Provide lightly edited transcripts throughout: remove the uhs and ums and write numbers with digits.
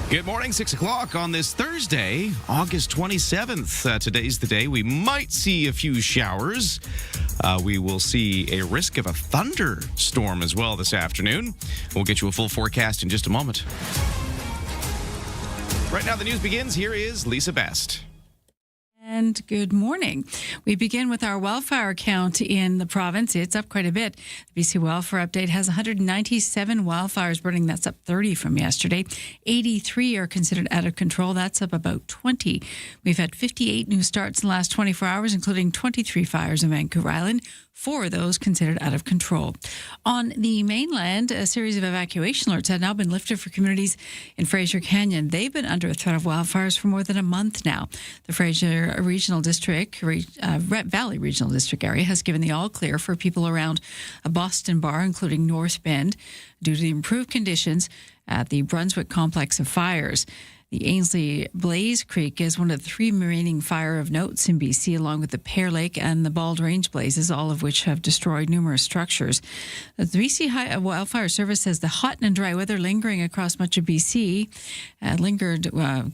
Good morning, 6 o'clock on this Thursday, August 27th. Today's the day we might see a few showers. We will see a risk of a thunderstorm as well this afternoon. We'll get you a full forecast in just a moment. Right now, the news begins. Here is Lisa Best. And good morning. We begin with our wildfire count in the province. It's up quite a bit. The BC Wildfire Update has 197 wildfires burning. That's up 30 from yesterday. 83 are considered out of control. That's up about 20. We've had 58 new starts in the last 24 hours, including 23 fires in Vancouver Island. 4 of those considered out of control. On the mainland, a series of evacuation alerts have now been lifted for communities in Fraser Canyon. They've been under a threat of wildfires for more than a month now. The Fraser Regional District, Valley Regional District area has given the all clear for people around a Boston bar, including North Bend, due to the improved conditions at the Brunswick complex of fires. The Ainsley Blaze Creek is one of the 3 remaining fire of notes in BC, along with the Pear Lake and the Bald Range blazes, all of which have destroyed numerous structures. The BC Wildfire Service says the hot and dry weather lingering across much of BC,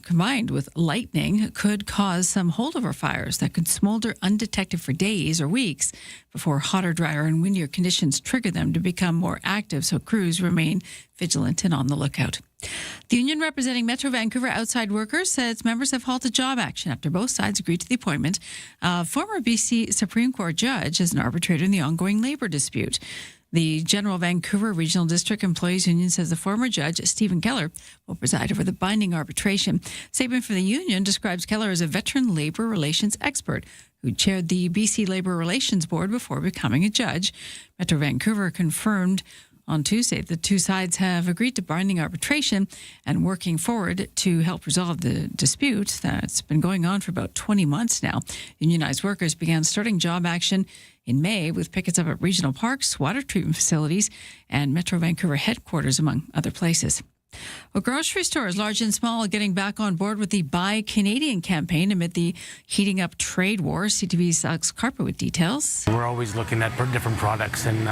combined with lightning, could cause some holdover fires that could smolder undetected for days or weeks before hotter, drier, and windier conditions trigger them to become more active, so crews remain vigilant and on the lookout. The union representing Metro Vancouver outside workers said its members have halted job action after both sides agreed to the appointment of former BC Supreme Court judge as an arbitrator in the ongoing labour dispute. The General Vancouver Regional District Employees Union says the former judge, Stephen Keller, will preside over the binding arbitration. A statement from the union describes Keller as a veteran labour relations expert who chaired the BC Labour Relations Board before becoming a judge. Metro Vancouver confirmed on Tuesday, the two sides have agreed to binding arbitration and working forward to help resolve the dispute that's been going on for about 20 months now. Unionized workers began starting job action in May with pickets up at regional parks, water treatment facilities, and Metro Vancouver headquarters, among other places. Well, grocery stores, large and small, are getting back on board with the Buy Canadian campaign amid the heating up trade war. CTV's Alex Carper with details. We're always looking at different products and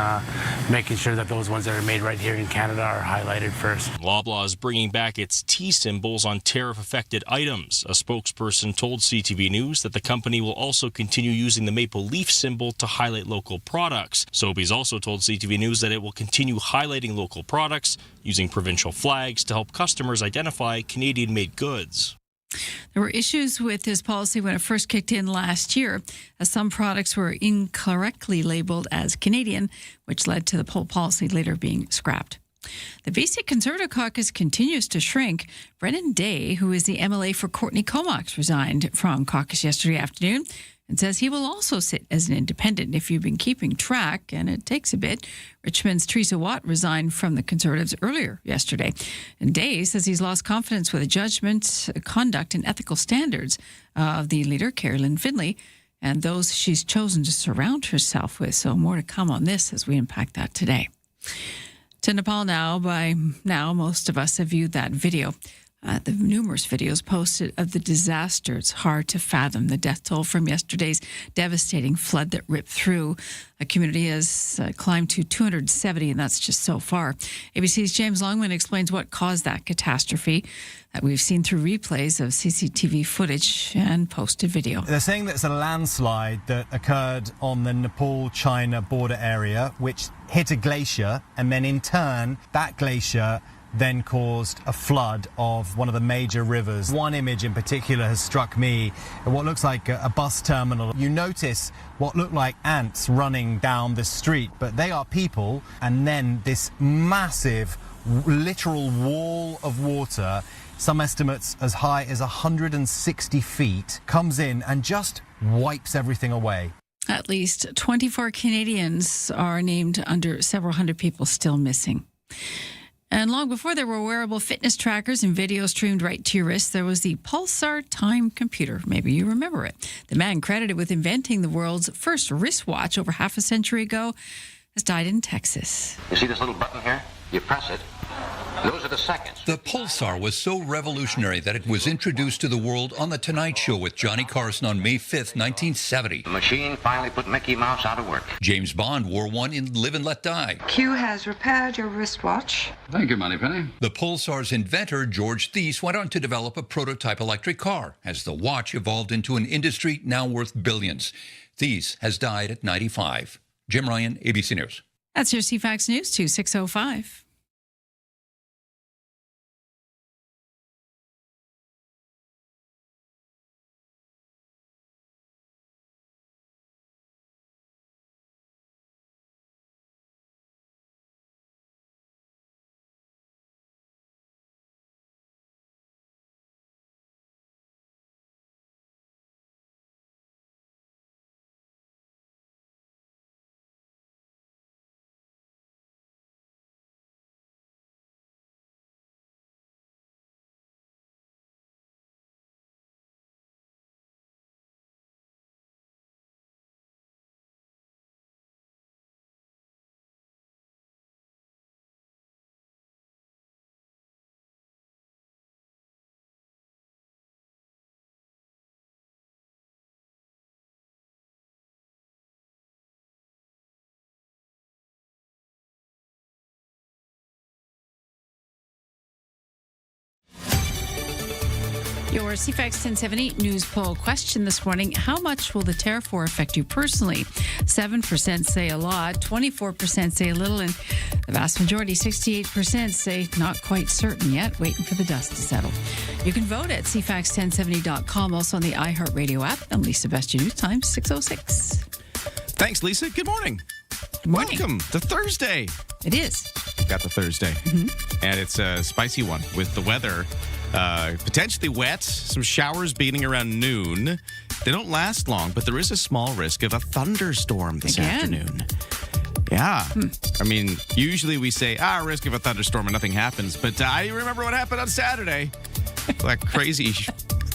making sure that those ones that are made right here in Canada are highlighted first. Loblaw is bringing back its T symbols on tariff-affected items. A spokesperson told CTV News that the company will also continue using the maple leaf symbol to highlight local products. Sobeys also told CTV News that it will continue highlighting local products using provincial flags to help customers identify Canadian-made goods. There were issues with this policy when it first kicked in last year, as some products were incorrectly labelled as Canadian, which led to the whole policy later being scrapped. The BC Conservative Caucus continues to shrink. Brennan Day, who is the MLA for Courtney Comox, resigned from caucus yesterday afternoon and says he will also sit as an independent. If you've been keeping track, and it takes a bit, Richmond's Teresa Watt resigned from the Conservatives earlier yesterday. And Day says he's lost confidence with the judgment, conduct, and ethical standards of the leader, Carolyn Finlay, and those she's chosen to surround herself with. So more to come on this as we unpack that today. To Nepal now. By now, most of us have viewed that video. The numerous videos posted of the disaster. It's hard to fathom the death toll from yesterday's devastating flood that ripped through a community has climbed to 270, and that's just so far. ABC's James Longman explains what caused that catastrophe that we've seen through replays of CCTV footage and posted video. They're saying that it's a landslide that occurred on the Nepal-China border area, which hit a glacier, and then in turn, that glacier then caused a flood of one of the major rivers. One image in particular has struck me, what looks like a bus terminal. You notice what look like ants running down the street, but they are people, and then this massive, literal wall of water, some estimates as high as 160 feet, comes in and just wipes everything away. At least 24 Canadians are named under several hundred people still missing. And long before there were wearable fitness trackers and video streamed right to your wrist, there was the Pulsar Time computer. Maybe you remember it. The man credited with inventing the world's first wristwatch over half a century ago has died in Texas. You see this little button here? You press it, Those are the seconds. The pulsar was so revolutionary that it was introduced to the world on The Tonight Show with Johnny Carson on May 5th, 1970. The machine finally put Mickey Mouse out of work. James Bond wore one in Live and Let Die. Q has repaired your wristwatch. Thank you, Moneypenny. The pulsar's inventor, George Thies, went on to develop a prototype electric car as the watch evolved into an industry now worth billions. Thies has died at 95. Jim Ryan, ABC News. That's your CFAX News 2605. Your CFAX 1070 news poll question this morning: how much will the tariff war affect you personally? 7% say a lot, 24% say a little, and the vast majority, 68%, say not quite certain yet, waiting for the dust to settle. You can vote at CFAX1070.com, also on the iHeartRadio app. I'm Lisa Best, your news time, 6:06. Thanks, Lisa. Good morning. Good morning. Welcome to Thursday. It is. Got the Thursday. And it's a spicy one with the weather. Potentially wet, some showers beginning around noon. They don't last long, but there is a small risk of a thunderstorm this afternoon. Yeah. I mean, usually we say, risk of a thunderstorm and nothing happens. But I remember what happened on Saturday. That crazy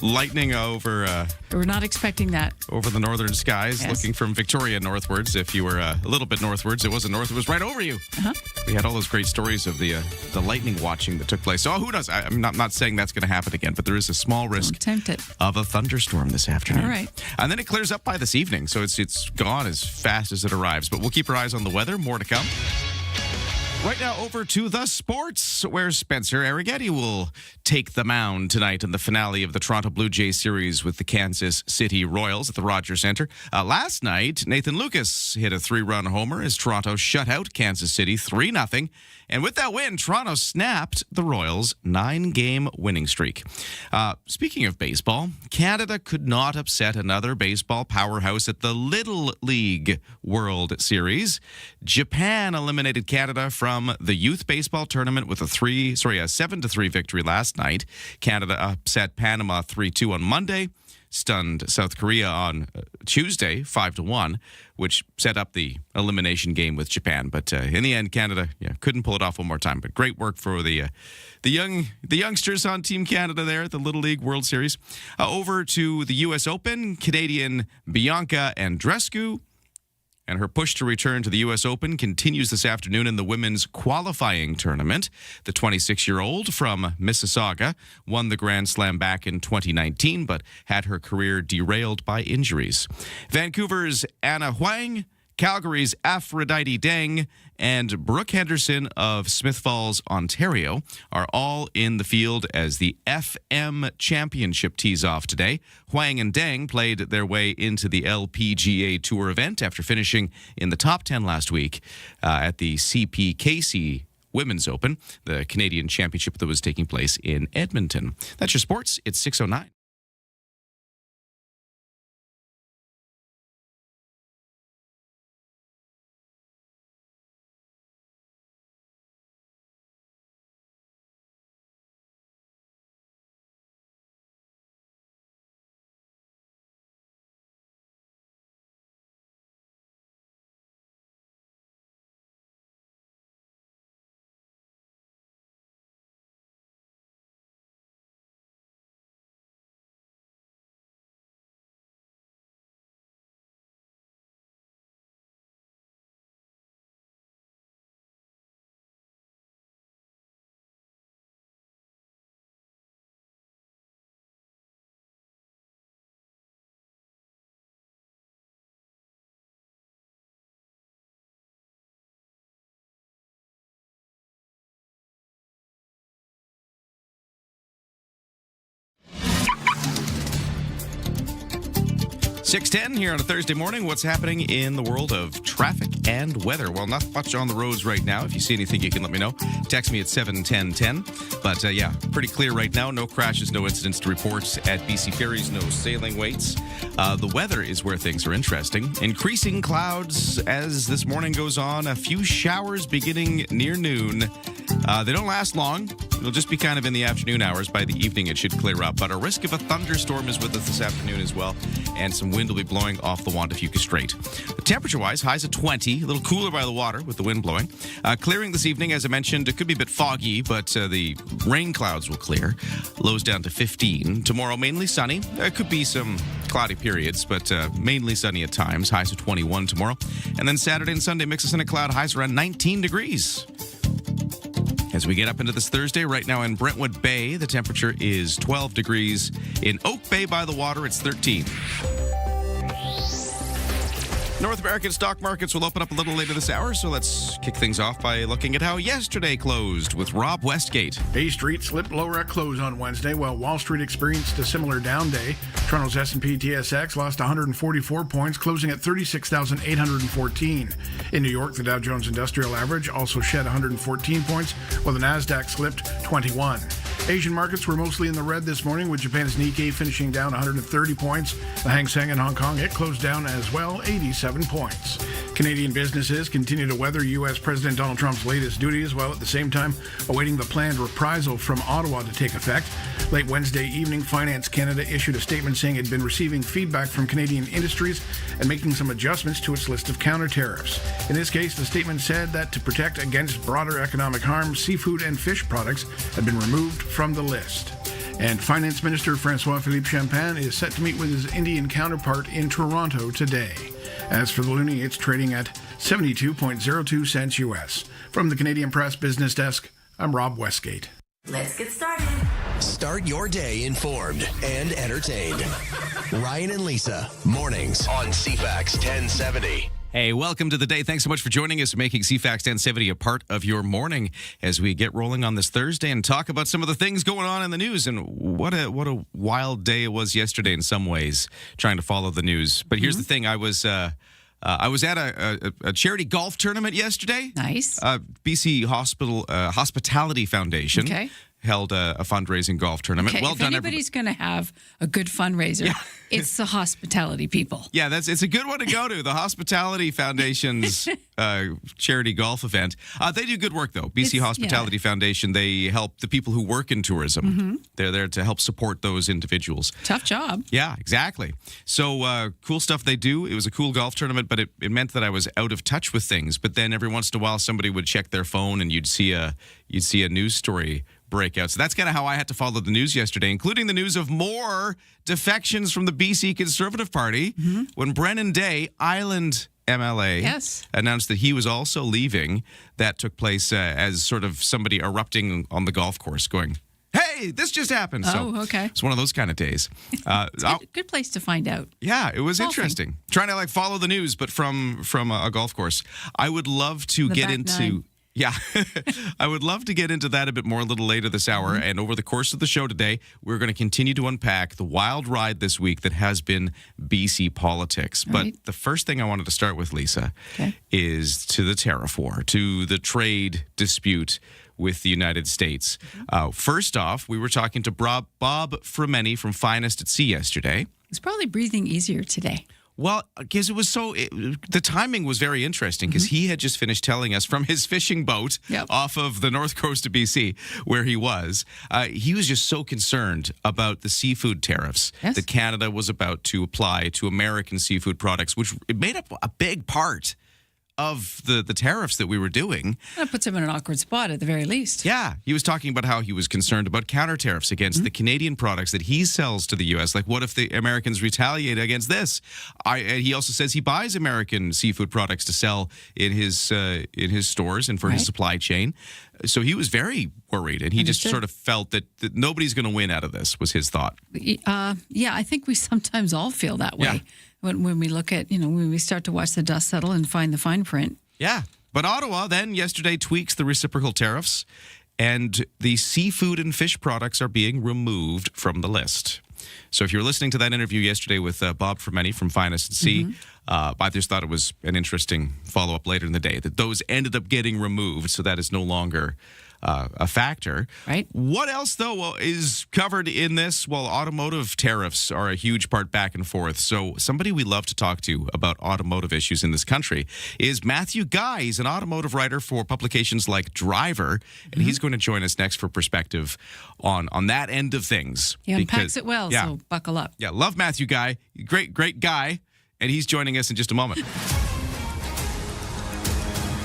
lightning over... We're not expecting that. Over the northern skies, Yes. looking from Victoria northwards. If you were a little bit northwards, it wasn't north, it was right over you. Uh-huh. We had all those great stories of the lightning watching that took place. So who knows? I'm not saying that's going to happen again, but there is a small risk Don't tempt it. of a thunderstorm this afternoon. All right. And then it clears up by this evening, so it's gone as fast as it arrives. But we'll keep our eyes on the weather. More to come. Right now, over to the sports, where Spencer Arrighetti will take the mound tonight in the finale of the Toronto Blue Jays series with the Kansas City Royals at the Rogers Centre. Last night, Nathan Lucas hit a 3-run homer as Toronto shut out Kansas City 3-0. And with that win, Toronto snapped the Royals' 9-game winning streak. Speaking of baseball, Canada could not upset another baseball powerhouse at the Little League World Series. Japan eliminated Canada from the youth baseball tournament with a 7-3 victory last night. Canada upset Panama 3-2 on Monday, stunned South Korea on Tuesday 5-1, which set up the elimination game with Japan. But in the end, Canada couldn't pull it off one more time. But great work for the youngsters on Team Canada there at the Little League World Series. Over to the U.S. Open, Canadian Bianca Andreescu and her push to return to the U.S. Open continues this afternoon in the women's qualifying tournament. The 26-year-old from Mississauga won the Grand Slam back in 2019, but had her career derailed by injuries. Vancouver's Anna Huang, Calgary's Aphrodite Deng, and Brooke Henderson of Smith Falls, Ontario, are all in the field as the FM Championship tees off today. Huang and Deng played their way into the LPGA Tour event after finishing in the top 10 last week at the CPKC Women's Open, the Canadian Championship that was taking place in Edmonton. That's your sports. It's 6:09. 6:10 here on a Thursday morning. What's happening in the world of traffic and weather? Well, not much on the roads right now. If you see anything, you can let me know. Text me at 71010. But yeah, pretty clear right now. No crashes, no incidents to report at BC Ferries, no sailing waits. The weather is where things are interesting. Increasing clouds as this morning goes on. A few showers beginning near noon. They don't last long. It'll just be kind of in the afternoon hours. By the evening, it should clear up. But a risk of a thunderstorm is with us this afternoon as well. And some wind will be blowing off the Juan de Fuca Strait. Temperature-wise, highs at 20. A little cooler by the water with the wind blowing. Clearing this evening, as I mentioned, it could be a bit foggy, but the rain clouds will clear. Lows down to 15. Tomorrow, mainly sunny. There could be some cloudy periods, but mainly sunny at times. Highs of 21 tomorrow. And then Saturday and Sunday, mix of sun and cloud. Highs around 19 degrees. As we get up into this Thursday, right now in Brentwood Bay, the temperature is 12 degrees. In Oak Bay by the water, it's 13. North American stock markets will open up a little later this hour, so let's kick things off by looking at how yesterday closed with Rob Westgate. Bay Street slipped lower at close on Wednesday, while Wall Street experienced a similar down day. Toronto's S&P TSX lost 144 points, closing at 36,814. In New York, the Dow Jones Industrial Average also shed 114 points, while the Nasdaq slipped 21. Asian markets were mostly in the red this morning, with Japan's Nikkei finishing down 130 points. The Hang Seng in Hong Kong, it closed down as well, 87 points. Canadian businesses continue to weather U.S. President Donald Trump's latest duties, while at the same time awaiting the planned reprisal from Ottawa to take effect. Late Wednesday evening, Finance Canada issued a statement saying it had been receiving feedback from Canadian industries and making some adjustments to its list of counter tariffs. In this case, the statement said that to protect against broader economic harm, seafood and fish products had been removed from the list. And Finance Minister François-Philippe Champagne is set to meet with his Indian counterpart in Toronto today. As for the loonie, it's trading at 72.02 cents U.S. From the Canadian Press Business Desk, I'm Rob Westgate. Let's get started. Start your day informed and entertained. Ryan and Lisa, mornings on CFAX 1070. Hey, welcome to the day. Thanks so much for joining us, making CFAX 1070 a part of your morning as we get rolling on this Thursday and talk about some of the things going on in the news. And what a wild day it was yesterday in some ways, trying to follow the news. But here's the thing. I was at a charity golf tournament yesterday. Nice. BC Hospitality Foundation held a fundraising golf tournament. Okay, Well if done, anybody's going to have a good fundraiser, it's the hospitality people. Yeah, it's a good one to go to. The Hospitality Foundation's charity golf event. They do good work, though. BC Hospitality Foundation, they help the people who work in tourism. They're there to help support those individuals. Tough job. Yeah, exactly. So cool stuff they do. It was a cool golf tournament, but it meant that I was out of touch with things. But then every once in a while, somebody would check their phone and you'd see a news story breakout. So that's kind of how I had to follow the news yesterday, including the news of more defections from the BC Conservative Party when Brennan Day, Island MLA, announced that he was also leaving. That took place as sort of somebody erupting on the golf course going, hey, this just happened. It's one of those kind of days. It's a good place to find out. Yeah, it was interesting. Trying to follow the news, but from a golf course. I would love to get into... Nine. Yeah, I would love to get into that a bit more a little later this hour. And over the course of the show today, we're going to continue to unpack the wild ride this week that has been BC politics. But the first thing I wanted to start with, Lisa, is to the tariff war, to the trade dispute with the United States. First off, we were talking to Bob Fremeni from Finest at Sea yesterday. He's probably breathing easier today. Well, because the timing was very interesting because he had just finished telling us from his fishing boat off of the north coast of BC where he was. He was just so concerned about the seafood tariffs that Canada was about to apply to American seafood products, which it made up a big part of the tariffs that we were doing. That puts him in an awkward spot at the very least. Yeah. He was talking about how he was concerned about counter tariffs against the Canadian products that he sells to the U.S. Like, what if the Americans retaliate against this? And he also says he buys American seafood products to sell in his stores and for his supply chain. So he was very worried, and he just sort of felt that nobody's going to win out of this, was his thought. Yeah, I think we sometimes all feel that way. Yeah. When we look at, when we start to watch the dust settle and find the fine print. Yeah. But Ottawa then yesterday tweaks the reciprocal tariffs, and the seafood and fish products are being removed from the list. So if you were listening to that interview yesterday with Bob Fermeni from Finest and C, I just thought it was an interesting follow-up later in the day that those ended up getting removed, so that is no longer a factor. Right. What else, though, is covered in this? Well, automotive tariffs are a huge part back and forth. So somebody we love to talk to about automotive issues in this country is Matthew Guy. He's an automotive writer for publications like Driver, and he's going to join us next for perspective on that end of things. He unpacks it well, so buckle up. Yeah, love Matthew Guy. Great guy. And he's joining us in just a moment.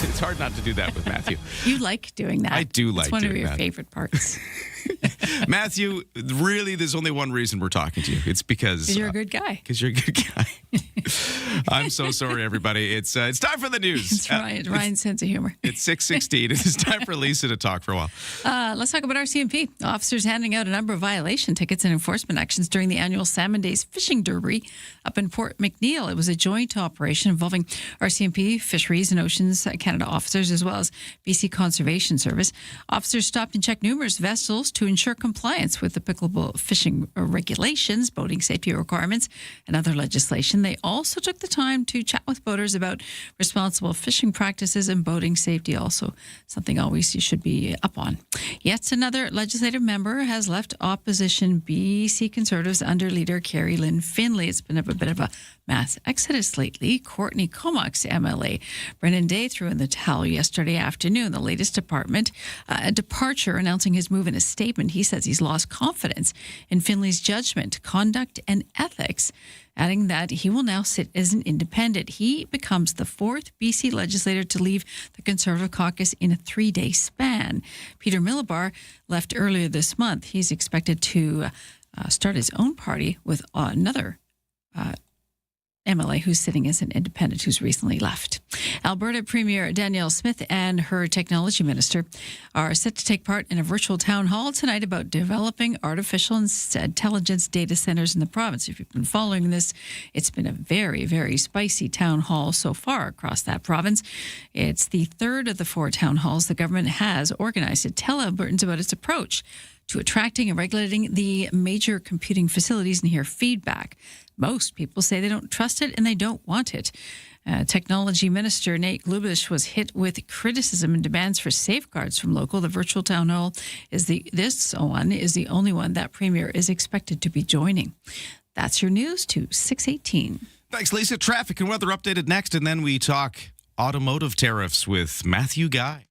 It's hard not to do that with Matthew. You like doing that. I do like doing that. It's one of your favorite parts. Matthew, really, there's only one reason we're talking to you. It's because you're a good guy. Because you're a good guy. I'm so sorry, everybody. It's time for the news. It's Ryan's sense of humor. It's 6:16. It's time for Lisa to talk for a while. Let's talk about RCMP. Officers handing out a number of violation tickets and enforcement actions during the annual Salmon Days Fishing Derby up in Port McNeill. It was a joint operation involving RCMP, Fisheries and Oceans Canada officers, as well as BC Conservation Service. Officers stopped and checked numerous vessels to ensure compliance with applicable fishing regulations, boating safety requirements, and other legislation. They also took the time to chat with boaters about responsible fishing practices and boating safety, also something always you should be up on. Yet another legislative member has left opposition BC Conservatives under leader Carrie Lynn Finlay. It's been a bit of a mass exodus lately. Courtney Comox, MLA. Brendan Day threw in the towel yesterday afternoon. The latest departure, announcing his move in a statement. He says he's lost confidence in Finlay's judgment, conduct, and ethics, adding that he will now sit as an independent. He becomes the fourth BC legislator to leave the Conservative caucus in a 3-day span. Peter Millibar left earlier this month. He's expected to start his own party with another MLA who's sitting as an independent who's recently left. Alberta Premier Danielle Smith and her technology minister are set to take part in a virtual town hall tonight about developing artificial intelligence data centers in the province. If you've been following this, it's been a very, very spicy town hall so far across that province. It's the third of the 4 town halls the government has organized to tell Albertans about its approach to attracting and regulating the major computing facilities and hear feedback. Most people say they don't trust it and they don't want it. Technology Minister Nate Glubish was hit with criticism and demands for safeguards from local. The virtual town hall is the only one that Premier is expected to be joining. That's your news to 6:18. Thanks, Lisa. Traffic and weather updated next, and then we talk automotive tariffs with Matthew Guy.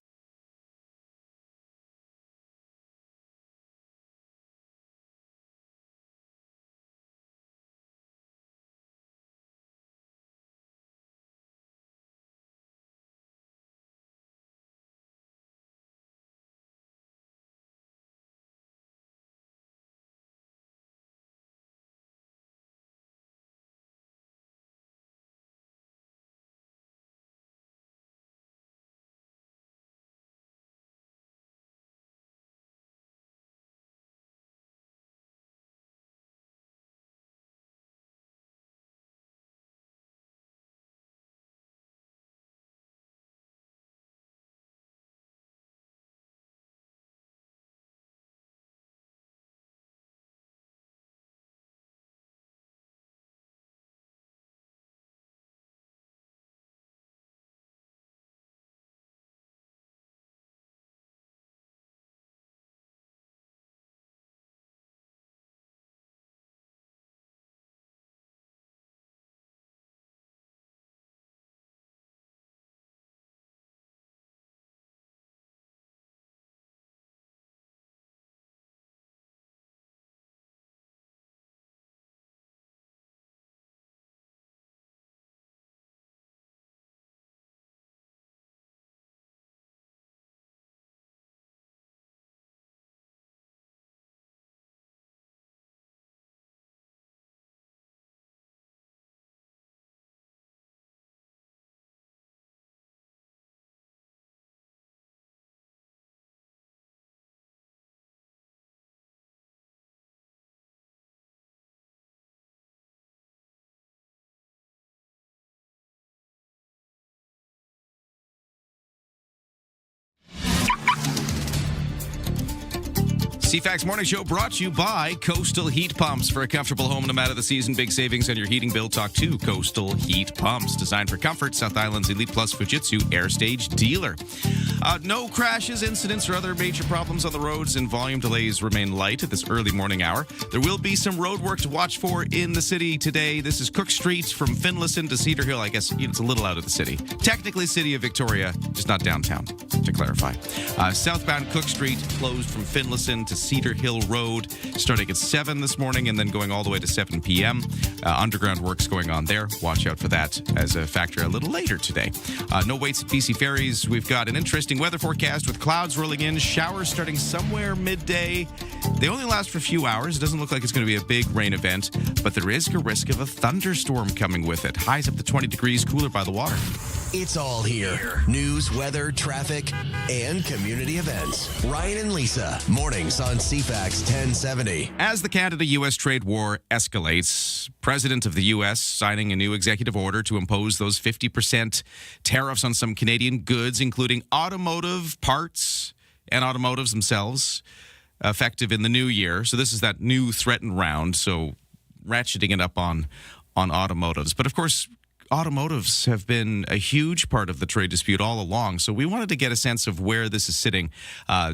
CFAX Morning Show brought to you by Coastal Heat Pumps. For a comfortable home no matter the season, big savings on your heating bill. Talk to Coastal Heat Pumps. Designed for comfort, South Island's Elite Plus Fujitsu Air Stage dealer. No crashes, incidents, or other major problems on the roads, and volume delays remain light at this early morning hour. There will be some road work to watch for in the city today. This is Cook Street from Finlayson to Cedar Hill. I guess it's a little out of the city. Technically City of Victoria, just not downtown, to clarify. Southbound Cook Street closed from Finlayson to Cedar Hill Road, starting at 7 this morning and then going all the way to 7 p.m. Underground works going on there. Watch out for that as a factor a little later today. No waits at BC Ferries. We've got an interesting weather forecast with clouds rolling in, showers starting somewhere midday. They only last for a few hours. It doesn't look like it's going to be a big rain event, but there is a risk of a thunderstorm coming with it. Highs up to 20 degrees, cooler by the water. It's all here. News, weather, traffic, and community events. Ryan and Lisa, mornings on CFAX 1070. As the Canada-U.S. trade war escalates, President of the U.S. signing a new executive order to impose those 50% tariffs on some Canadian goods, including automotive parts and automotives themselves, effective in the new year. So this is that new threatened round, so ratcheting it up on automotives. But of course, automotives have been a huge part of the trade dispute all along. So we wanted to get a sense of where this is sitting,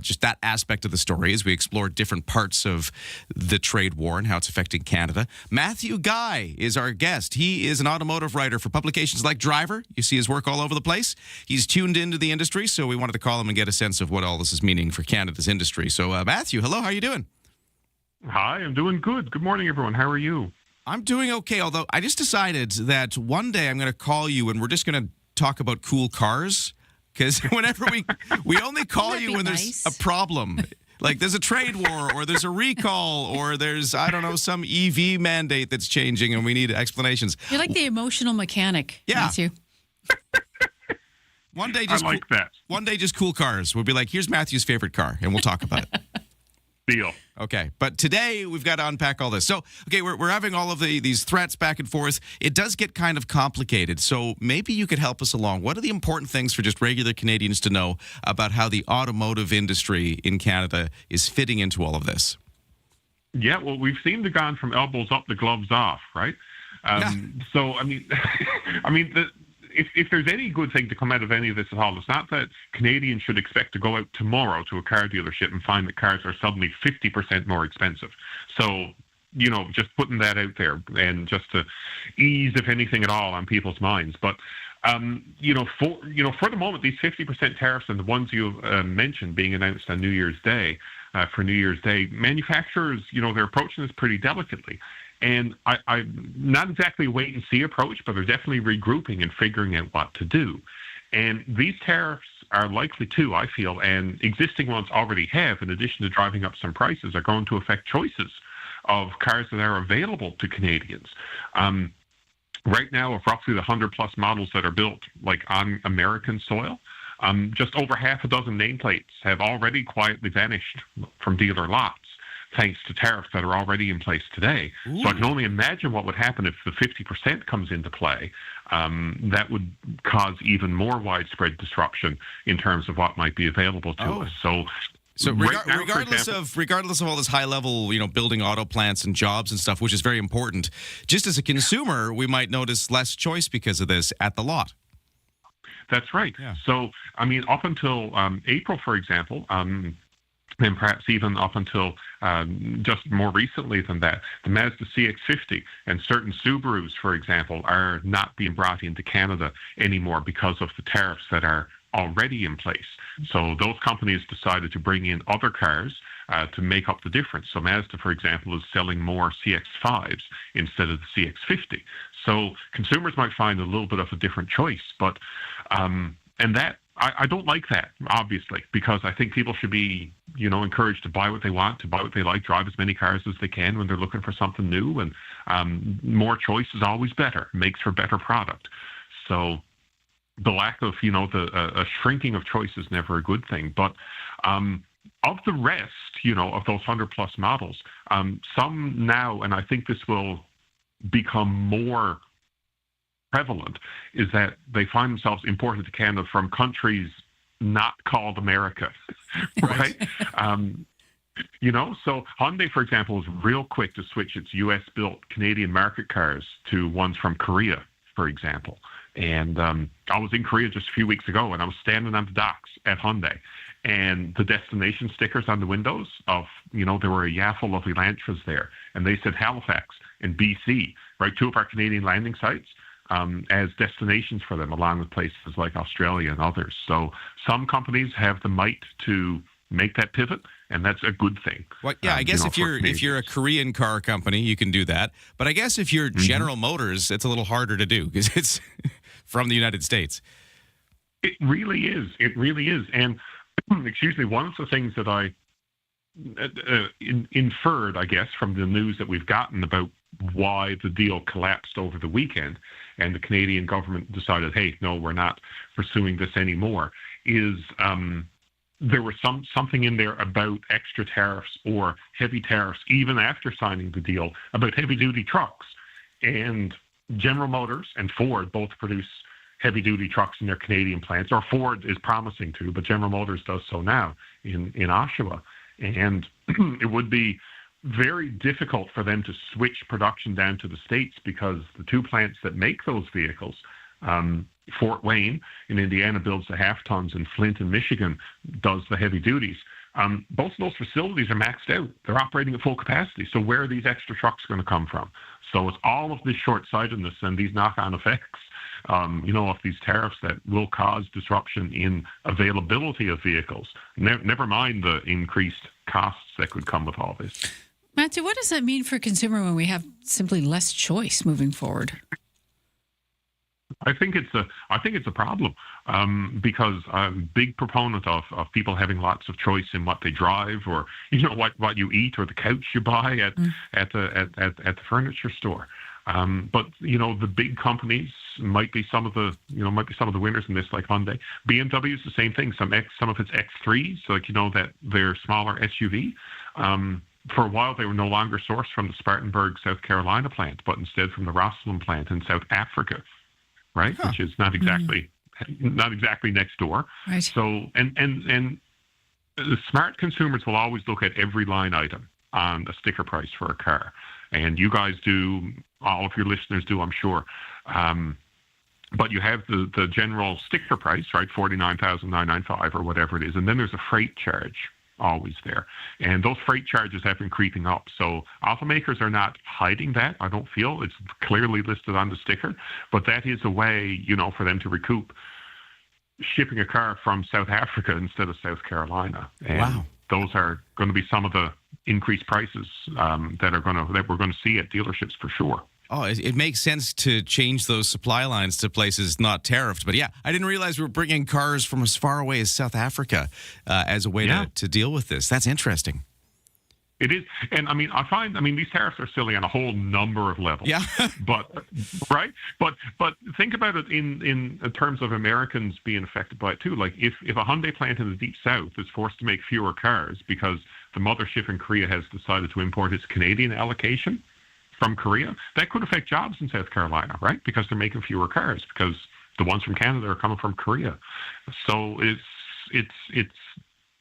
just that aspect of the story as we explore different parts of the trade war and how it's affecting Canada. Matthew Guy is our guest. He is an automotive writer for publications like Driver. You see his work all over the place. He's tuned into the industry, so we wanted to call him and get a sense of what all this is meaning for Canada's industry. So Matthew, hello, how are you doing? Hi, I'm doing good. Good morning, everyone. How are you? I'm doing okay, although I just decided that one day I'm going to call you and we're just going to talk about cool cars, because whenever we only call you when there's a problem. Like there's a trade war or there's a recall or there's, I don't know, some EV mandate that's changing and we need explanations. You're like the emotional mechanic, Matthew. One day just I like that. One day just cool cars. We'll be like, here's Matthew's favorite car and we'll talk about it. Deal. Okay, but today we've got to unpack all this. So, okay, we're having all of these threats back and forth. It does get kind of complicated, so maybe you could help us along. What are the important things for just regular Canadians to know about how the automotive industry in Canada is fitting into all of this? Yeah, well, we've seemed to gone from elbows up to gloves off, right? So, I mean, if there's any good thing to come out of any of this at all, it's not that Canadians should expect to go out tomorrow to a car dealership and find that cars are suddenly 50% more expensive. So, just putting that out there and just to ease, if anything at all, on people's minds. But, for the moment, these 50% tariffs and the ones you mentioned being announced on New Year's Day, for New Year's Day, manufacturers, they're approaching this pretty delicately. And I'm not exactly a wait-and-see approach, but they're definitely regrouping and figuring out what to do. And these tariffs are likely to, I feel, and existing ones already have, in addition to driving up some prices, are going to affect choices of cars that are available to Canadians. Right now, of roughly the 100-plus models that are built like on American soil, just over half a dozen nameplates have already quietly vanished from dealer lots, thanks to tariffs that are already in place today. Ooh. So I can only imagine what would happen if the 50% comes into play. That would cause even more widespread disruption in terms of what might be available to us. So regardless of all this high level, building auto plants and jobs and stuff, which is very important, just as a consumer, we might notice less choice because of this at the lot. That's right. Yeah. So, up until April, for example, and perhaps even up until just more recently than that, the Mazda CX-50 and certain Subarus, for example, are not being brought into Canada anymore because of the tariffs that are already in place. So those companies decided to bring in other cars to make up the difference. So Mazda, for example, is selling more CX-5s instead of the CX-50. So consumers might find a little bit of a different choice, but I don't like that, obviously, because I think people should be, encouraged to buy what they want, to buy what they like, drive as many cars as they can when they're looking for something new. And more choice is always better, makes for better product. So the lack of, a shrinking of choice is never a good thing. But of the rest, of those 100-plus models, some now, and I think this will become more prevalent, is that they find themselves imported to Canada from countries not called America, right? So Hyundai, for example, is real quick to switch its U.S.-built Canadian market cars to ones from Korea, for example. And I was in Korea just a few weeks ago, and I was standing on the docks at Hyundai, and the destination stickers on the windows there were a yaffle of Elantras there, and they said Halifax and BC, right, two of our Canadian landing sites, as destinations for them, along with places like Australia and others. So some companies have the might to make that pivot, and that's a good thing. Well, yeah, I guess if you're a Korean car company, you can do that. But I guess if you're General Motors, it's a little harder to do because it's from the United States. It really is. It really is. And excuse me, one of the things that I inferred, I guess, from the news that we've gotten about why the deal collapsed over the weekend and the Canadian government decided, hey, no, we're not pursuing this anymore, is there was something in there about extra tariffs or heavy tariffs, even after signing the deal, about heavy-duty trucks. And General Motors and Ford both produce heavy-duty trucks in their Canadian plants, or Ford is promising to, but General Motors does so now in Oshawa. And it would be very difficult for them to switch production down to the States because the two plants that make those vehicles, Fort Wayne in Indiana builds the half tons, and Flint in Michigan does the heavy duties. Both of those facilities are maxed out. They're operating at full capacity. So where are these extra trucks going to come from? So it's all of this short-sightedness and these knock-on effects, of these tariffs that will cause disruption in availability of vehicles. Never mind the increased costs that could come with all this. Matthew, what does that mean for a consumer when we have simply less choice moving forward? I think it's a problem because I'm a big proponent of people having lots of choice in what they drive, or what you eat, or the couch you buy at the furniture store. But the big companies might be some of the winners in this, like Hyundai. BMW is the same thing. Some of its X3s, that their smaller SUV. For a while, they were no longer sourced from the Spartanburg, South Carolina plant, but instead from the Rosslyn plant in South Africa, right? Which is not exactly next door. Right. So and the smart consumers will always look at every line item on a sticker price for a car, and you guys do. All of your listeners do, I'm sure. But you have the general sticker price, right? $49,995 or whatever it is, and then there's a freight charge always there. And those freight charges have been creeping up. So automakers are not hiding that, I don't feel. It's clearly listed on the sticker. But that is a way, for them to recoup shipping a car from South Africa instead of South Carolina. And wow. Those are going to be some of the increased prices that we're going to see at dealerships for sure. Oh, it makes sense to change those supply lines to places not tariffed. But yeah, I didn't realize we were bringing cars from as far away as South Africa as a way to deal with this. That's interesting. It is. And I find these tariffs are silly on a whole number of levels. Yeah. But think about it in terms of Americans being affected by it too. Like if a Hyundai plant in the Deep South is forced to make fewer cars because the mothership in Korea has decided to import its Canadian allocation from Korea, that could affect jobs in South Carolina, right? Because they're making fewer cars because the ones from Canada are coming from Korea. So it's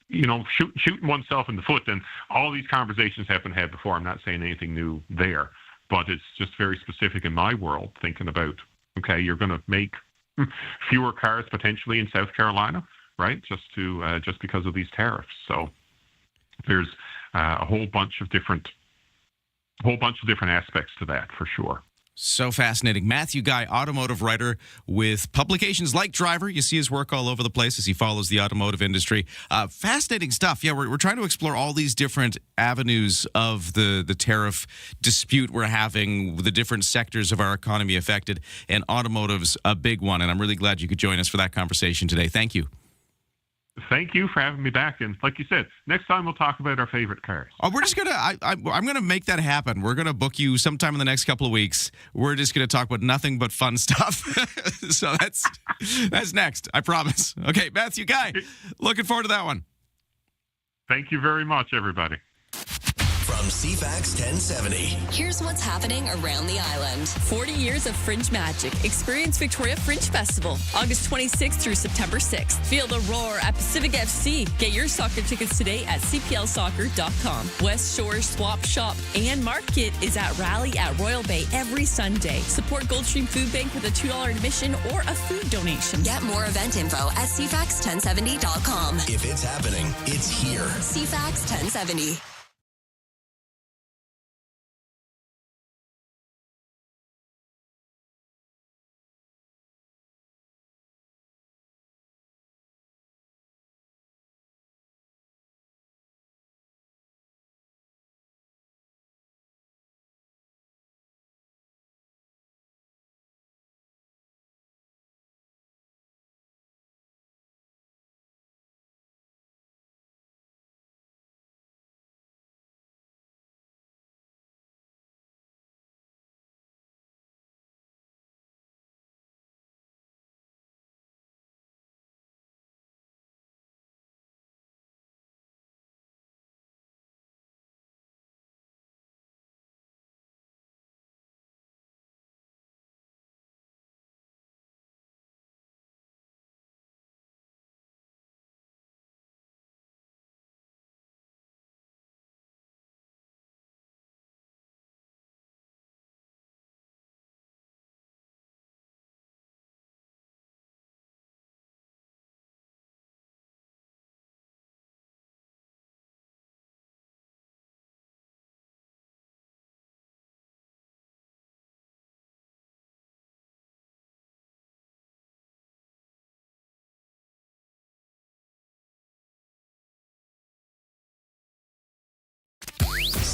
shooting oneself in the foot. And all these conversations have been had before. I'm not saying anything new there, but it's just very specific in my world, thinking about, okay, you're going to make fewer cars potentially in South Carolina, right? Just because of these tariffs. So there's a whole bunch of different aspects to that, for sure. So fascinating. Matthew Guy, automotive writer with publications like Driver. You see his work all over the place as he follows the automotive industry. Fascinating stuff. Yeah, we're trying to explore all these different avenues of the tariff dispute we're having, the different sectors of our economy affected, and automotive's a big one. And I'm really glad you could join us for that conversation today. Thank you. Thank you for having me back. And like you said, next time we'll talk about our favorite cars. Oh, we're just going to, I'm going to make that happen. We're going to book you sometime in the next couple of weeks. We're just going to talk about nothing but fun stuff. So that's next, I promise. Okay, Matthew Guy, looking forward to that one. Thank you very much, everybody. from CFAX 1070. Here's what's happening around the island. 40 years of Fringe magic. Experience Victoria Fringe Festival, August 26th through September 6th. Feel the roar at Pacific FC. Get your soccer tickets today at cplsoccer.com. West Shore Swap Shop and Market is at Rally at Royal Bay every Sunday. Support Goldstream Food Bank with a $2 admission or a food donation. Get more event info at cfax1070.com. If it's happening, it's here. CFAX 1070.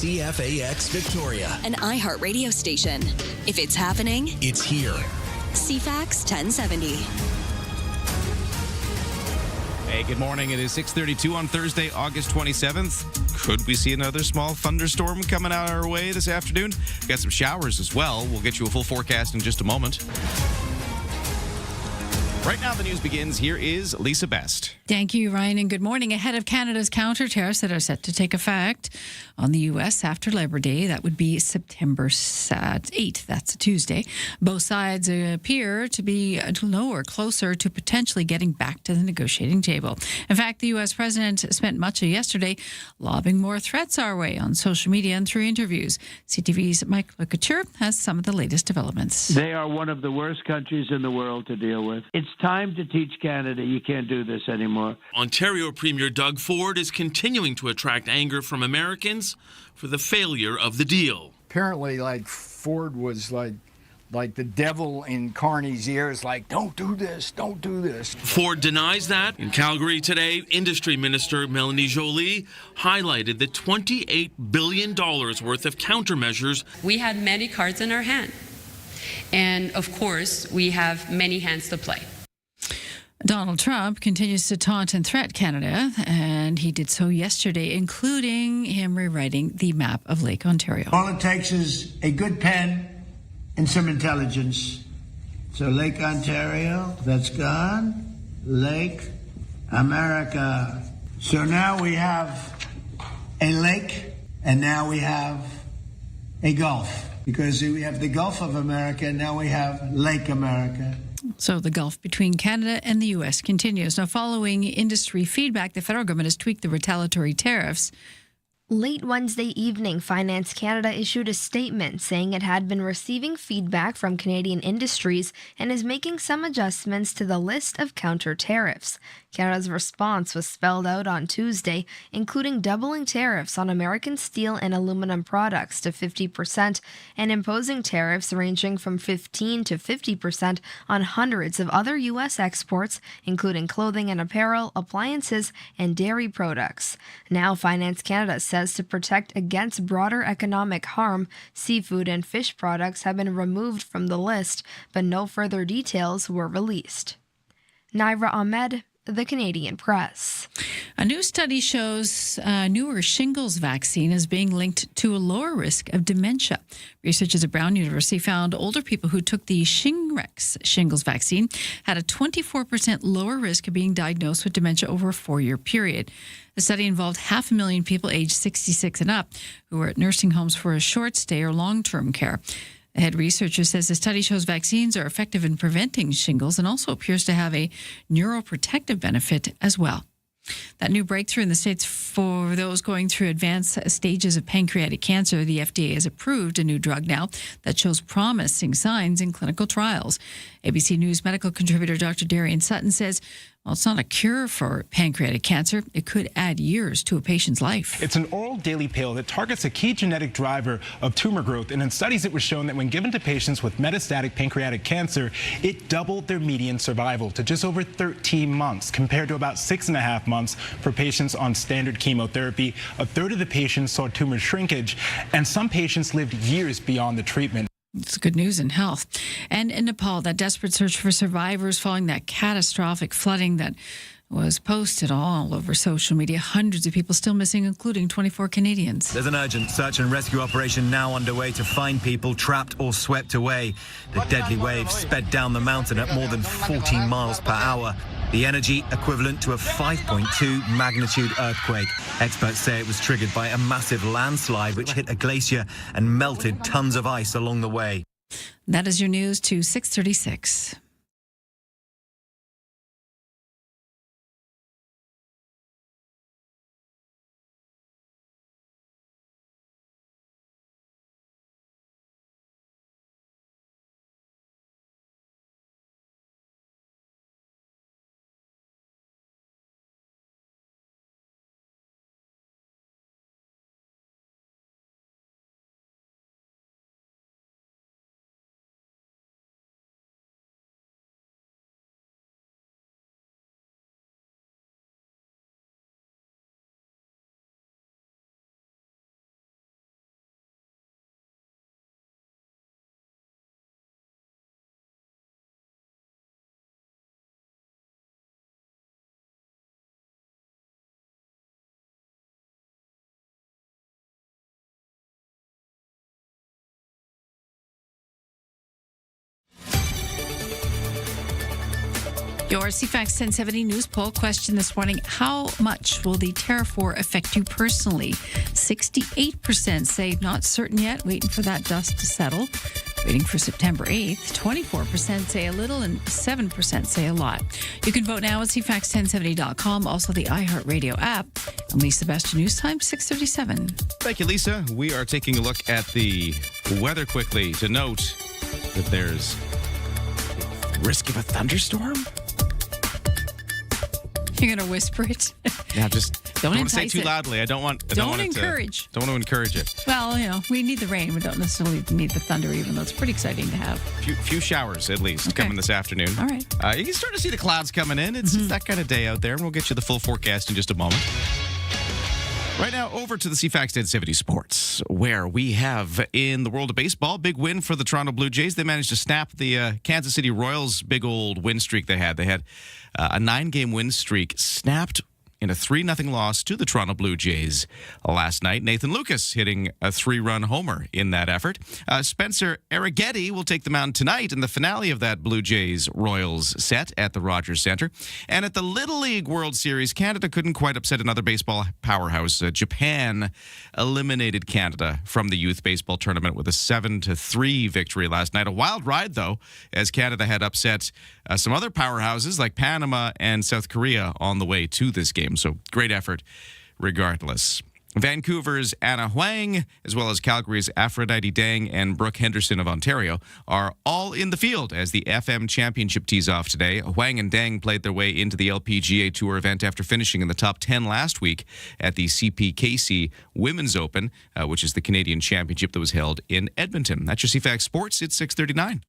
CFAX Victoria. An iHeart radio station. If it's happening, it's here. CFAX 1070. Hey, good morning. It is 6:32 on Thursday, August 27th. Could we see another small thunderstorm coming out our way this afternoon? Got some showers as well. We'll get you a full forecast in just a moment. Right now, the news begins. Here is Lisa Best. Thank you, Ryan, and good morning. Ahead of Canada's counter tariffs that are set to take effect on the U.S. after Labor Day, that would be September 8th. That's a Tuesday. Both sides appear to be closer to potentially getting back to the negotiating table. In fact, the U.S. president spent much of yesterday lobbing more threats our way on social media and through interviews. CTV's Mike Lecouture has some of the latest developments. They are one of the worst countries in the world to deal with. It's time to teach Canada you can't do this anymore. Ontario Premier Doug Ford is continuing to attract anger from Americans for the failure of the deal. Apparently, Ford was like the devil in Carney's ears, don't do this, don't do this. Ford denies that. In Calgary today, Industry Minister Melanie Joly highlighted the $28 billion worth of countermeasures. We had many cards in our hand. And of course, we have many hands to play. Donald Trump continues to taunt and threat Canada, and he did so yesterday, including him rewriting the map of Lake Ontario. All it takes is a good pen and some intelligence. So Lake Ontario, that's gone. Lake America. So now we have a lake, and now we have a gulf. Because we have the Gulf of America, and now we have Lake America. So the gulf between Canada and the U.S. continues. Now, following industry feedback, the federal government has tweaked the retaliatory tariffs. Late Wednesday evening, Finance Canada issued a statement saying it had been receiving feedback from Canadian industries and is making some adjustments to the list of counter tariffs. Canada's response was spelled out on Tuesday, including doubling tariffs on American steel and aluminum products to 50% and imposing tariffs ranging from 15 to 50% on hundreds of other U.S. exports, including clothing and apparel, appliances, and dairy products. Now, Finance Canada says to protect against broader economic harm, seafood and fish products have been removed from the list, but no further details were released. Naira Ahmed, the Canadian Press. A new study shows a newer shingles vaccine is being linked to a lower risk of dementia. Researchers at Brown University found older people who took the Shingrix shingles vaccine had a 24% lower risk of being diagnosed with dementia over a 4-year period. The study involved 500,000 people aged 66 and up who were at nursing homes for a short stay or long-term care. The head researcher says the study shows vaccines are effective in preventing shingles and also appears to have a neuroprotective benefit as well. That new breakthrough in the States for those going through advanced stages of pancreatic cancer, the FDA has approved a new drug now that shows promising signs in clinical trials. ABC News medical contributor Dr. Darian Sutton says, well, it's not a cure for pancreatic cancer. It could add years to a patient's life. It's an oral daily pill that targets a key genetic driver of tumor growth. And in studies, it was shown that when given to patients with metastatic pancreatic cancer, it doubled their median survival to just over 13 months, compared to about 6.5 months for patients on standard chemotherapy. A third of the patients saw tumor shrinkage, and some patients lived years beyond the treatment. It's good news in health. And in Nepal, that desperate search for survivors following that catastrophic flooding that was posted all over social media. Hundreds of people still missing, including 24 Canadians. There's an urgent search and rescue operation now underway to find people trapped or swept away. The deadly waves sped down the mountain at more than 14 miles per hour. The energy equivalent to a 5.2 magnitude earthquake. Experts say it was triggered by a massive landslide which hit a glacier and melted tons of ice along the way. That is your news to 6:36. Your CFAX 1070 news poll question this morning: how much will the tariff war affect you personally? 68% say not certain yet, waiting for that dust to settle, waiting for September 8th. 24% say a little and 7% say a lot. You can vote now at CFAX1070.com, also the iHeartRadio app. I'm Lisa Best, news time 6:37. Thank you, Lisa. We are taking a look at the weather quickly to note that there's risk of a thunderstorm. You're going to whisper it? Yeah, just don't want to say it too it. loudly. I don't want to encourage. Don't want to encourage it. Well, we need the rain. We don't necessarily need the thunder, even though it's pretty exciting to have. Few showers, at least, coming this afternoon. All right. You can start to see the clouds coming in. It's that kind of day out there, and we'll get you the full forecast in just a moment. Right now, over to the CFAX 1070 Sports, where we have, in the world of baseball, big win for the Toronto Blue Jays. They managed to snap the Kansas City Royals' big old win streak they had. They had a 9-game win streak snapped in a 3-0 loss to the Toronto Blue Jays last night. Nathan Lucas hitting a 3-run homer in that effort. Spencer Arrighetti will take the mound tonight in the finale of that Blue Jays-Royals set at the Rogers Centre. And at the Little League World Series, Canada couldn't quite upset another baseball powerhouse. Japan eliminated Canada from the youth baseball tournament with a 7-3 victory last night. A wild ride, though, as Canada had upset some other powerhouses like Panama and South Korea on the way to this game. So great effort regardless. Vancouver's Anna Huang, as well as Calgary's Aphrodite Dang and Brooke Henderson of Ontario, are all in the field as the FM Championship tees off today. Huang and Dang played their way into the LPGA Tour event after finishing in the top 10 last week at the CPKC Women's Open, which is the Canadian Championship that was held in Edmonton. That's your CFAX Sports. It's 6:39.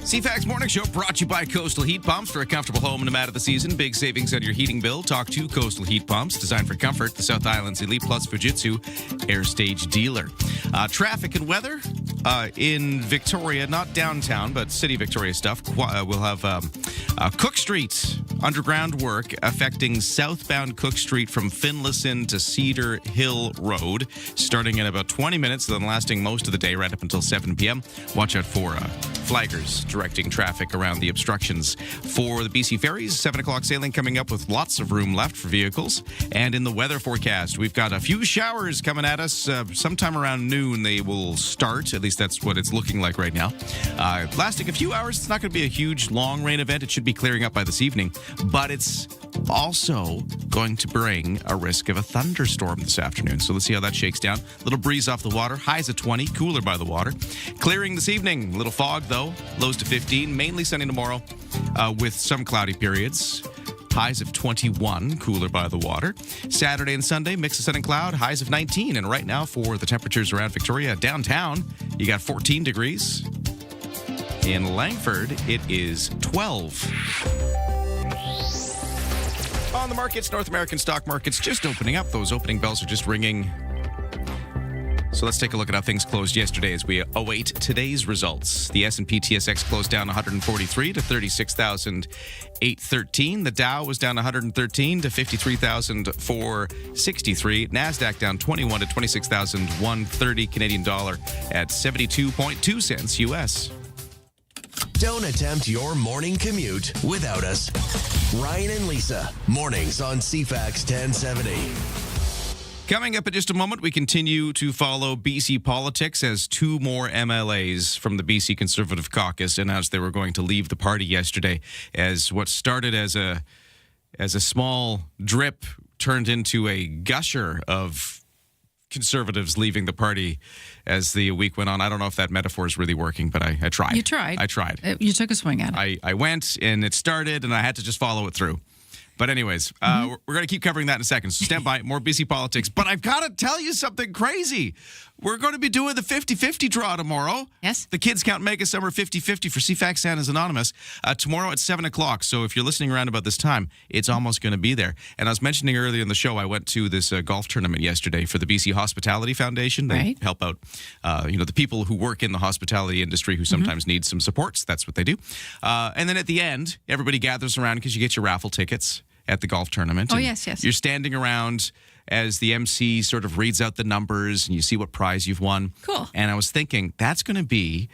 CFAX Morning Show brought to you by Coastal Heat Pumps. For a comfortable home no matter the season. Big savings on your heating bill. Talk to Coastal Heat Pumps. Designed for comfort. The South Island's Elite Plus Fujitsu Air Stage dealer. Traffic and weather in Victoria, not downtown, but City Victoria stuff. We'll have Cook Street underground work affecting southbound Cook Street from Finlayson to Cedar Hill Road, starting in about 20 minutes, then lasting most of the day right up until 7 p.m. Watch out for flaggers directing traffic around the obstructions. For the BC ferries, 7 o'clock sailing coming up with lots of room left for vehicles. And in the weather forecast, we've got a few showers coming at us. Sometime around noon, they will start. At least that's what it's looking like right now. Lasting a few hours. It's not going to be a huge long rain event. It should be clearing up by this evening. But it's also going to bring a risk of a thunderstorm this afternoon. So let's see how that shakes down. Little breeze off the water. Highs at 20. Cooler by the water. Clearing this evening. Little fog, though. Lows to 15. Mainly sunny tomorrow with some cloudy periods. Highs of 21, cooler by the water. Saturday and Sunday, mix of sun and cloud, highs of 19. And right now for the temperatures around Victoria, downtown, you got 14 degrees. In Langford, it is 12. On the markets, North American stock markets just opening up. Those opening bells are just ringing. So let's take a look at how things closed yesterday as we await today's results. The S&P TSX closed down 143 to 36,813. The Dow was down 113 to 53,463. NASDAQ down 21 to 26,130. Canadian dollar at 72.2 cents US. Don't attempt your morning commute without us. Ryan and Lisa, mornings on CFAX 1070. Coming up in just a moment, we continue to follow BC politics as two more MLAs from the BC Conservative Caucus announced they were going to leave the party yesterday, as what started as a small drip turned into a gusher of Conservatives leaving the party as the week went on. I don't know if that metaphor is really working, but I tried. You tried. I tried. You took a swing at it. I went, and it started, and I had to just follow it through. But anyways, we're going to keep covering that in a second. So stand by, more BC politics. But I've got to tell you something crazy. We're going to be doing the 50-50 draw tomorrow. Yes. The Kids Count Mega Summer 50-50 for CFAX Santa's Anonymous tomorrow at 7 o'clock. So if you're listening around about this time, it's almost going to be there. And I was mentioning earlier in the show, I went to this golf tournament yesterday for the BC Hospitality Foundation. They help out, the people who work in the hospitality industry who sometimes need some supports. That's what they do. And then at the end, everybody gathers around because you get your raffle tickets at the golf tournament. Oh, yes. You're standing around as the MC sort of reads out the numbers and you see what prize you've won. Cool. And I was thinking, that's going to be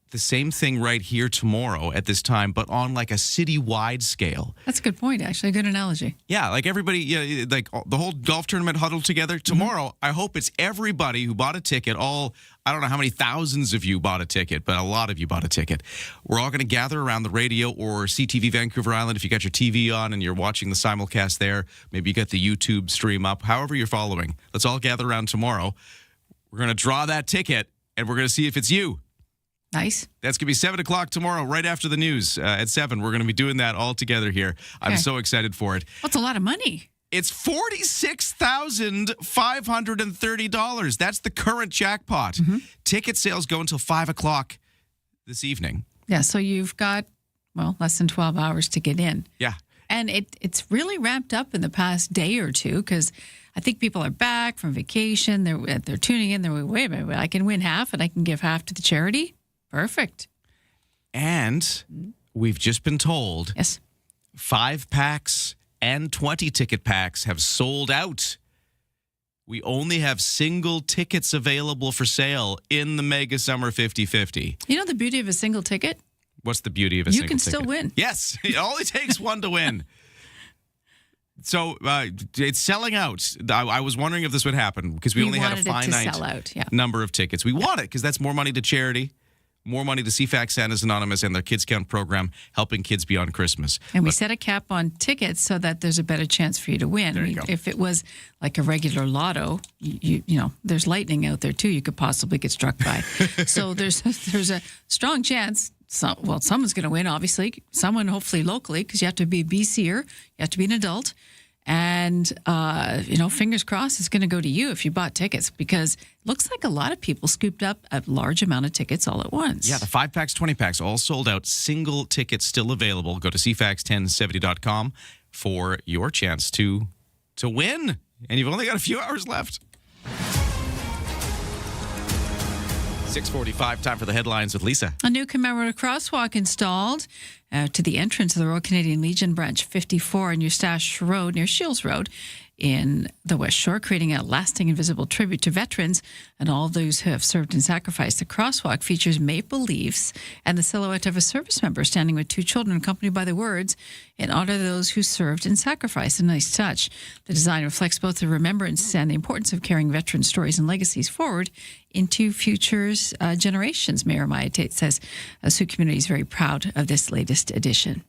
the same thing right here tomorrow at this time, but on like a citywide scale. That's a good point, actually. A good analogy. Yeah, like everybody, like the whole golf tournament huddled together. Tomorrow, I hope it's everybody who bought a ticket, I don't know how many thousands of you bought a ticket, but a lot of you bought a ticket. We're all going to gather around the radio or CTV Vancouver Island if you got your TV on and you're watching the simulcast there. Maybe you got the YouTube stream up, however you're following. Let's all gather around tomorrow. We're going to draw that ticket, and we're going to see if it's you. Nice. That's going to be 7 o'clock tomorrow, right after the news at 7. We're going to be doing that all together here. Okay. I'm so excited for it. That's a lot of money. It's $46,530. That's the current jackpot. Ticket sales go until 5 o'clock this evening. Yeah, so you've got, less than 12 hours to get in. Yeah. And it's really ramped up in the past day or two because I think people are back from vacation. They're tuning in. They're like, wait a minute, I can win half and I can give half to the charity? Perfect. And we've just been told 5 packs and 20 ticket packs have sold out. We only have single tickets available for sale in the Mega Summer 50-50. You know the beauty of a single ticket? What's the beauty of a single ticket? You can still win. Yes. It only takes one to win. So it's selling out. I was wondering if this would happen because we only had a finite number of tickets. We want it because that's more money to charity. More money to CFAX Santa's Anonymous and their Kids Count program, helping kids beyond Christmas. And we set a cap on tickets so that there's a better chance for you to win. There you go. If it was like a regular lotto, you know, there's lightning out there too. You could possibly get struck by. So there's a strong chance. Someone's going to win. Obviously, someone hopefully locally because you have to be a BCer, you have to be an adult, And, fingers crossed it's going to go to you if you bought tickets, because it looks like a lot of people scooped up a large amount of tickets all at once. Yeah, the 5-packs, 20-packs, all sold out. Single tickets still available. Go to CFAX1070.com for your chance to win. And you've only got a few hours left. 6:45, time for the headlines with Lisa. A new commemorative crosswalk installed to the entrance of the Royal Canadian Legion Branch 54 on Eustache Road near Shields Road in the West Shore, creating a lasting and visible tribute to veterans and all those who have served and sacrificed. The crosswalk features maple leaves and the silhouette of a service member standing with 2 children, accompanied by the words, "In honor of those who served and sacrificed." A nice touch. The design reflects both the remembrance and the importance of carrying veteran stories and legacies forward into future generations. Mayor Maya Tate says Sioux community is very proud of this latest edition.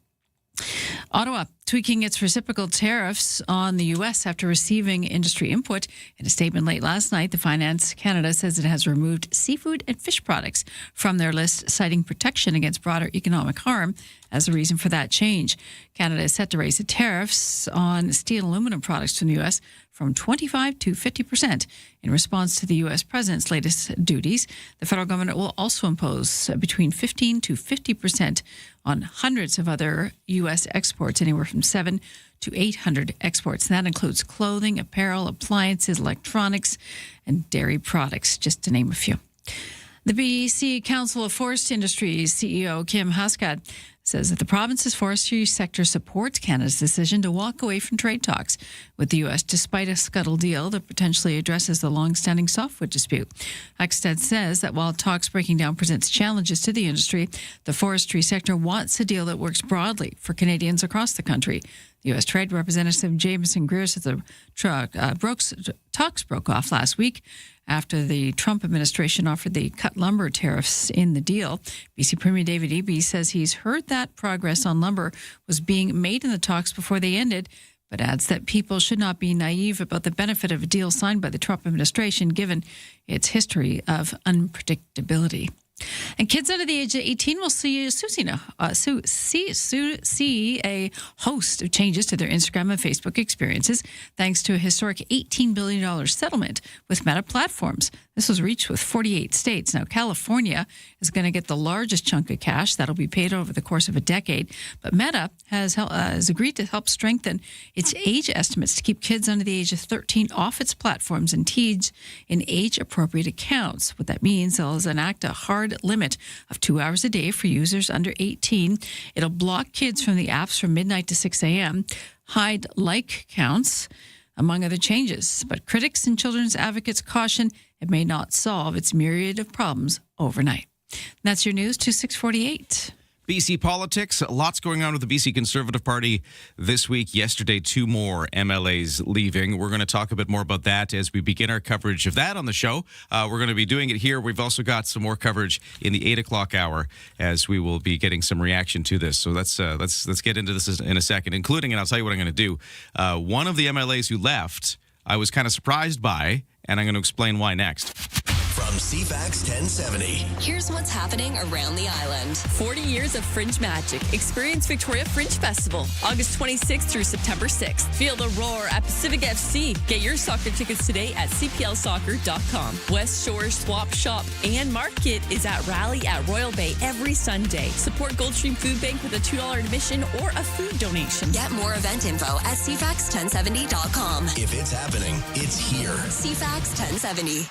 Ottawa tweaking its reciprocal tariffs on the U.S. after receiving industry input. In a statement late last night, the Finance Canada says it has removed seafood and fish products from their list, citing protection against broader economic harm as a reason for that change. Canada is set to raise the tariffs on steel and aluminum products from the U.S. from 25% to 50% in response to the U.S. president's latest duties. The federal government will also impose between 15% to 50% on hundreds of other U.S. exports, anywhere from 7 to 800 exports. And that includes clothing, apparel, appliances, electronics, and dairy products, just to name a few. The BC Council of Forest Industries CEO Kim Huskat says that the province's forestry sector supports Canada's decision to walk away from trade talks with the U.S. despite a scuttle deal that potentially addresses the long-standing softwood dispute. Huskat says that while talks breaking down presents challenges to the industry, the forestry sector wants a deal that works broadly for Canadians across the country. The U.S. Trade Representative Jameson Greer says the talks broke off last week after the Trump administration offered the cut lumber tariffs in the deal. BC Premier David Eby says he's heard that progress on lumber was being made in the talks before they ended, but adds that people should not be naive about the benefit of a deal signed by the Trump administration, given its history of unpredictability. And kids under the age of 18 will see a host of changes to their Instagram and Facebook experiences thanks to a historic $18 billion settlement with Meta Platforms. This was reached with 48 states. Now, California is going to get the largest chunk of cash. That'll be paid over the course of a decade. But Meta has agreed to help strengthen its age estimates to keep kids under the age of 13 off its platforms and teach in age-appropriate accounts. What that means is enact a hard limit of 2 hours a day for users under 18. It'll block kids from the apps from midnight to 6 a.m., hide like counts, among other changes. But critics and children's advocates caution it may not solve its myriad of problems overnight. And that's your news to 6:48. BC politics, lots going on with the BC Conservative Party this week. Yesterday, 2 more MLAs leaving. We're going to talk a bit more about that as we begin our coverage of that on the show. We're going to be doing it here. We've also got some more coverage in the 8 o'clock hour as we will be getting some reaction to this. So let's get into this in a second, including, and I'll tell you what I'm going to do. One of the MLAs who left, I was kind of surprised by, and I'm going to explain why next. From CFAX 1070. Here's what's happening around the island. 40 years of Fringe Magic. Experience Victoria Fringe Festival, August 26th through September 6th. Feel the roar at Pacific FC. Get your soccer tickets today at cplsoccer.com. West Shore Swap Shop and Market is at Rally at Royal Bay every Sunday. Support Goldstream Food Bank with a $2 admission or a food donation. Get more event info at cfax1070.com. If it's happening, it's here. CFAX 1070.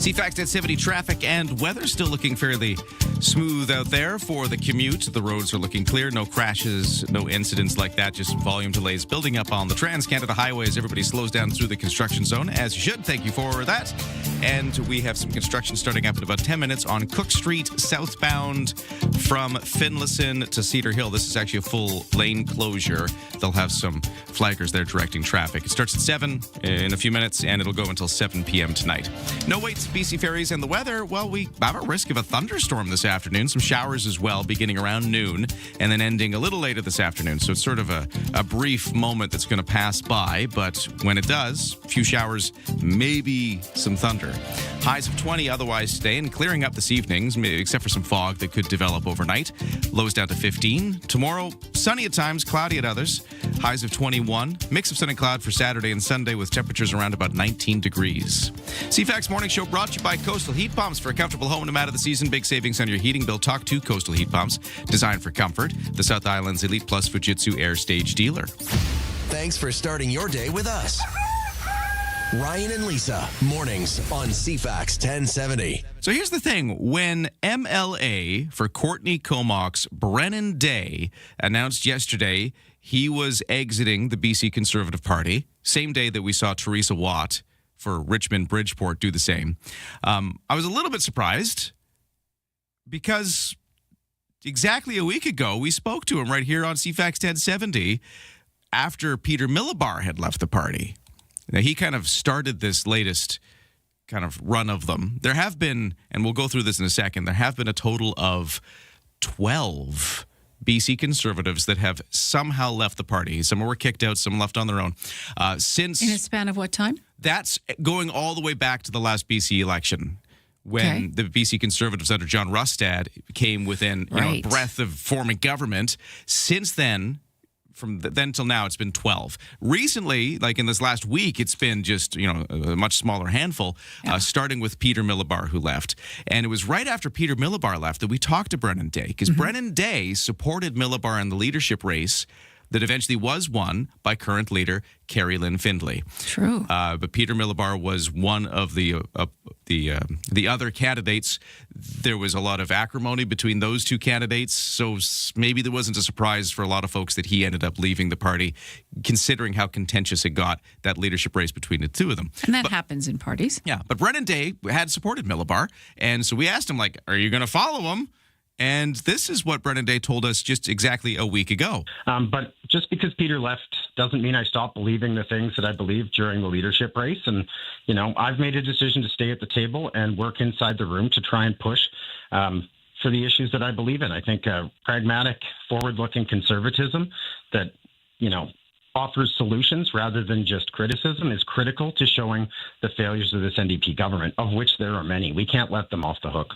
CFAX 1070 traffic and weather still looking fairly smooth out there for the commute. The roads are looking clear. No crashes, no incidents like that. Just volume delays building up on the Trans-Canada highways. Everybody slows down through the construction zone, as you should. Thank you for that. And we have some construction starting up in about 10 minutes on Cook Street, southbound from Finlayson to Cedar Hill. This is actually a full lane closure. They'll have some flaggers there directing traffic. It starts at 7 in a few minutes, and it'll go until 7 p.m. tonight. No waits, BC Ferries, and the weather. Well, we have a risk of a thunderstorm this afternoon. Some showers as well, beginning around noon, and then ending a little later this afternoon. So it's sort of a brief moment that's going to pass by, but when it does, a few showers, maybe some thunder. Highs of 20 otherwise staying, clearing up this evening, except for some fog that could develop overnight. Lows down to 15. Tomorrow, sunny at times, cloudy at others. Highs of 21. Mix of sun and cloud for Saturday and Sunday with temperatures around about 19 degrees. CFAX Morning Show brought to you by Coastal Heat Pumps. For a comfortable home no matter the season, big savings on your heating bill. Talk to Coastal Heat Pumps, designed for comfort. The South Island's Elite Plus Fujitsu Air Stage dealer. Thanks for starting your day with us. Ryan and Lisa, mornings on CFAX 1070. So here's the thing. When MLA for Courtney Comox, Brennan Day, announced yesterday he was exiting the BC Conservative Party, same day that we saw Teresa Watt for Richmond Bridgeport do the same, I was a little bit surprised because exactly a week ago we spoke to him right here on CFAX 1070 after Peter Millibar had left the party. Now, he kind of started this latest kind of run of them. There have been, and we'll go through this in a second, there have been a total of 12 BC Conservatives that have somehow left the party. Some were kicked out, some left on their own. Since in a span of what time? That's going all the way back to the last BC election, when the BC Conservatives under John Rustad came within a breath of forming government. Since then, from then till now, it's been 12. Recently, like in this last week, it's been just, a much smaller handful, starting with Peter Millibar, who left. And it was right after Peter Millibar left that we talked to Brennan Day, because Brennan Day supported Millibar in the leadership race that eventually was won by current leader Carrie Lynn Findlay. True. But Peter Millibar was one of the other candidates. There was a lot of acrimony between those two candidates, so maybe there wasn't a surprise for a lot of folks that he ended up leaving the party, considering how contentious it got, that leadership race between the two of them. And that happens in parties. Yeah, but Brennan Day had supported Millibar, and so we asked him, are you going to follow him? And this is what Brennan Day told us just exactly a week ago. But just because Peter left doesn't mean I stopped believing the things that I believed during the leadership race. And, I've made a decision to stay at the table and work inside the room to try and push for the issues that I believe in. I think pragmatic, forward-looking conservatism that, offers solutions rather than just criticism is critical to showing the failures of this NDP government, of which there are many. We can't let them off the hook.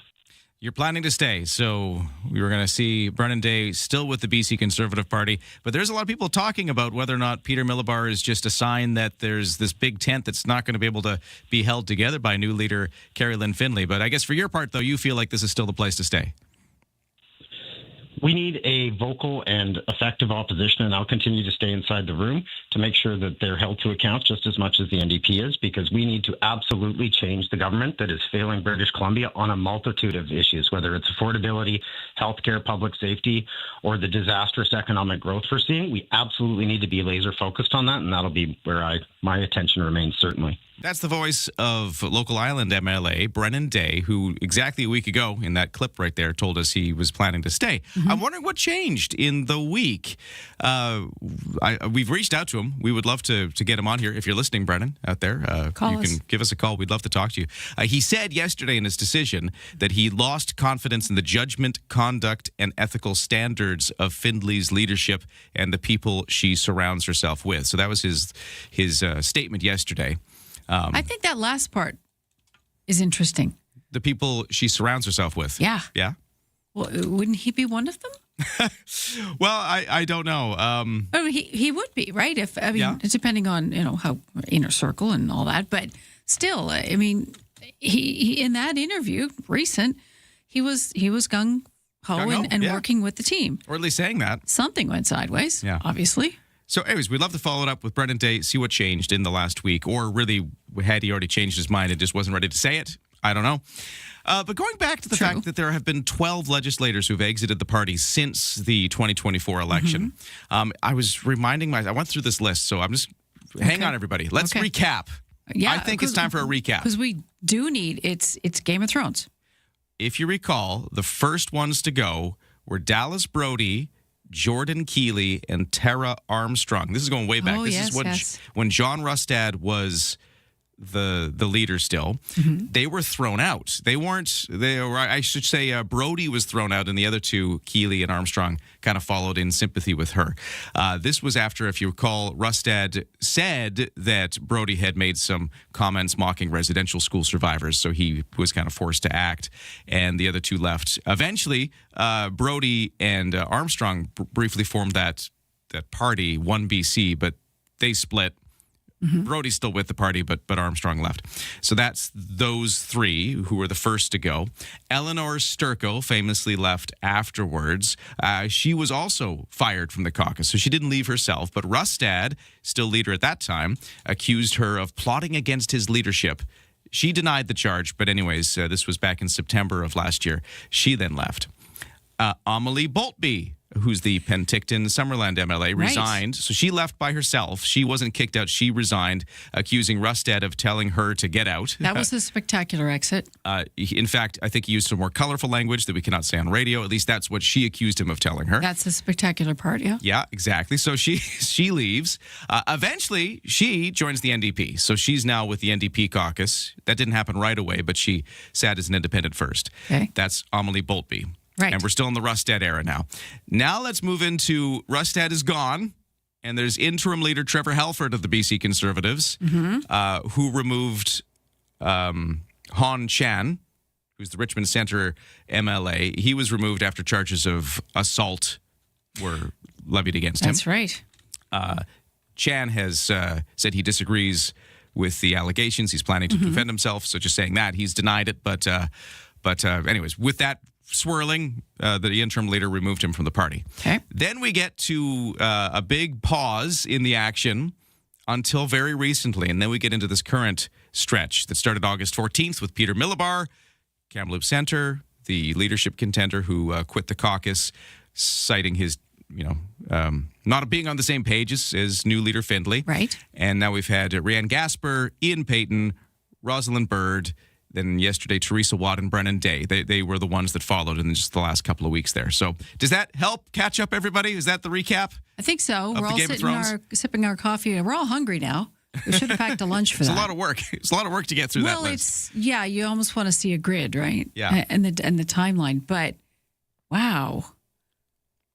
You're planning to stay, so we were going to see Brennan Day still with the BC Conservative Party. But there's a lot of people talking about whether or not Peter Millibar is just a sign that there's this big tent that's not going to be able to be held together by new leader Carrie Lynn Findlay. But I guess for your part, though, you feel like this is still the place to stay. We need a vocal and effective opposition, and I'll continue to stay inside the room to make sure that they're held to account just as much as the NDP is, because we need to absolutely change the government that is failing British Columbia on a multitude of issues, whether it's affordability, healthcare, public safety, or the disastrous economic growth we're seeing. We absolutely need to be laser focused on that, and that'll be where my attention remains, certainly. That's the voice of local island MLA Brennan Day, who exactly a week ago in that clip right there told us he was planning to stay. I'm wondering what changed in the week. We've reached out to him. We would love to get him on here. If you're listening, Brennan, out there, you can give us a call. We'd love to talk to you. He said yesterday in his decision that he lost confidence in the judgment, conduct, and ethical standards of Findlay's leadership and the people she surrounds herself with. So that was his statement yesterday. I think that last part is interesting. The people she surrounds herself with. Yeah. Yeah? Well, wouldn't he be one of them? Well, I don't know. I mean, he would be, right? Depending on, how inner circle and all that. But still, I mean, he in that interview, recent, he was gung-ho and working with the team. Or at least saying that. Something went sideways, obviously. So anyways, we'd love to follow it up with Brennan Day, see what changed in the last week, or really had he already changed his mind and just wasn't ready to say it. I don't know. But going back to the fact that there have been 12 legislators who've exited the party since the 2024 election, I was reminding myself, I went through this list, so I'm just, hang on, everybody. Let's recap. Yeah, I think it's time for a recap. Because we do need, it's Game of Thrones. If you recall, the first ones to go were Dallas Brody, Jordan Keeley, and Tara Armstrong. This is going way back. This is when John Rustad was the leader still. They were thrown out. I should say Brody was thrown out, and the other two, Keeley and Armstrong, kind of followed in sympathy with her. This was after, if you recall, Rustad said that Brody had made some comments mocking residential school survivors, so he was kind of forced to act, and the other two left. Eventually, Brody and Armstrong briefly formed that party, 1BC, but they split. Brody's still with the party, but Armstrong left. So that's those three who were the first to go. Eleanor Sturko famously left afterwards. She was also fired from the caucus, so she didn't leave herself. But Rustad, still leader at that time, accused her of plotting against his leadership. She denied the charge, but anyways, this was back in September of last year. She then left. Amelie Boltby, who's the Penticton Summerland MLA, resigned. So she left by herself. She wasn't kicked out. She resigned, accusing Rustad of telling her to get out. That was a spectacular exit. In fact, I think he used some more colorful language that we cannot say on radio. At least that's what she accused him of telling her. That's a spectacular part, yeah. Yeah, exactly. So she leaves. Eventually, she joins the NDP. So she's now with the NDP caucus. That didn't happen right away, but she sat as an independent first. Okay. That's Amelie Boltby. Right. And we're still in the Rustad era now. Now let's move into Rustad is gone, and there's interim leader Trevor Halford of the BC Conservatives, who removed Han Chan, who's the Richmond Centre MLA. He was removed after charges of assault were levied against him. That's right. Chan has said he disagrees with the allegations. He's planning to defend himself, so just saying that. He's denied it, but anyways, with that swirling, the interim leader removed him from the party. Okay. Then we get to a big pause in the action until very recently, and then we get into this current stretch that started August 14th with Peter Millibar, Kamloops Centre, the leadership contender who quit the caucus, citing his, not being on the same page as new leader Findlay. Right. And now we've had Rhiann Gasper, Ian Payton, Rosalind Bird, then yesterday, Teresa Watt and Brennan Day. They were the ones that followed in just the last couple of weeks there. So does that help catch up, everybody? Is that the recap? I think so. We're all sipping our coffee. We're all hungry now. We should have packed a lunch for that. It's a lot of work. It's a lot of work to get through that list. You almost want to see a grid, right? Yeah. And the timeline. But, wow.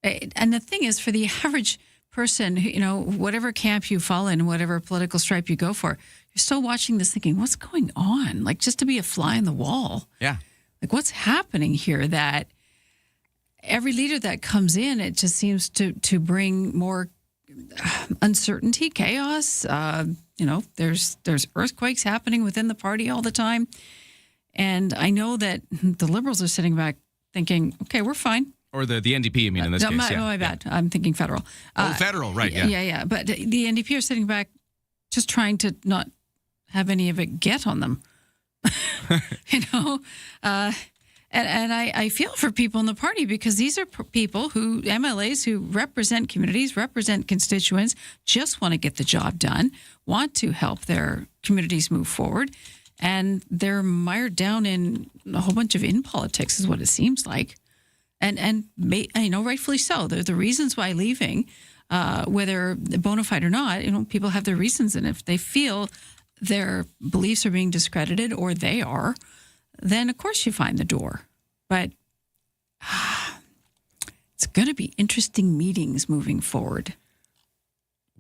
And the thing is, for the average person, whatever camp you fall in, whatever political stripe you go for, you're still watching this thinking, what's going on? Like, just to be a fly on the wall. Yeah. Like, what's happening here? That every leader that comes in, it just seems to bring more uncertainty, chaos. There's earthquakes happening within the party all the time. And I know that the Liberals are sitting back thinking, okay, we're fine. Or the NDP, in this case. My bad. I'm thinking federal. Federal, right, yeah. Yeah. But the NDP are sitting back just trying to not have any of it get on them. And I feel for people in the party because these are people MLAs who represent communities, represent constituents, just want to get the job done, want to help their communities move forward. And they're mired down in a whole bunch of politics is what it seems like. And rightfully so. The reasons why leaving, whether bona fide or not, people have their reasons. And if they feel their beliefs are being discredited or they are, then of course you find the door. But it's going to be interesting meetings moving forward.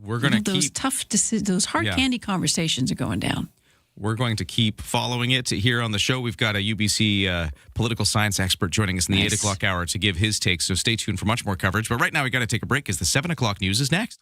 We're going to keep those tough decisions, those hard candy conversations are going down. We're going to keep following it here on the show. We've got a UBC political science expert joining us in the 8 o'clock hour to give his take. So stay tuned for much more coverage. But right now, we got to take a break because the 7 o'clock news is next.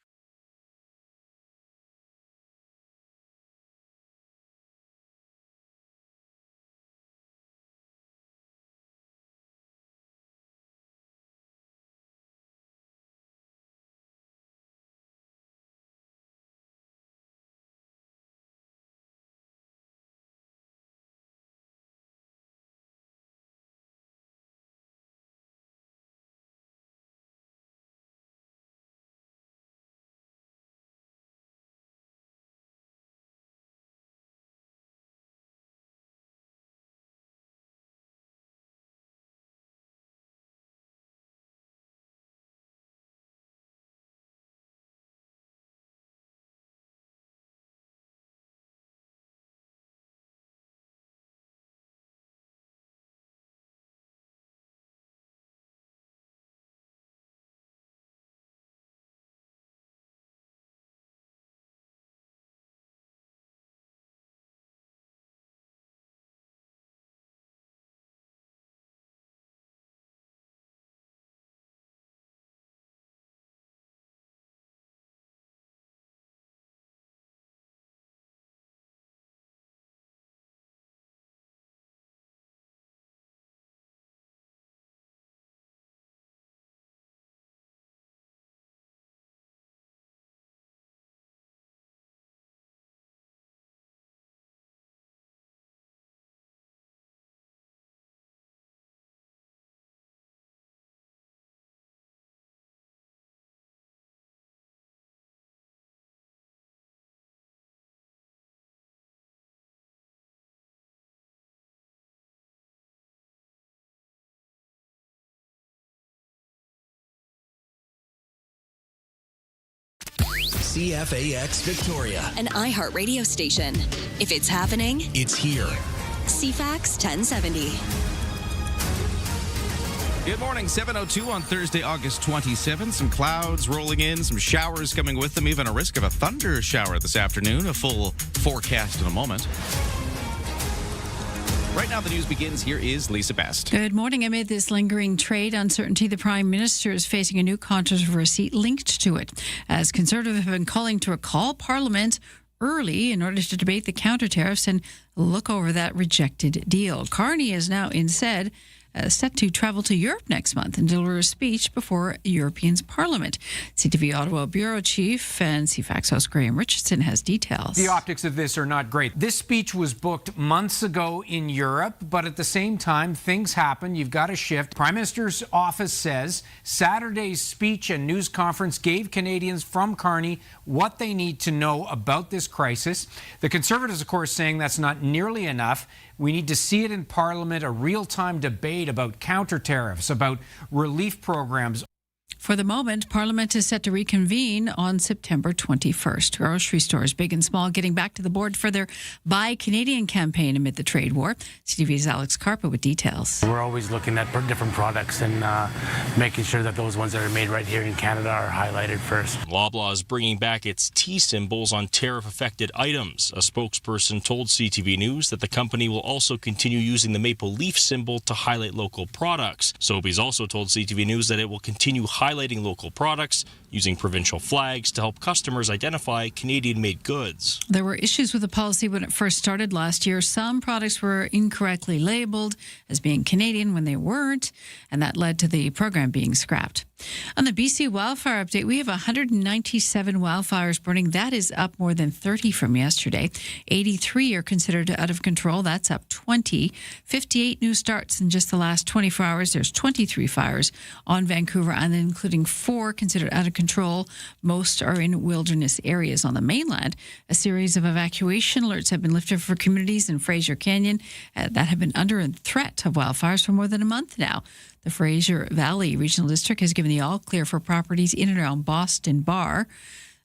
CFAX Victoria. An iHeart radio station. If it's happening, It's here. CFAX 1070. Good morning, 7:02 on Thursday, August 27th. Some clouds rolling in, some showers coming with them, even a risk of a thunder shower this afternoon. A full forecast in a moment. Right now, the news begins. Here is Lisa Best. Good morning. Amid this lingering trade uncertainty, the Prime Minister is facing a new controversy linked to it, as Conservatives have been calling to recall Parliament early in order to debate the counter tariffs and look over that rejected deal. Carney is now instead set to travel to Europe next month and deliver a speech before Europeans Parliament. CTV Ottawa Bureau Chief and CFAX host Graham Richardson has details. The optics of this are not great. This speech was booked months ago in Europe, but at the same time, things happen. You've got to shift. Prime Minister's office says Saturday's speech and news conference gave Canadians from Carney what they need to know about this crisis. The Conservatives, of course, saying that's not nearly enough. We need to see it in Parliament, a real-time debate about counter tariffs, about relief programs. For the moment, Parliament is set to reconvene on September 21st. Grocery stores, big and small, getting back to the board for their Buy Canadian campaign amid the trade war. CTV's Alex Carpa with details. We're always looking at different products and making sure that those ones that are made right here in Canada are highlighted first. Loblaw is bringing back its T symbols on tariff-affected items. A spokesperson told CTV News that the company will also continue using the maple leaf symbol to highlight local products. Sobeys also told CTV News that it will continue highlighting local products, using provincial flags to help customers identify Canadian-made goods. There were issues with the policy when it first started last year. Some products were incorrectly labeled as being Canadian when they weren't, and that led to the program being scrapped. On the BC wildfire update, we have 197 wildfires burning. That is up more than 30 from yesterday. 83 are considered out of control. That's up 20. 58 new starts in just the last 24 hours. There's 23 fires on Vancouver Island, including 4 considered out of control. Most are in wilderness areas on the mainland. A series of evacuation alerts have been lifted for communities in Fraser Canyon that have been under threat of wildfires for more than a month now. The Fraser Valley Regional District has given the all-clear for properties in and around Boston Bar.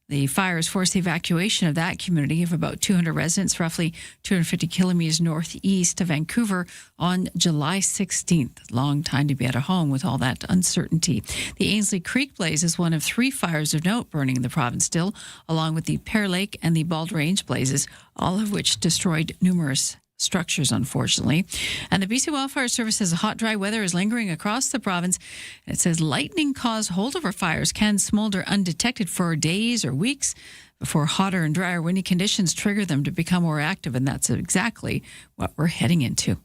The fires forced the evacuation of that community of about 200 residents, roughly 250 kilometers northeast of Vancouver, on July 16th. Long time to be out of home with all that uncertainty. The Ainsley Creek blaze is one of 3 fires of note burning in the province still, along with the Pear Lake and the Bald Range blazes, all of which destroyed numerous structures, unfortunately. And the BC Wildfire Service says hot, dry weather is lingering across the province. It says lightning-caused holdover fires can smolder undetected for days or weeks before hotter and drier windy conditions trigger them to become more active, and that's exactly what we're heading into.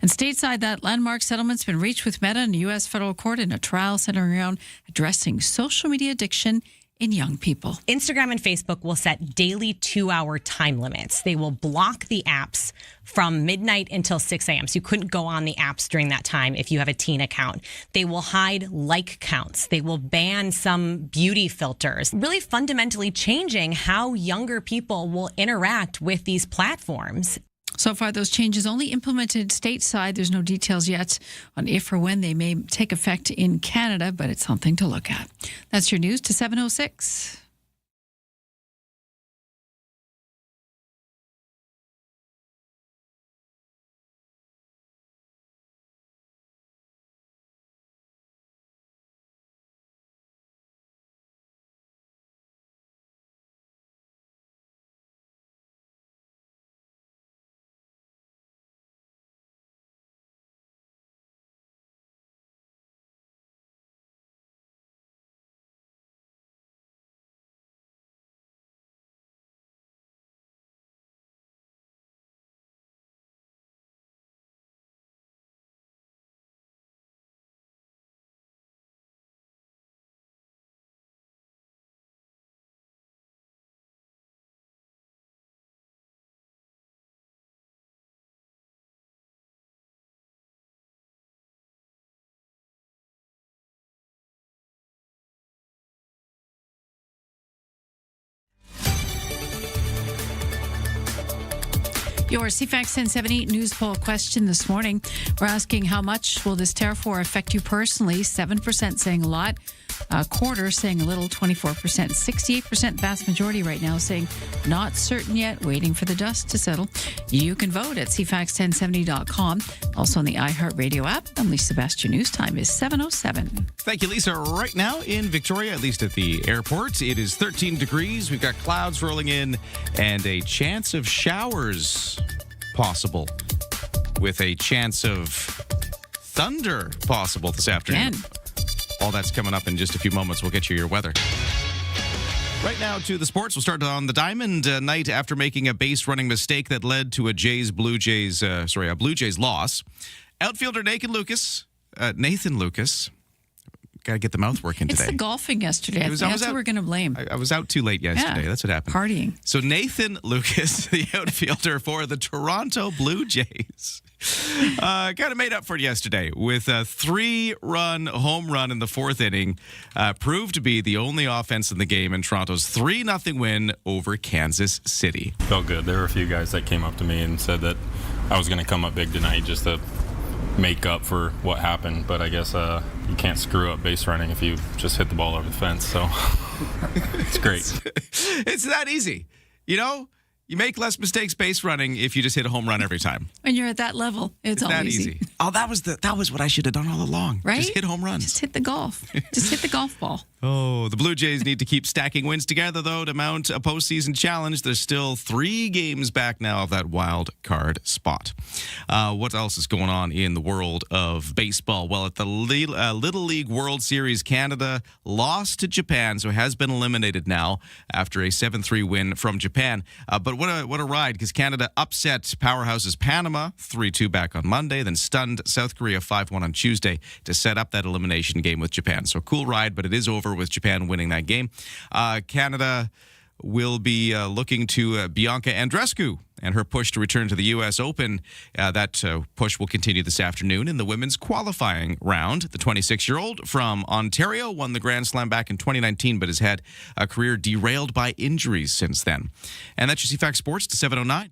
And stateside, that landmark settlement's been reached with Meta in a U.S. federal court in a trial centering around addressing social media addiction in young people. Instagram and Facebook will set daily 2-hour time limits. They will block the apps from midnight until 6 a.m. So you couldn't go on the apps during that time if you have a teen account. They will hide like counts. They will ban some beauty filters, really fundamentally changing how younger people will interact with these platforms. So far, those changes only implemented stateside. There's no details yet on if or when they may take effect in Canada, but it's something to look at. That's your news to 7:06. Your CFAX 1070 news poll question this morning. We're asking how much will this tariff war affect you personally? 7% saying a lot, A quarter saying a little, 24%. 68% vast majority right now saying not certain yet, waiting for the dust to settle. You can vote at CFAX1070.com. Also on the iHeartRadio app. I'm Lisa Sebastian. News time is 7:07. Thank you, Lisa. Right now in Victoria, at least at the airport, it is 13 degrees. We've got clouds rolling in and a chance of showers possible, with a chance of thunder possible this afternoon. Again. All that's coming up in just a few moments. We'll get you your weather. Right now to the sports. We'll start on the diamond night after making a base running mistake that led to a Blue Jays loss. Outfielder Nathan Lucas. Got to get the mouth working today. It's the golfing yesterday. That's what we're going to blame. I was out too late yesterday. Yeah, that's what happened. Partying. So Nathan Lucas, the outfielder for the Toronto Blue Jays, kind of made up for it yesterday with a 3-run home run in the 4th inning. Proved to be the only offense in the game in Toronto's 3-0 win over Kansas City. Felt good. There were a few guys that came up to me and said that I was going to come up big tonight just to make up for what happened, but I guess you can't screw up base running if you just hit the ball over the fence, so it's great. It's that easy. You know, you make less mistakes base running if you just hit a home run every time. When you're at that level, it's all that easy. Oh, that was what I should have done all along. Right? Just hit home runs. Just hit the golf. Just hit the golf ball. Oh, the Blue Jays need to keep stacking wins together, though, to mount a postseason challenge. There's still 3 games back now of that wild card spot. What else is going on in the world of baseball? Well, at the Little League World Series, Canada lost to Japan, so has been eliminated now after a 7-3 win from Japan. But what a ride, because Canada upset powerhouses Panama 3-2 back on Monday, then stunned South Korea 5-1 on Tuesday to set up that elimination game with Japan. So cool ride, but it is over with Japan winning that game. Canada will be looking to Bianca Andreescu and her push to return to the U.S. Open. That push will continue this afternoon in the women's qualifying round. The 26-year-old from Ontario won the Grand Slam back in 2019, but has had a career derailed by injuries since then. And that's your CFAX Sports to 7:09.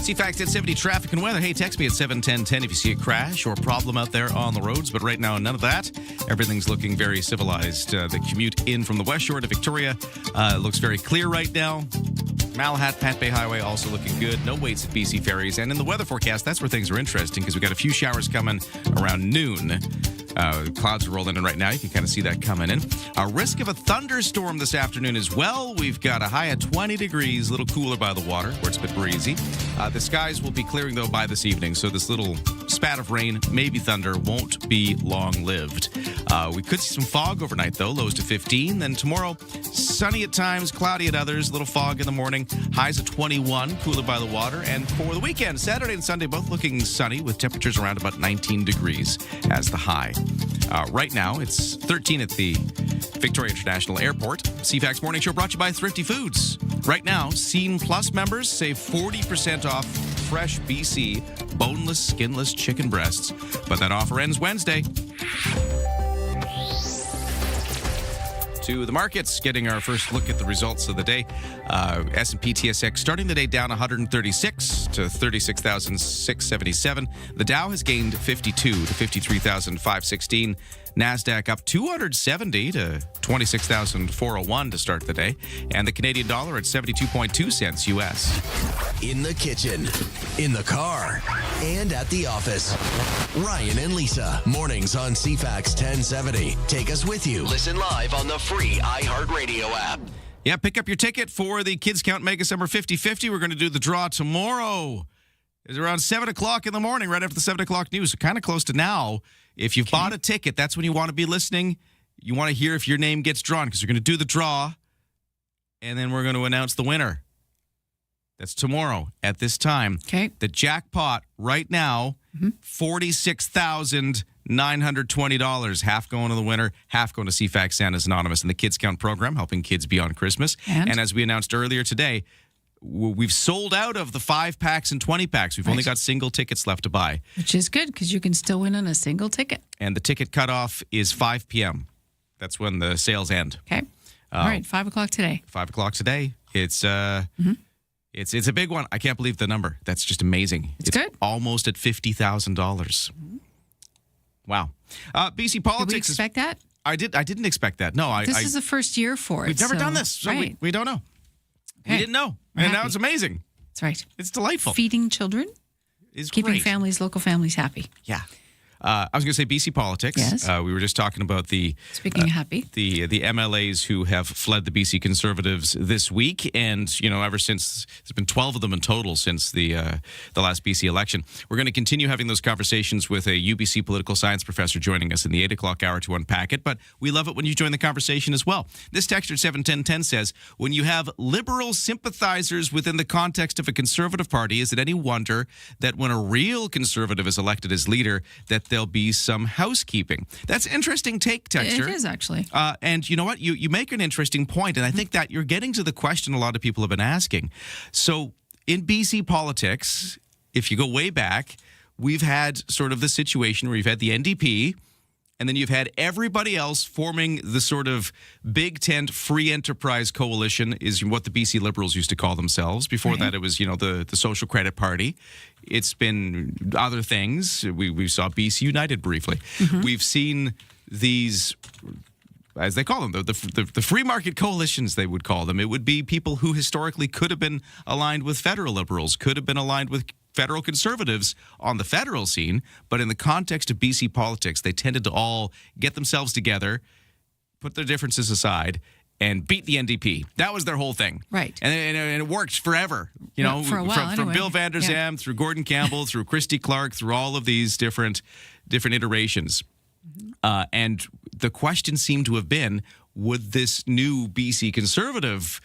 CFAX at 70 traffic and weather. Hey, text me at 71010 if you see a crash or problem out there on the roads. But right now, none of that. Everything's looking very civilized. The commute in from the West Shore to Victoria looks very clear right now. Malahat, Pat Bay Highway also looking good. No waits at BC Ferries. And in the weather forecast, that's where things are interesting because we've got a few showers coming around noon. Clouds are rolling in right now. You can kind of see that coming in. A risk of a thunderstorm this afternoon as well. We've got a high of 20 degrees, a little cooler by the water where it's a bit breezy. The skies will be clearing, though, by this evening. So this little spat of rain, maybe thunder, won't be long-lived. We could see some fog overnight, though. Lows to 15. Then tomorrow, sunny at times, cloudy at others. A little fog in the morning. Highs of 21, cooler by the water. And for the weekend, Saturday and Sunday, both looking sunny with temperatures around about 19 degrees as the high. Right now, it's 13 at the Victoria International Airport. CFAX Morning Show brought to you by Thrifty Foods. Right now, Scene Plus members save 40% off fresh BC boneless, skinless chicken breasts. But that offer ends Wednesday. To the markets, getting our first look at the results of the day. S&P TSX starting the day down 136 to 36,677. The Dow has gained 52 to 53,516. NASDAQ up 270 to 26,401 to start the day. And the Canadian dollar at 72.2 cents U.S. In the kitchen, in the car, and at the office. Ryan and Lisa, mornings on CFAX 1070. Take us with you. Listen live on the free iHeartRadio app. Yeah, pick up your ticket for the Kids Count Mega Summer 50/50. We're going to do the draw tomorrow. It's around 7 o'clock in the morning, right after the 7 o'clock news. So kind of close to now. If you've bought a ticket, that's when you want to be listening. You want to hear if your name gets drawn because you're going to do the draw, and then we're going to announce the winner. That's tomorrow at this time. Okay. The jackpot right now, $46,920. Half going to the winner, half going to CFAX Santa's Anonymous and the Kids Count program, helping kids beyond Christmas. And as we announced earlier today, we've sold out of the 5-packs and 20-packs. We've only got single tickets left to buy. Which is good because you can still win on a single ticket. And the ticket cutoff is 5 p.m. That's when the sales end. Okay. All right, 5 o'clock today. 5 o'clock today. It's it's a big one. I can't believe the number. That's just amazing. It's good. Almost at $50,000. Wow. BC politics. Did we expect that? I didn't expect that. No, This is the first year for it. We've never done this, so we don't know. Okay. We didn't know. We're and now happy. it's amazing. That's right. It's delightful. Feeding children is keeping great. local families happy. Yeah. I was going to say BC politics. Yes. We were just talking about the Speaking of happy, the MLAs who have fled the BC Conservatives this week, and ever since there's been 12 of them in total since the last BC election. We're going to continue having those conversations with a UBC political science professor joining us in the 8 o'clock hour to unpack it. But we love it when you join the conversation as well. This texter 71010 says, when you have liberal sympathizers within the context of a conservative party, is it any wonder that when a real conservative is elected as leader, that there'll be some housekeeping? That's an interesting take, texture. It is actually. And you know what? You make an interesting point, and I think that you're getting to the question a lot of people have been asking. So in BC politics, if you go way back, we've had sort of the situation where you've had the NDP, and then you've had everybody else forming the sort of big tent free enterprise coalition is what the BC Liberals used to call themselves. Before that, it was, the Social Credit Party. It's been other things. We saw BC United briefly. We've seen these, as they call them, the free market coalitions, they would call them. It would be people who historically could have been aligned with federal Liberals, could have been aligned with federal Conservatives on the federal scene, but in the context of BC politics, they tended to all get themselves together, put their differences aside, and beat the NDP. That was their whole thing. Right. And it worked forever. For a while, from anyway. Bill Vander Zalm through Gordon Campbell, through Christy Clark, through all of these different iterations. And the question seemed to have been, would this new BC Conservative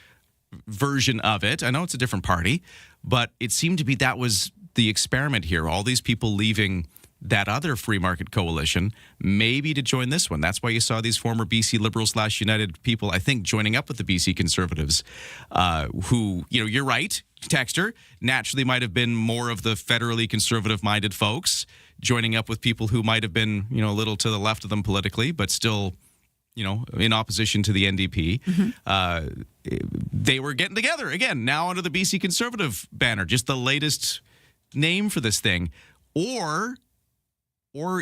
version of it, I know it's a different party, but it seemed to be that was the experiment here. All these people leaving that other free market coalition, maybe to join this one. That's why you saw these former BC Liberal/United people, I think, joining up with the BC Conservatives, who, you're right, texter, naturally might have been more of the federally conservative-minded folks, joining up with people who might have been, a little to the left of them politically, but still, in opposition to the NDP. They were getting together again, now under the BC Conservative banner, just the latest name for this thing. Or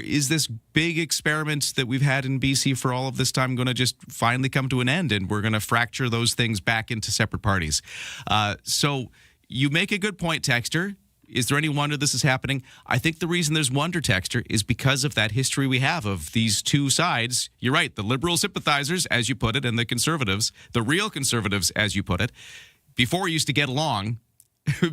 is this big experiment that we've had in BC for all of this time going to just finally come to an end, and we're going to fracture those things back into separate parties? So you make a good point, texter. Is there any wonder this is happening? I think the reason there's wonder, texter, is because of that history we have of these two sides. You're right, the Liberal sympathizers, as you put it, and the Conservatives, the real Conservatives, as you put it, before used to get along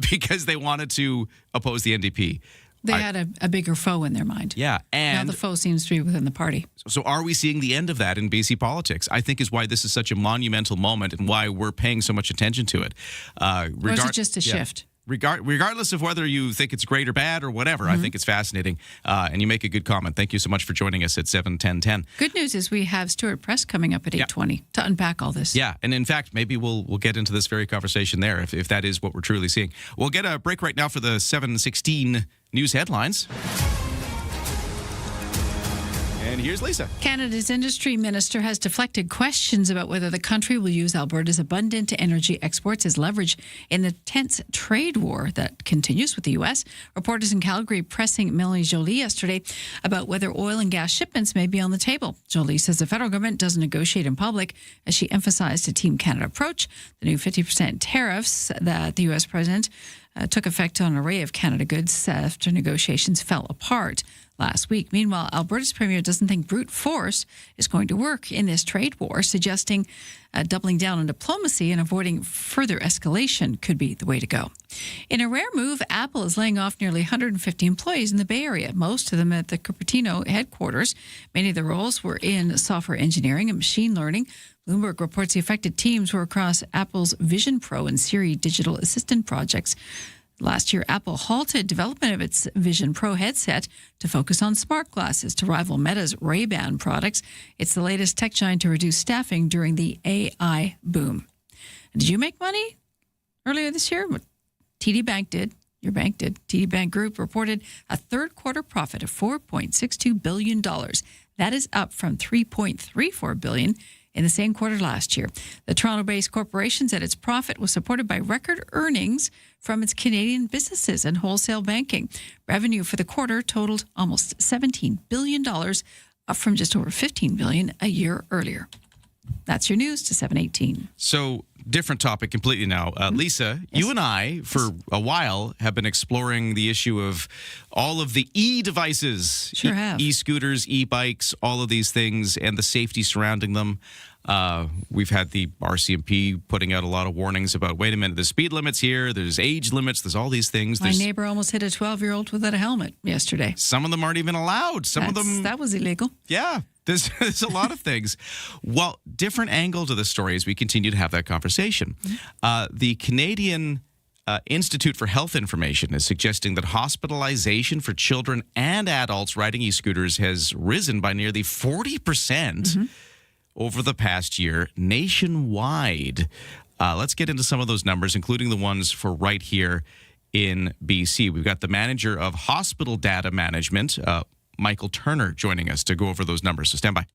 because they wanted to oppose the NDP. They had a bigger foe in their mind. Yeah. And now the foe seems to be within the party. So are we seeing the end of that in BC politics? I think is why this is such a monumental moment and why we're paying so much attention to it. Or is it just a shift? Regardless of whether you think it's great or bad or whatever, I think it's fascinating. And you make a good comment. Thank you so much for joining us at 7:10:10. Good news is we have Stuart Press coming up at 8:20 to unpack all this. Yeah, and in fact, maybe we'll get into this very conversation there if that is what we're truly seeing. We'll get a break right now for the 7:16 news headlines. And here's Lisa. Canada's industry minister has deflected questions about whether the country will use Alberta's abundant energy exports as leverage in the tense trade war that continues with the U.S. Reporters in Calgary pressing Melanie Joly yesterday about whether oil and gas shipments may be on the table. Joly says the federal government doesn't negotiate in public, as she emphasized a Team Canada approach. The new 50% tariffs that the U.S. president took effect on an array of Canada goods after negotiations fell apart last week. Meanwhile, Alberta's premier doesn't think brute force is going to work in this trade war, suggesting doubling down on diplomacy and avoiding further escalation could be the way to go. In a rare move, Apple is laying off nearly 150 employees in the Bay Area, most of them at the Cupertino headquarters. Many of the roles were in software engineering and machine learning. Bloomberg reports the affected teams were across Apple's Vision Pro and Siri digital assistant projects. Last year, Apple halted development of its Vision Pro headset to focus on smart glasses to rival Meta's Ray-Ban products. It's the latest tech giant to reduce staffing during the AI boom. Did you make money earlier this year? TD Bank did. Your bank did. TD Bank Group reported a third quarter profit of $4.62 billion. That is up from $3.34 billion in the same quarter last year. The Toronto-based corporation said its profit was supported by record earnings from its Canadian businesses and wholesale banking. Revenue for the quarter totaled almost $17 billion, up from just over $15 billion a year earlier. That's your news to 7:18. So, different topic completely now. Lisa, you and I, for a while, have been exploring the issue of all of the e-devices. Sure have. E-scooters, e-bikes, all of these things, and the safety surrounding them. We've had the RCMP putting out a lot of warnings about, wait a minute, the speed limit's here, there's age limits, there's all these things. My neighbor almost hit a 12-year-old without a helmet yesterday. Some of them aren't even allowed. That was illegal. Yeah. There's a lot of things. Well, different angle to the story as we continue to have that conversation. The Canadian Institute for Health Information is suggesting that hospitalization for children and adults riding e-scooters has risen by nearly 40% over the past year nationwide. Let's get into some of those numbers, including the ones for right here in BC. We've got the manager of hospital data management, Michael Turner, joining us to go over those numbers. So stand by.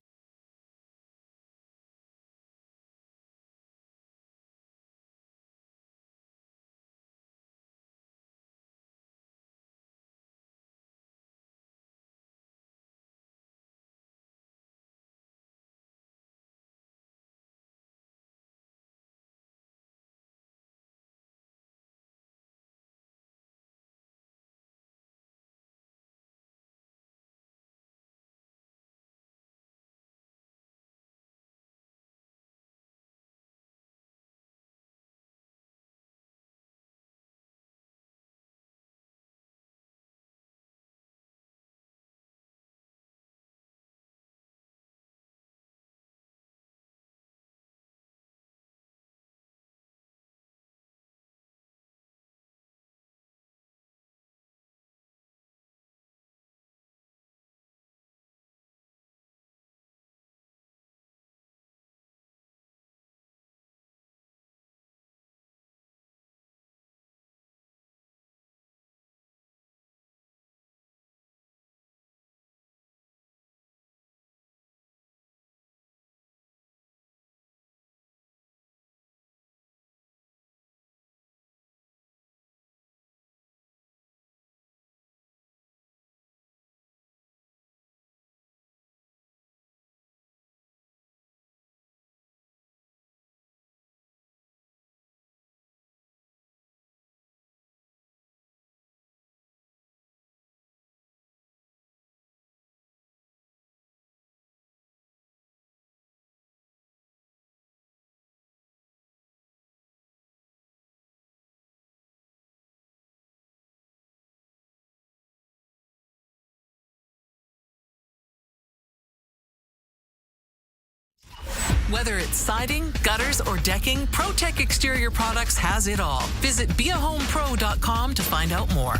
Whether it's siding, gutters, or decking, ProTech Exterior Products has it all. Visit beahomepro.com to find out more.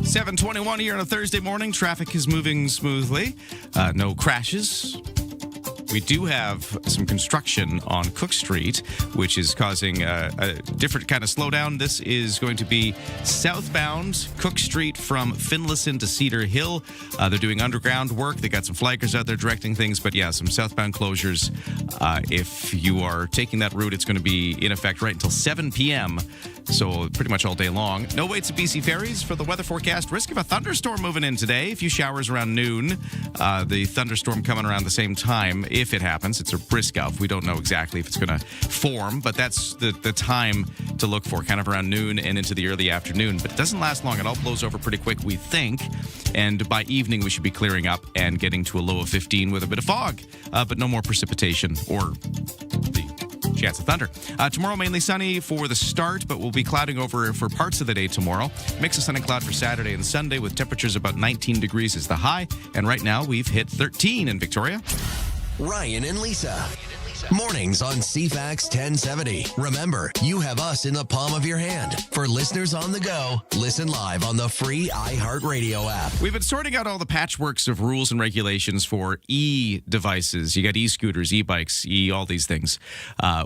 7:21 here on a Thursday morning. Traffic is moving smoothly. No crashes. We do have some construction on Cook Street, which is causing a different kind of slowdown. This is going to be southbound Cook Street from Finlayson to Cedar Hill. They're doing underground work. They got some flaggers out there directing things, but yeah, some southbound closures. If you are taking that route, it's going to be in effect right until 7 p.m., so pretty much all day long. No waits at BC Ferries for the weather forecast. Risk of a thunderstorm moving in today. A few showers around noon. The thunderstorm coming around the same time. If it happens, it's a risk of. We don't know exactly if it's going to form, but that's the time to look for, kind of around noon and into the early afternoon. But it doesn't last long. It all blows over pretty quick, we think. And by evening, we should be clearing up and getting to a low of 15 with a bit of fog, but no more precipitation or the chance of thunder. Tomorrow, mainly sunny for the start, but we'll be clouding over for parts of the day tomorrow. Mix of sun and cloud for Saturday and Sunday with temperatures about 19 degrees is the high. And right now, we've hit 13 in Victoria. Ryan and Lisa. Mornings on CFAX 1070. Remember, you have us in the palm of your hand. For listeners on the go, listen live on the free iHeartRadio app. We've been sorting out all the patchworks of rules and regulations for e-devices. You got e-scooters, e-bikes, all these things.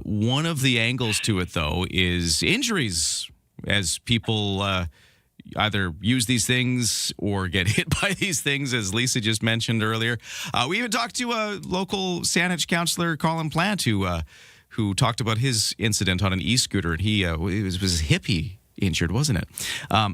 One of the angles to it, though, is injuries as people either use these things or get hit by these things, as Lisa just mentioned earlier. We even talked to a local Saanich councillor, Colin Plant, who talked about his incident on an e-scooter, and it was his hip he injured, wasn't it?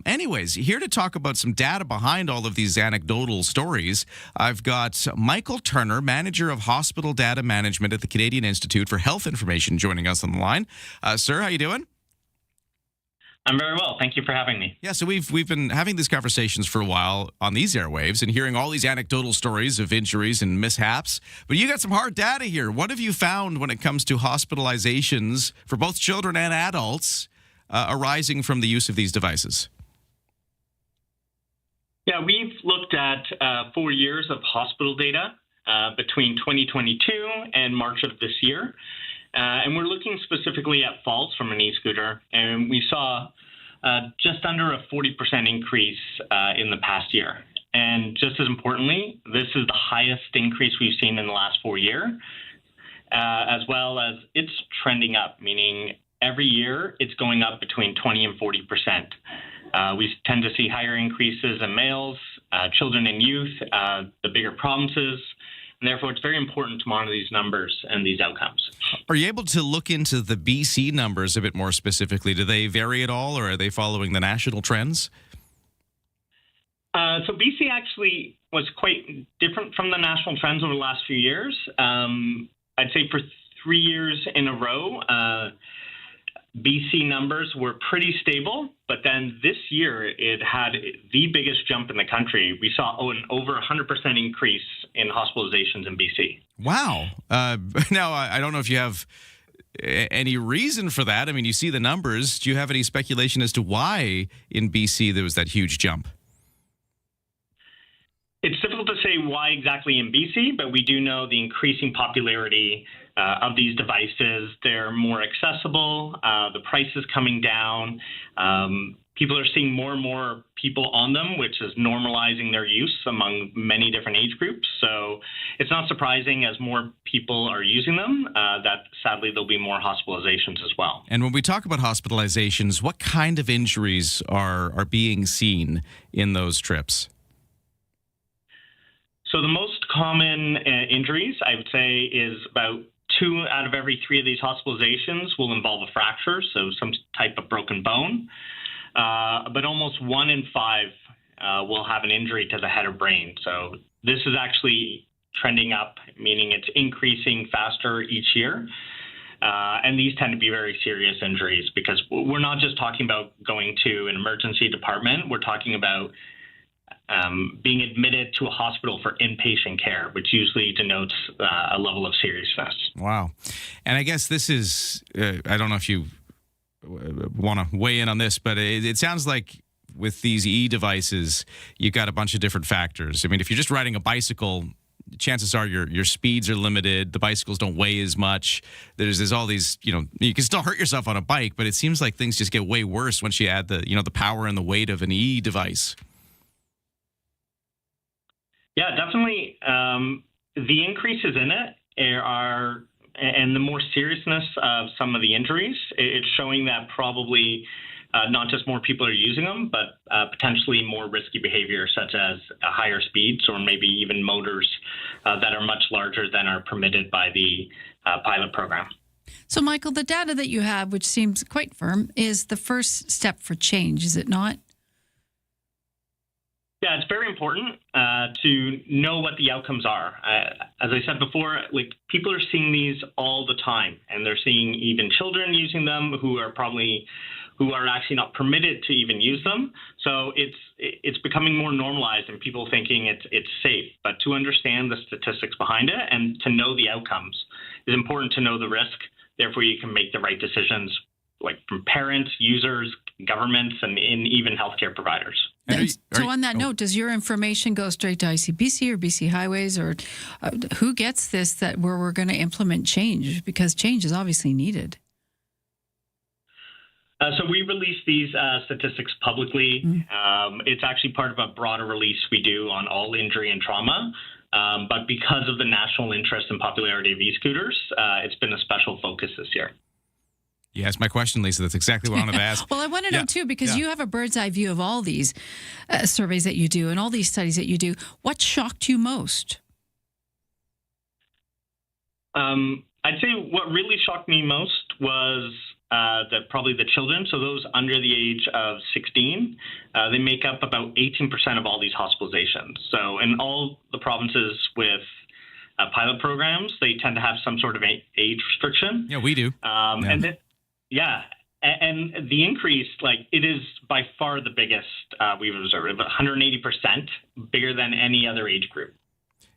Anyways, here to talk about some data behind all of these anecdotal stories, I've got Michael Turner, Manager of Hospital Data Management at the Canadian Institute for Health Information, joining us on the line. Sir, how you doing? I'm very well. Thank you for having me. Yeah, so we've been having these conversations for a while on these airwaves and hearing all these anecdotal stories of injuries and mishaps. But you got some hard data here. What have you found when it comes to hospitalizations for both children and adults arising from the use of these devices? Yeah, we've looked at 4 years of hospital data between 2022 and March of this year. And we're looking specifically at falls from an e-scooter, and we saw just under a 40% increase in the past year. And just as importantly, this is the highest increase we've seen in the last 4 years, as well as it's trending up, meaning every year it's going up between 20 and 40%. We tend to see higher increases in males, children and youth, the bigger provinces. And therefore, it's very important to monitor these numbers and these outcomes. Are you able to look into the BC numbers a bit more specifically? Do they vary at all, or are they following the national trends? So BC actually was quite different from the national trends over the last few years. I'd say for 3 years in a row, BC numbers were pretty stable, but then this year it had the biggest jump in the country. We saw an over 100% increase in hospitalizations in BC. Wow. Now, I don't know if you have any reason for that. I mean, you see the numbers. Do you have any speculation as to why in BC there was that huge jump? It's difficult to say why exactly in BC, but we do know the increasing popularity of these devices. They're more accessible. The price is coming down. People are seeing more and more people on them, which is normalizing their use among many different age groups. So it's not surprising as more people are using them that sadly there'll be more hospitalizations as well. And when we talk about hospitalizations, what kind of injuries are being seen in those trips? So the most common injuries, I would say, is about 2 out of every 3 of these hospitalizations will involve a fracture, so some type of broken bone. But almost 1 in 5 will have an injury to the head or brain. So this is actually trending up, meaning it's increasing faster each year. And these tend to be very serious injuries because we're not just talking about going to an emergency department. We're talking about being admitted to a hospital for inpatient care, which usually denotes a level of seriousness. Wow. And I guess this is, I don't know if you want to weigh in on this, but it sounds like with these e-devices, you've got a bunch of different factors. I mean, if you're just riding a bicycle, chances are your speeds are limited. The bicycles don't weigh as much. There's all these, you can still hurt yourself on a bike, but it seems like things just get way worse once you add the power and the weight of an e-device. Yeah, definitely. The increases in it and the more seriousness of some of the injuries, it's showing that probably not just more people are using them, but potentially more risky behavior, such as higher speeds or maybe even motors that are much larger than are permitted by the pilot program. So, Michael, the data that you have, which seems quite firm, is the first step for change, is it not? Yeah, it's very important to know what the outcomes are. As I said before, people are seeing these all the time, and they're seeing even children using them who are actually not permitted to even use them. So it's becoming more normalized, and people thinking it's safe. But to understand the statistics behind it and to know the outcomes is important. To know the risk. Therefore, you can make the right decisions, like from parents, users, governments, and even healthcare providers. So on that note, does your information go straight to ICBC or BC Highways, or who gets this where we're going to implement change? Because change is obviously needed. So we release these statistics publicly. It's actually part of a broader release we do on all injury and trauma. But because of the national interest and popularity of e-scooters, it's been a special focus this year. Yeah, that's my question, Lisa. That's exactly what I wanted to ask. Well, I want to know, too, because you have a bird's eye view of all these surveys that you do and all these studies that you do. What shocked you most? I'd say what really shocked me most was probably the children. So those under the age of 16, they make up about 18% of all these hospitalizations. So in all the provinces with pilot programs, they tend to have some sort of age restriction. Yeah, we do. And the increase, it is by far the biggest we've observed, about 180% bigger than any other age group.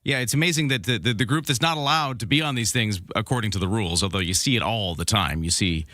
Yeah, it's amazing that the group that's not allowed to be on these things according to the rules, although you see it all the time. You see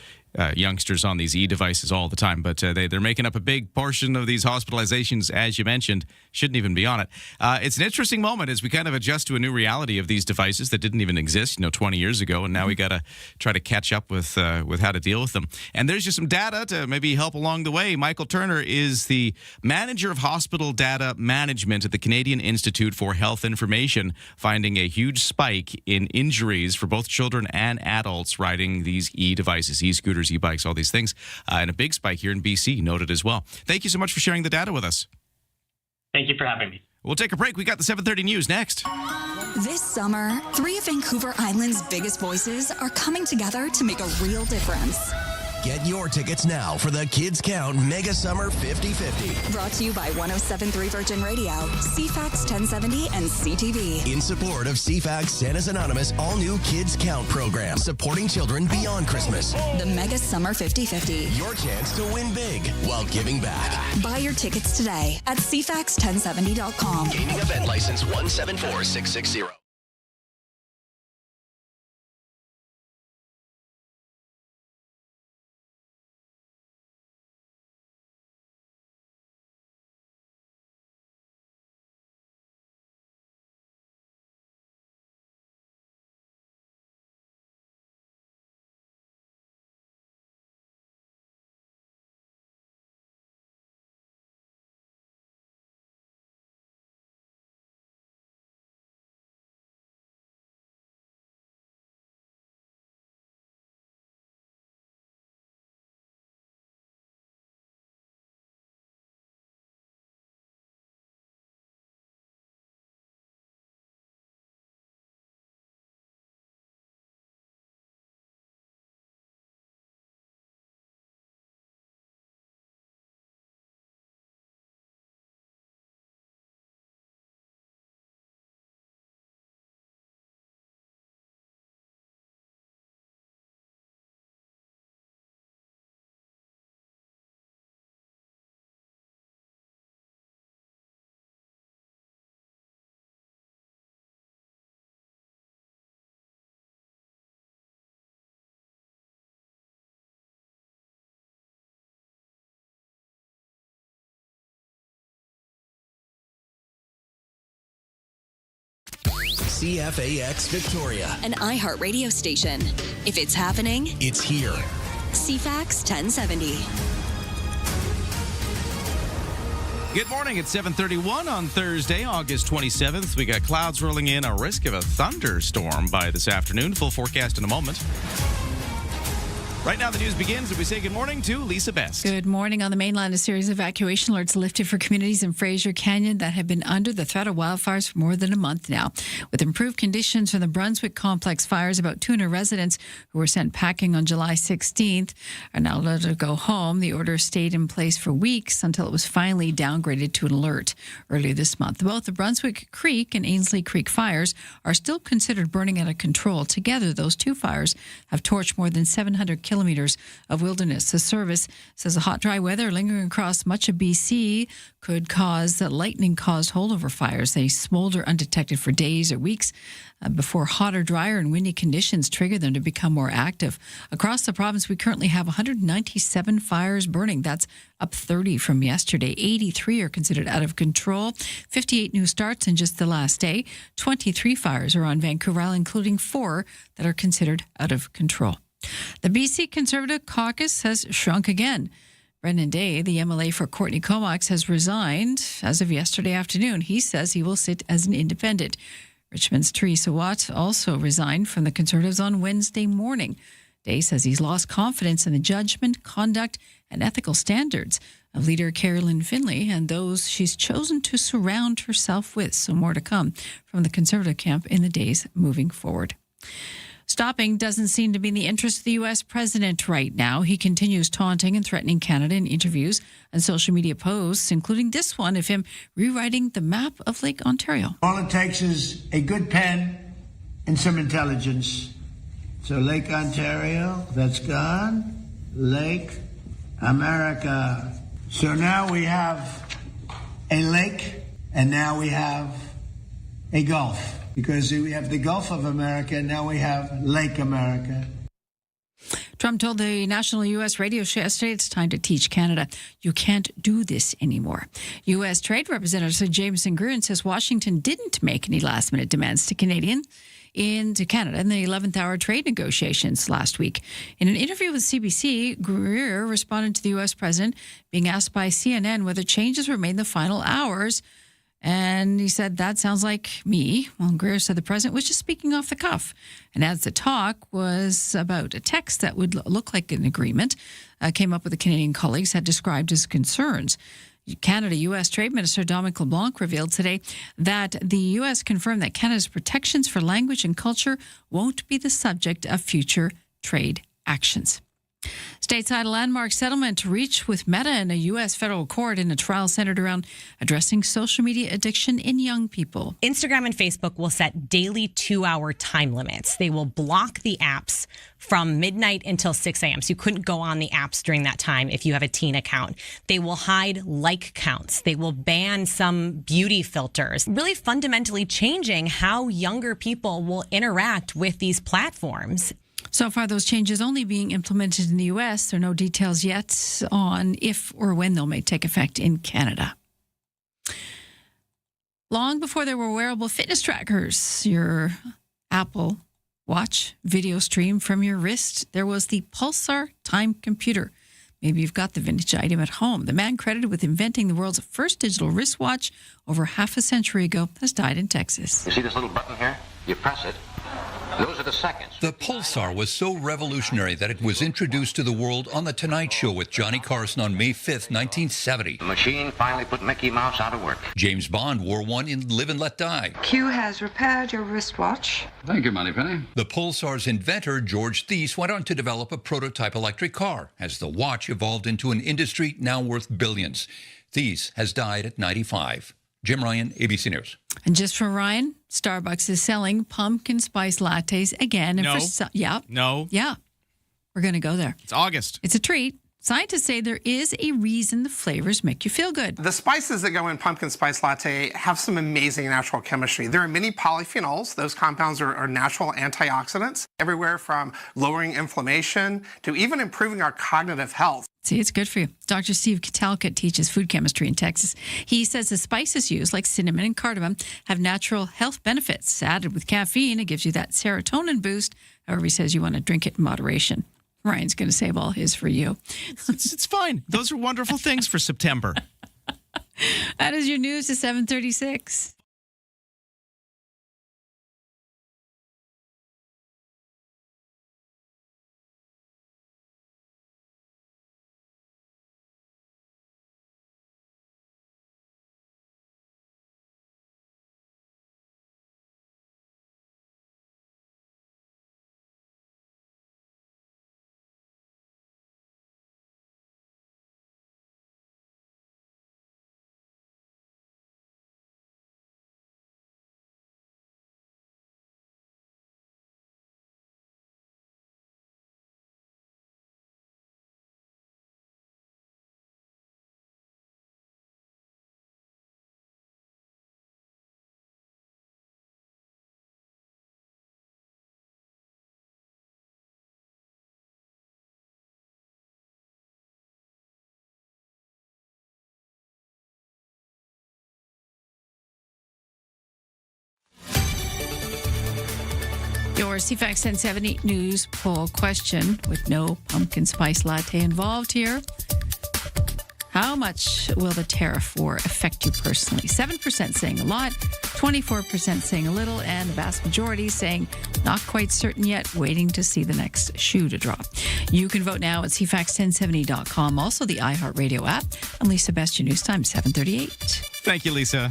youngsters on these e-devices all the time, but they're making up a big portion of these hospitalizations, as you mentioned. Shouldn't even be on it. It's an interesting moment as we kind of adjust to a new reality of these devices that didn't even exist, 20 years ago, and now we got to try to catch up with how to deal with them. And there's just some data to maybe help along the way. Michael Turner is the manager of hospital data management at the Canadian Institute for Health Information, finding a huge spike in injuries for both children and adults riding these e-devices, e-scooters, e-bikes, all these things, and a big spike here in BC noted as well. Thank you so much for sharing the data with us. Thank you for having me. We'll take a break. We got the 7:30 news next. This summer, 3 of Vancouver Island's biggest voices are coming together to make a real difference. Get your tickets now for the Kids Count Mega Summer 50-50. Brought to you by 107.3 Virgin Radio, CFAX 1070, and CTV. In support of CFAX Santa's Anonymous all-new Kids Count program, supporting children beyond Christmas. The Mega Summer 50-50. Your chance to win big while giving back. Buy your tickets today at CFAX1070.com. Gaming event license 174660. CFAX Victoria, an iHeart radio station. If it's happening, it's here. CFAX 1070. Good morning. It's 7:31 on Thursday, August 27th. We got clouds rolling in, a risk of a thunderstorm by this afternoon. Full forecast in a moment. Right now, the news begins, and we say good morning to Lisa Best. Good morning. On the mainland, a series of evacuation alerts lifted for communities in Fraser Canyon that have been under the threat of wildfires for more than a month now. With improved conditions from the Brunswick complex fires, about 200 residents who were sent packing on July 16th are now allowed to go home. The order stayed in place for weeks until it was finally downgraded to an alert earlier this month. Both the Brunswick Creek and Ainsley Creek fires are still considered burning out of control. Together, those two fires have torched more than 700 kilometers of wilderness. The service says the hot, dry weather lingering across much of BC could cause lightning-caused holdover fires. They smolder undetected for days or weeks before hotter, drier, and windy conditions trigger them to become more active. Across the province, we currently have 197 fires burning. That's up 30 from yesterday. 83 are considered out of control. 58 new starts in just the last day. 23 fires are on Vancouver Island, including 4 that are considered out of control. The BC Conservative caucus has shrunk again. Brendan Day, the MLA for Courtney Comox, has resigned as of yesterday afternoon. He says he will sit as an independent. Richmond's Teresa Watt also resigned from the Conservatives on Wednesday morning. Day says he's lost confidence in the judgment, conduct, and ethical standards of leader Carolyn Finlay and those she's chosen to surround herself with. So more to come from the Conservative camp in the days moving forward. Stopping doesn't seem to be in the interest of the U.S. president right now. He continues taunting and threatening Canada in interviews and social media posts, including this one of him rewriting the map of Lake Ontario. All it takes is a good pen and some intelligence. So Lake Ontario, that's gone. Lake America. So now we have a lake, and now we have a gulf. Because we have the Gulf of America, and now we have Lake America. Trump told the national U.S. radio show yesterday it's time to teach Canada you can't do this anymore. U.S. Trade Representative Jameson Greer says Washington didn't make any last-minute demands to Canada in the 11th hour trade negotiations last week. In an interview with CBC, Greer responded to the U.S. president being asked by CNN whether changes were made in the final hours. And he said, that sounds like me. Well, Greer said the president was just speaking off the cuff. And as the talk was about a text that would look like an agreement, came up with the Canadian colleagues had described as concerns. Canada U.S. Trade Minister Dominic LeBlanc revealed today that the U.S. confirmed that Canada's protections for language and culture won't be the subject of future trade actions. Stateside, a landmark settlement reached with Meta in a U.S. federal court in a trial centered around addressing social media addiction in young people. Instagram and Facebook will set daily 2-hour time limits. They will block the apps from midnight until 6 a.m. So you couldn't go on the apps during that time if you have a teen account. They will hide like counts. They will ban some beauty filters, really fundamentally changing how younger people will interact with these platforms. So far, those changes only being implemented in the U.S. There are no details yet on if or when they'll may take effect in Canada. Long before there were wearable fitness trackers, your Apple Watch video stream from your wrist, there was the Pulsar time computer. Maybe you've got the vintage item at home. The man credited with inventing the world's first digital wristwatch over half a century ago has died in Texas. You see this little button here? You press it. Those are the seconds. The Pulsar was so revolutionary that it was introduced to the world on The Tonight Show with Johnny Carson on May 5th, 1970. The machine finally put Mickey Mouse out of work. James Bond wore one in Live and Let Die. Q has repaired your wristwatch. Thank you, Moneypenny. The Pulsar's inventor, George Thies, went on to develop a prototype electric car as the watch evolved into an industry now worth billions. Thies has died at 95. Jim Ryan, ABC News. And just for Ryan, Starbucks is selling pumpkin spice lattes again. And No. No. Yeah. We're going to go there. It's August. It's a treat. Scientists say there is a reason the flavors make you feel good. The spices that go in pumpkin spice latte have some amazing natural chemistry. There are many polyphenols. Those compounds are natural antioxidants, everywhere from lowering inflammation to even improving our cognitive health. See, it's good for you. Dr. Steve Katalka teaches food chemistry in Texas. He says the spices used, like cinnamon and cardamom, have natural health benefits. Added with caffeine, it gives you that serotonin boost. However, he says you want to drink it in moderation. Ryan's going to save all his for you. It's fine. Those are wonderful things for September. That is your news at 7:36. Your CFAX 1070 news poll question with no pumpkin spice latte involved here. How much will the tariff war affect you personally? 7% saying a lot, 24% saying a little, and the vast majority saying not quite certain yet, waiting to see the next shoe to drop. You can vote now at CFAX1070.com. Also, the iHeartRadio app. And Lisa, best your news time, 7:38. Thank you, Lisa.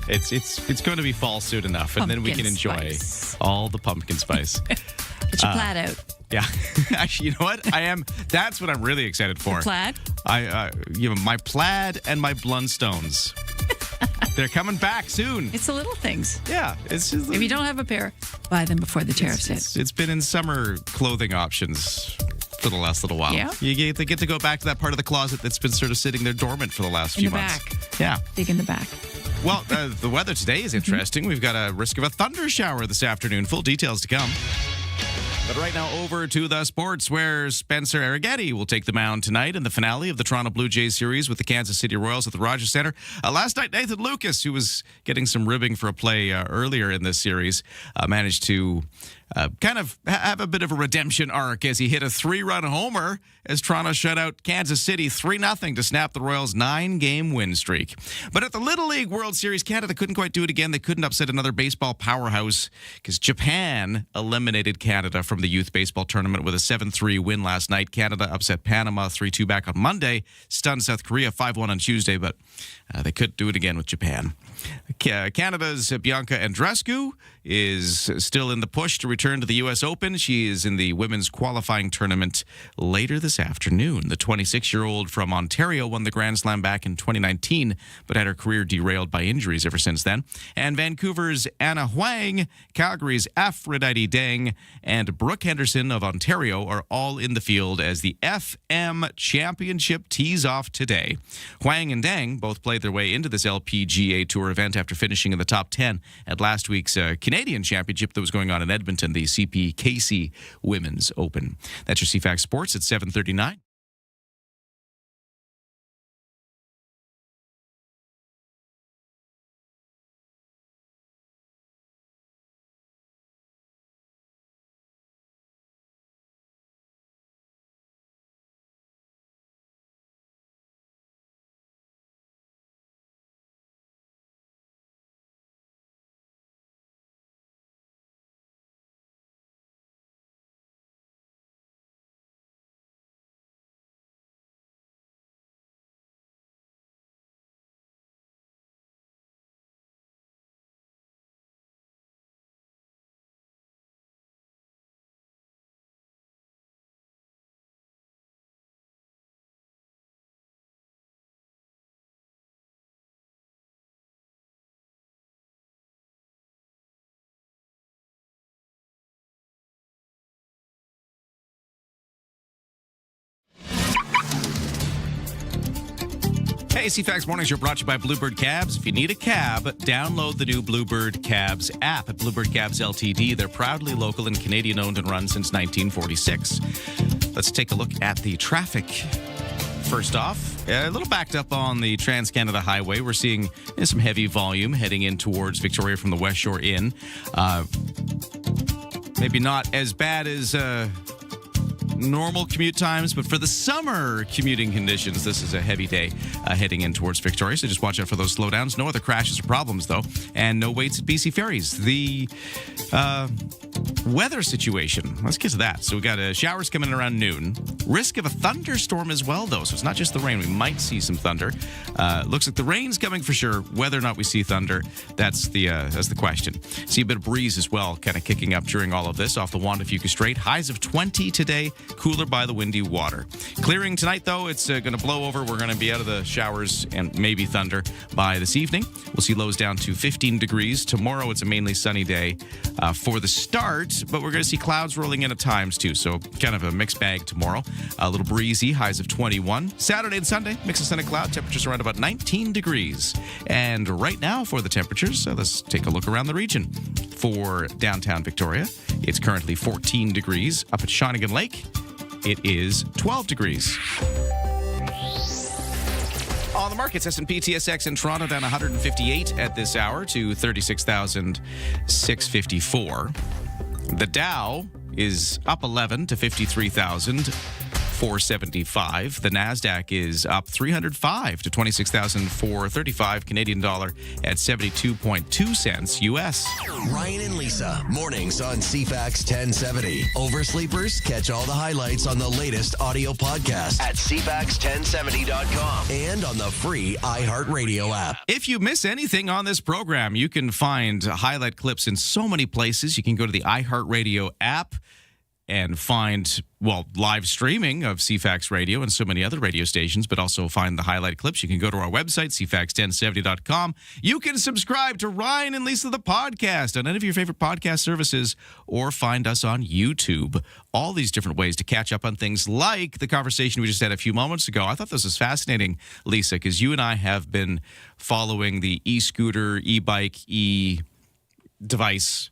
It's going to be fall soon enough, and then we can enjoy all the pumpkin spice. Get your plaid out. Yeah. Actually, you know what? That's what I'm really excited for. Your plaid? My plaid and my Blundstones. They're coming back soon. It's the little things. Yeah. It's just, if you don't have a pair, buy them before the tariffs hit. It's been in summer clothing options for the last little while. Yeah. You get to go back to that part of the closet that's been sort of sitting there dormant for the last few months. In the back. Yeah. Dig in the back. Well, the weather today is interesting. We've got a risk of a thunder shower this afternoon. Full details to come. But right now, over to the sports, where Spencer Arrighetti will take the mound tonight in the finale of the Toronto Blue Jays series with the Kansas City Royals at the Rogers Centre. Last night, Nathan Lucas, who was getting some ribbing for a play earlier in this series, managed to kind of have a bit of a redemption arc as he hit a 3-run homer as Toronto shut out Kansas City 3-0 to snap the Royals' 9-game win streak. But at the Little League World Series, Canada couldn't quite do it again. They couldn't upset another baseball powerhouse because Japan eliminated Canada from the youth baseball tournament with a 7-3 win last night. Canada upset Panama 3-2 back on Monday, stunned South Korea 5-1 on Tuesday, but they couldn't do it again with Japan. Canada's Bianca Andreescu is still in the push to return to the U.S. Open. She is in the women's qualifying tournament later this afternoon. The 26-year-old from Ontario won the Grand Slam back in 2019, but had her career derailed by injuries ever since then. And Vancouver's Anna Huang, Calgary's Aphrodite Deng, and Brooke Henderson of Ontario are all in the field as the FM Championship tees off today. Huang and Deng both played their way into this LPGA Tour event after finishing in the top 10 at last week's Canadian Championship that was going on in Edmonton, the CPKC Women's Open. That's your CFAX Sports at 7:39. Hey, CFAX Mornings are brought to you by Bluebird Cabs. If you need a cab, download the new Bluebird Cabs app at Bluebird Cabs Ltd. They're proudly local and Canadian-owned and run since 1946. Let's take a look at the traffic. First off, a little backed up on the Trans-Canada Highway. We're seeing some heavy volume heading in towards Victoria from the West Shore Inn. Maybe not as bad as normal commute times, but for the summer commuting conditions, this is a heavy day heading in towards Victoria. So just watch out for those slowdowns. No other crashes or problems, though, and no waits at BC Ferries. The weather situation, let's get to that. So we got showers coming in around noon. Risk of a thunderstorm as well, though. So it's not just the rain. We might see some thunder. Looks like the rain's coming for sure. Whether or not we see thunder, that's the question. See a bit of breeze as well, kind of kicking up during all of this off the Wanda Fuca Strait. Highs of 20 today, cooler by the windy water. Clearing tonight, though. It's going to blow over. We're going to be out of the showers and maybe thunder by this evening. We'll see lows down to 15 degrees. Tomorrow, it's a mainly sunny day for the start, but we're going to see clouds rolling in at times, too. So kind of a mixed bag tomorrow. A little breezy, highs of 21. Saturday and Sunday, mix of sun and cloud. Temperatures around about 19 degrees. And right now for the temperatures, let's take a look around the region. For downtown Victoria, it's currently 14 degrees. Up at Shawnigan Lake, it is 12 degrees. On the markets, S&P TSX in Toronto down 158 at this hour to 36,654. The Dow is up 11 to 53,475. The Nasdaq is up 305 to 26,435 Canadian dollar at 72.2 cents US. Ryan and Lisa, mornings on CFAX 1070. Oversleepers, catch all the highlights on the latest audio podcast at CFAX1070.com and on the free iHeartRadio app. If you miss anything on this program, you can find highlight clips in so many places. You can go to the iHeartRadio app and find, live streaming of CFAX Radio and so many other radio stations, but also find the highlight clips. You can go to our website, CFAX1070.com. You can subscribe to Ryan and Lisa, the podcast, on any of your favorite podcast services, or find us on YouTube. All these different ways to catch up on things like the conversation we just had a few moments ago. I thought this was fascinating, Lisa, because you and I have been following the e-scooter, e-bike, e-device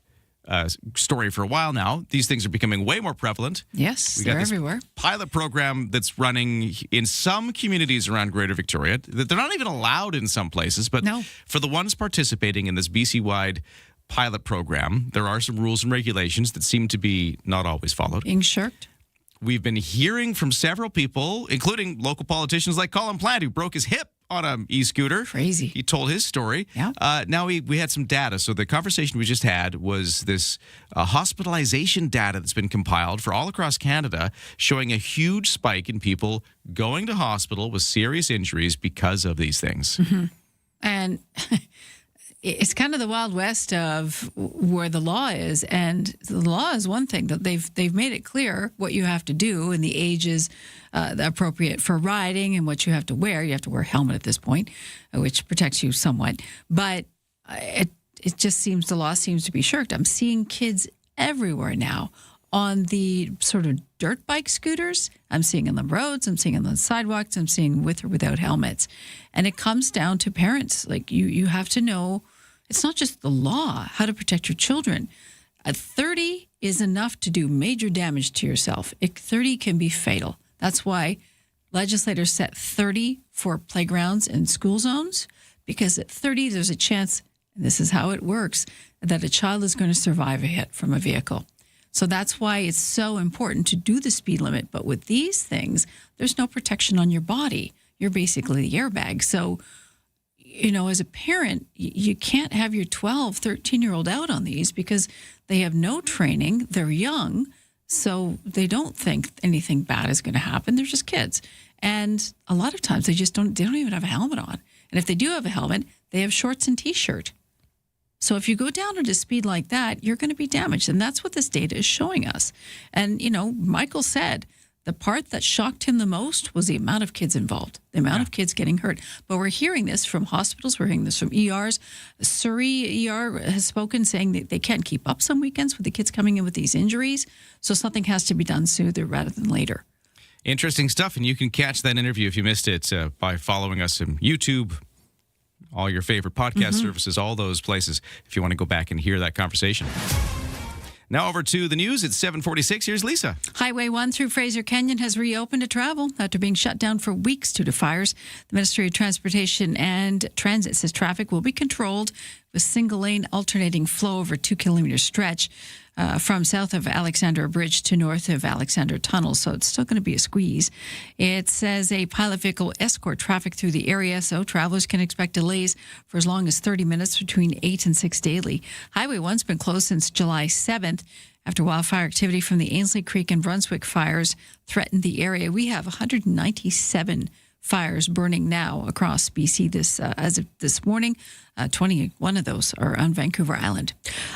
story for a while now. These things are becoming way more prevalent. Yes, We they're got this everywhere. pilot program that's running in some communities around Greater Victoria. They're not even allowed in some places, but for the ones participating in this BC-wide pilot program, there are some rules and regulations that seem to be not always followed. Being shirked. We've been hearing from several people, including local politicians like Colin Plant, who broke his hip on an e-scooter. Crazy. He told his story. Yeah. Now we had some data. So the conversation we just had was this hospitalization data that's been compiled for all across Canada, showing a huge spike in people going to hospital with serious injuries because of these things. Mm-hmm. And it's kind of the Wild West of where the law is. And the law is one thing that they've made it clear what you have to do and the age is appropriate for riding and what you have to wear. You have to wear a helmet at this point, which protects you somewhat. But it just seems the law seems to be shirked. I'm seeing kids everywhere now on the sort of dirt bike scooters. I'm seeing on the roads. I'm seeing on the sidewalks. I'm seeing with or without helmets. And it comes down to parents. Like you have to know. It's not just the law, how to protect your children. At 30 is enough to do major damage to yourself. 30 can be fatal. That's why legislators set 30 for playgrounds and school zones, because at 30, there's a chance, and this is how it works, that a child is going to survive a hit from a vehicle. So that's why it's so important to do the speed limit. But with these things, there's no protection on your body. You're basically the airbag. So as a parent, you can't have your 12, 13-year-old out on these because they have no training. They're young, so they don't think anything bad is going to happen. They're just kids. And a lot of times they don't even have a helmet on. And if they do have a helmet, they have shorts and T-shirt. So if you go down at a speed like that, you're going to be damaged. And that's what this data is showing us. And, Michael said the part that shocked him the most was the amount of kids involved, the amount of kids getting hurt. But we're hearing this from hospitals. We're hearing this from ERs. Surrey ER has spoken saying that they can't keep up some weekends with the kids coming in with these injuries. So something has to be done sooner rather than later. Interesting stuff. And you can catch that interview if you missed it by following us on YouTube, all your favorite podcast services, all those places, if you want to go back and hear that conversation. Now over to the news. It's 7:46. Here's Lisa. Highway 1 through Fraser Canyon has reopened to travel after being shut down for weeks due to fires. The Ministry of Transportation and Transit says traffic will be controlled with single-lane alternating flow over a 2-kilometer stretch. from south of Alexandra Bridge to north of Alexandra Tunnel, so it's still going to be a squeeze. It says a pilot vehicle escort traffic through the area, so travelers can expect delays for as long as 30 minutes between 8 and 6 daily. Highway 1's been closed since July 7th. After wildfire activity from the Ainslie Creek and Brunswick fires threatened the area. We have 197 fires burning now across BC as of this morning. 21 of those are on Vancouver Island.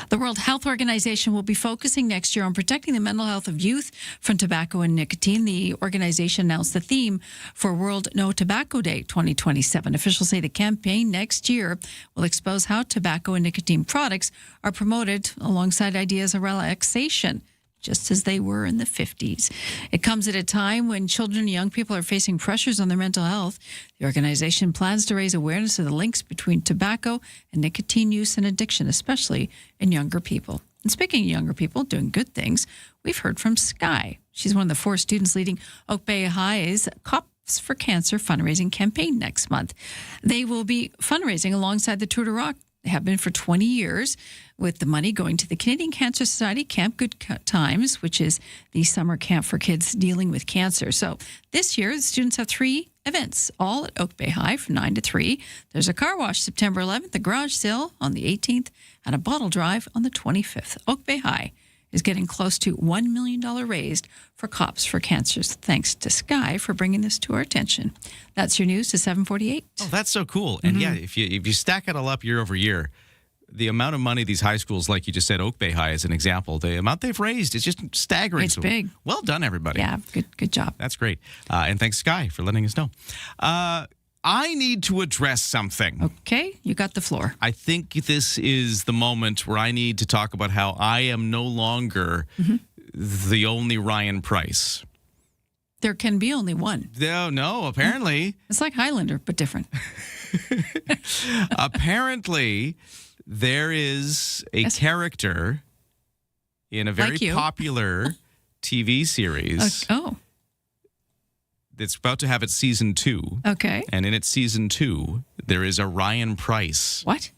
The World Health Organization will be focusing next year on protecting the mental health of youth from tobacco and nicotine. The organization announced the theme for World No Tobacco Day 2027. Officials say the campaign next year will expose how tobacco and nicotine products are promoted alongside ideas of relaxation, just as they were in the 50s. It comes at a time when children and young people are facing pressures on their mental health. The organization plans to raise awareness of the links between tobacco and nicotine use and addiction, especially in younger people. And speaking of younger people doing good things, we've heard from Sky. She's one of the 4 students leading Oak Bay High's Cops for Cancer fundraising campaign next month. They will be fundraising alongside the Tour de Rock. They have been for 20 years, with the money going to the Canadian Cancer Society Camp Good Times, which is the summer camp for kids dealing with cancer. So this year, the students have 3 events, all at Oak Bay High from 9 to 3. There's a car wash September 11th, a garage sale on the 18th, and a bottle drive on the 25th. Oak Bay High is getting close to $1 million raised for Cops for Cancer. Thanks to Sky for bringing this to our attention. That's your news to 748. Oh, that's so cool. And yeah, if you stack it all up year over year, the amount of money these high schools, like you just said, Oak Bay High as an example, the amount they've raised is just staggering. It's big. Well done, everybody. Yeah, good job. That's great. And thanks, Sky, for letting us know. I need to address something. Okay, you got the floor. I think this is the moment where I need to talk about how I am no longer the only Ryan Price. There can be only one. No, apparently. It's like Highlander, but different. Apparently, there is a character in a very popular TV series. It's about to have its season 2. Okay. And in its season 2, there is a Ryan Price. What?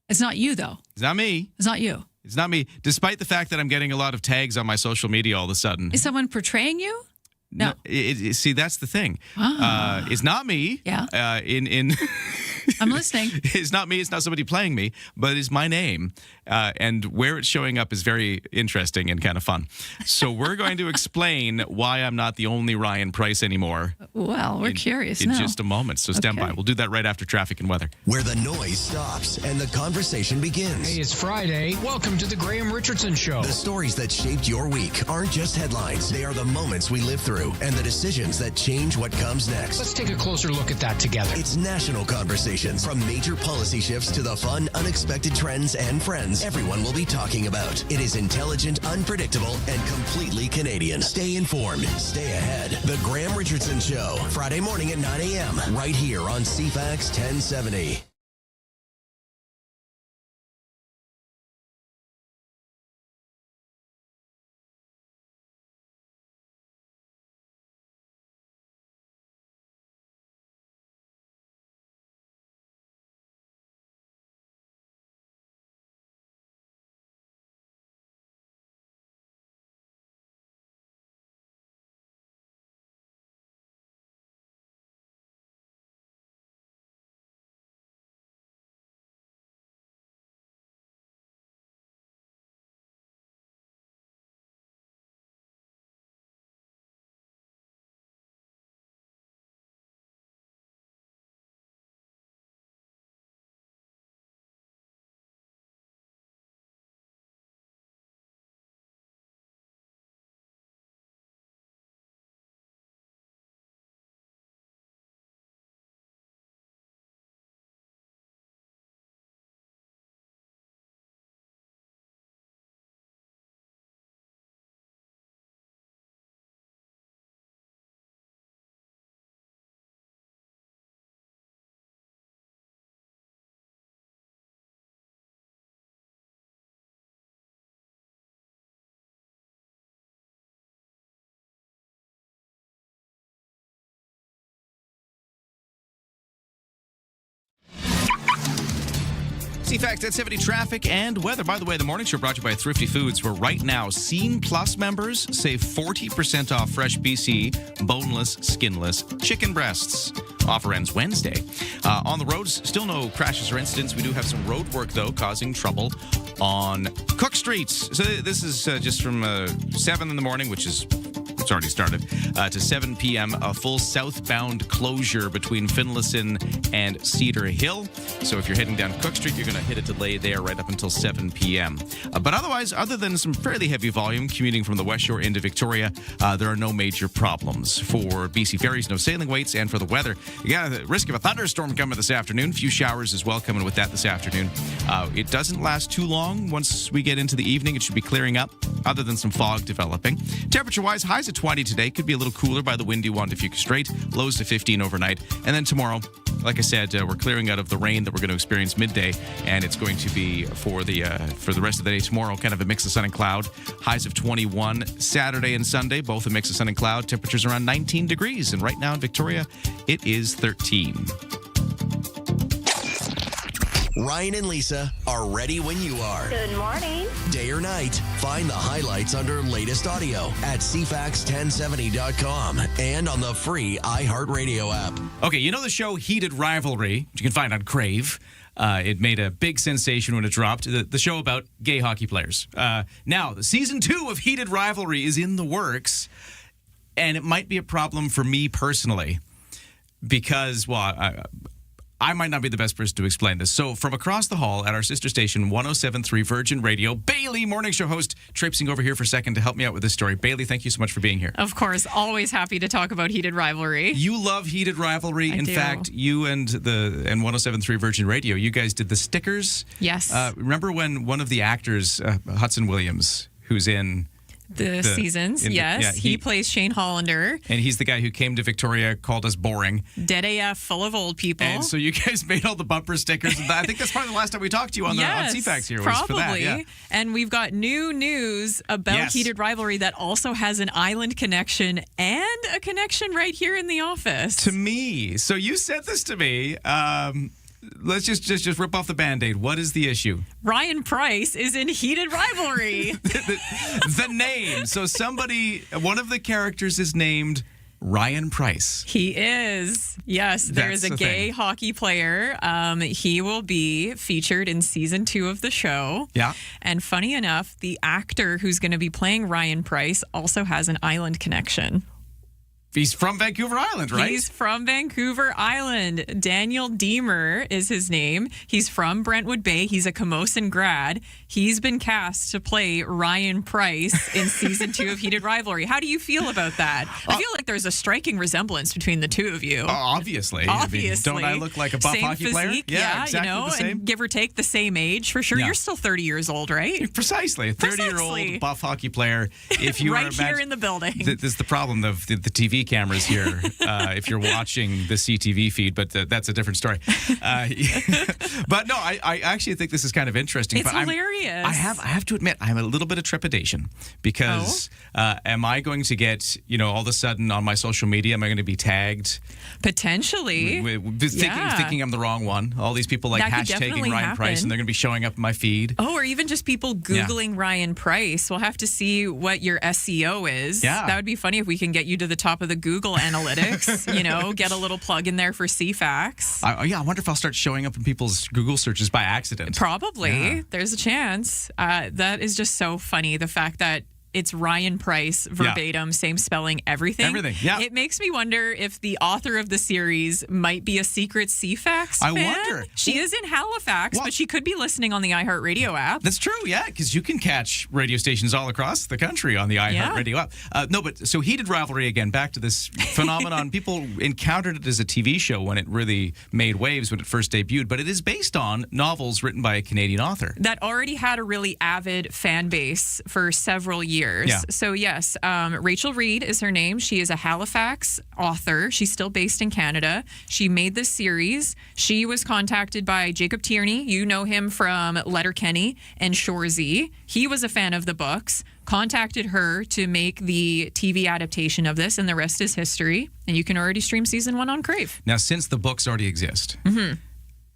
It's not you, though. It's not me. It's not you. It's not me, despite the fact that I'm getting a lot of tags on my social media all of a sudden. Is someone portraying you? No. See, that's the thing. It's not me. Yeah. I'm listening. It's not me. It's not somebody playing me, but it's my name. And where it's showing up is very interesting and kind of fun. So we're going to explain why I'm not the only Ryan Price anymore. Well, we're curious in now. just a moment. So stand by. We'll do that right after traffic and weather. Where the noise stops and the conversation begins. Hey, it's Friday. Welcome to the Graham Richardson Show. The stories that shaped your week aren't just headlines. They are the moments we live through and the decisions that change what comes next. Let's take a closer look at that together. It's national conversations. From major policy shifts to the fun, unexpected trends and friends everyone will be talking about. It is intelligent, unpredictable, and completely Canadian. Stay informed. Stay ahead. The Graham Richardson Show. Friday morning at 9 a.m. right here on CFAX 1070. CFAX 1070 traffic and weather. By the way, the morning show brought to you by Thrifty Foods, where right now, Scene Plus members save 40% off fresh BC, boneless, skinless chicken breasts. Offer ends Wednesday. On the roads, still no crashes or incidents. We do have some road work, though, causing trouble on Cook Street. So this is just from 7 in the morning, which is... It's already started, to 7 p.m., a full southbound closure between Finlayson and Cedar Hill. So if you're heading down Cook Street, you're going to hit a delay there right up until 7 p.m. But otherwise, other than some fairly heavy volume commuting from the West Shore into Victoria, there are no major problems. For BC ferries, no sailing waits, and for the weather, you got the risk of a thunderstorm coming this afternoon. Few showers as well coming with that this afternoon. It doesn't last too long. Once we get into the evening, it should be clearing up, other than some fog developing. Temperature-wise, highs at 20 today. Could be a little cooler by the windy one to Fuca Strait. Lows to 15 overnight. And then tomorrow, like I said, we're clearing out of the rain that we're going to experience midday, and it's going to be for the rest of the day tomorrow, kind of a mix of sun and cloud. Highs of 21 Saturday and Sunday, both a mix of sun and cloud. Temperatures around 19 degrees, and right now in Victoria, it is 13. Ryan and Lisa are ready when you are. Good morning. Day or night, find the highlights under latest audio at CFAX1070.com and on the free iHeartRadio app. Okay, you know the show Heated Rivalry, which you can find on Crave. It made a big sensation when it dropped. The show about gay hockey players. Now, season 2 of Heated Rivalry is in the works, and it might be a problem for me personally because, well, I might not be the best person to explain this. So from across the hall at our sister station, 107.3 Virgin Radio, Bailey, morning show host, traipsing over here for a second to help me out with this story. Bailey, thank you so much for being here. Of course, always happy to talk about Heated Rivalry. You love Heated Rivalry. In fact, you and 107.3 Virgin Radio, you guys did the stickers. Yes. Remember when one of the actors, Hudson Williams, who's in... The seasons, yes. He plays Shane Hollander. And he's the guy who came to Victoria, called us boring. Dead AF, full of old people. And so you guys made all the bumper stickers. I think that's probably the last time we talked to you on CFAX here. Was probably. For that, yeah. And we've got new news about Heated Rivalry that also has an island connection and a connection right here in the office. To me. So you sent this to me. Let's just rip off the Band-Aid. What is the issue? Ryan Price is in Heated Rivalry. the name. So one of the characters is named Ryan Price. He is. Yes, there is a gay hockey player. He will be featured in season 2 of the show. Yeah. And funny enough, the actor who's going to be playing Ryan Price also has an island connection. He's from Vancouver Island, right? He's from Vancouver Island. Daniel Deemer is his name. He's from Brentwood Bay. He's a Camosun grad. He's been cast to play Ryan Price in season 2 of Heated Rivalry. How do you feel about that? I feel like there's a striking resemblance between the two of you. Obviously. Obviously. Don't I look like a buff same hockey physique, player? Yeah, exactly you know, the same. and give or take the same age for sure. Yeah. You're still 30 years old, right? Precisely. A 30-year-old buff hockey player. If you right here in the building. This is the problem of the TV cameras here. If you're watching the CTV feed, but that's a different story. But no, I actually think this is kind of interesting. It's but hilarious. I have to admit, I have a little bit of trepidation because am I going to get, all of a sudden on my social media, am I going to be tagged? Potentially. Thinking I'm the wrong one. All these people like hashtagging Ryan Price, and they're going to be showing up in my feed. Oh, or even just people Googling Ryan Price. We'll have to see what your SEO is. Yeah. That would be funny if we can get you to the top of the Google analytics. Get a little plug in there for CFAX. I wonder if I'll start showing up in people's Google searches by accident. Probably. Yeah. There's a chance. That is just so funny. The fact that it's Ryan Price, verbatim, same spelling, everything. Everything, yeah. It makes me wonder if the author of the series might be a secret CFAX fan. I wonder. She is in Halifax, but she could be listening on the iHeartRadio app. That's true, yeah, because you can catch radio stations all across the country on the iHeartRadio app. So Heated Rivalry, again, back to this phenomenon. People encountered it as a TV show when it really made waves when it first debuted, but it is based on novels written by a Canadian author. That already had a really avid fan base for several years. Yeah. So yes, Rachel Reed is her name. She is a Halifax author. She's still based in Canada. She made this series. She was contacted by Jacob Tierney. You know him from Letterkenny and Shoresy. He was a fan of the books, contacted her to make the TV adaptation of this, and the rest is history. And you can already stream season 1 on Crave. Now, since the books already exist,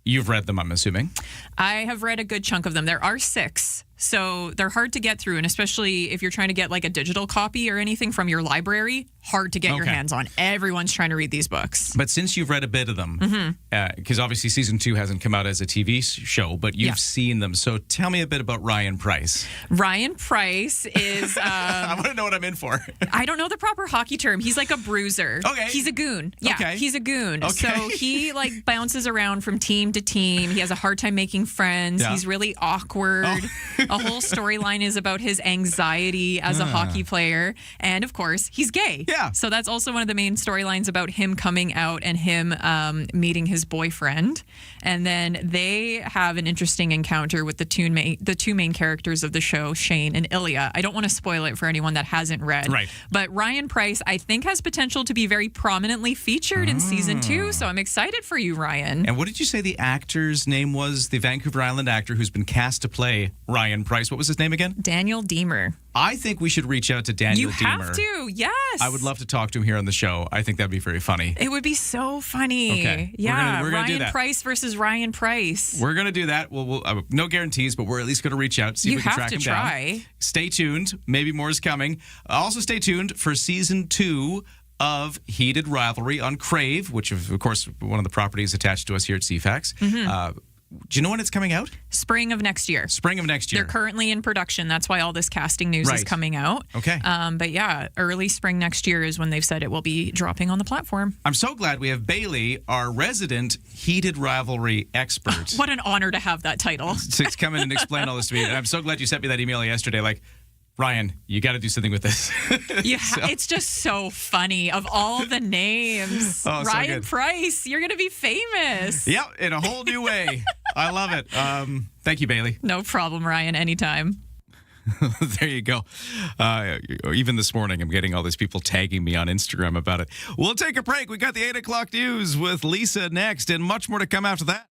You've read them, I'm assuming. I have read a good chunk of them. There are 6. So they're hard to get through, and especially if you're trying to get like a digital copy or anything from your library, hard to get your hands on. Everyone's trying to read these books. But since you've read a bit of them, because obviously season 2 hasn't come out as a TV show, but you've seen them. So tell me a bit about Ryan Price. Ryan Price is... I want to know what I'm in for. I don't know the proper hockey term. He's like a bruiser. Okay. He's a goon. Yeah, okay. He's a goon. Okay. So he like bounces around from team to team. He has a hard time making friends. Yeah. He's really awkward. A whole storyline is about his anxiety as a hockey player. And of course, he's gay. Yeah. So that's also one of the main storylines about him coming out and him meeting his boyfriend. And then they have an interesting encounter with the two main characters of the show, Shane and Ilya. I don't want to spoil it for anyone that hasn't read. Right. But Ryan Price, I think, has potential to be very prominently featured in season 2. So I'm excited for you, Ryan. And what did you say the actor's name was? The Vancouver Island actor who's been cast to play Ryan Price. What was his name again? Daniel Deemer. I think we should reach out to Daniel Deemer. You have to, yes. I would love to talk to him here on the show. I think that'd be very funny. It would be so funny. Okay. Yeah, we're gonna do Ryan that. Price versus Ryan Price. We're going to do that. We'll no guarantees, but we're at least going to reach out, see if we can track him down. You have to try. Stay tuned. Maybe more is coming. Also, stay tuned for season 2 of Heated Rivalry on Crave, which is, of course, one of the properties attached to us here at CFAX. Do you know when it's coming out? Spring of next year. Spring of next year. They're currently in production. That's why all this casting news is coming out. Okay. But yeah, early spring next year is when they've said it will be dropping on the platform. I'm so glad we have Bailey, our resident Heated Rivalry expert. What an honor to have that title. To come in and explain all this to me. And I'm so glad you sent me that email yesterday. Like, Ryan, you got to do something with this. It's just so funny. Of all the names, Ryan Price, you're going to be famous. Yep, in a whole new way. I love it. Thank you, Bailey. No problem, Ryan. Anytime. There you go. Even this morning, I'm getting all these people tagging me on Instagram about it. We'll take a break. We got the 8 o'clock news with Lisa next, and much more to come after that.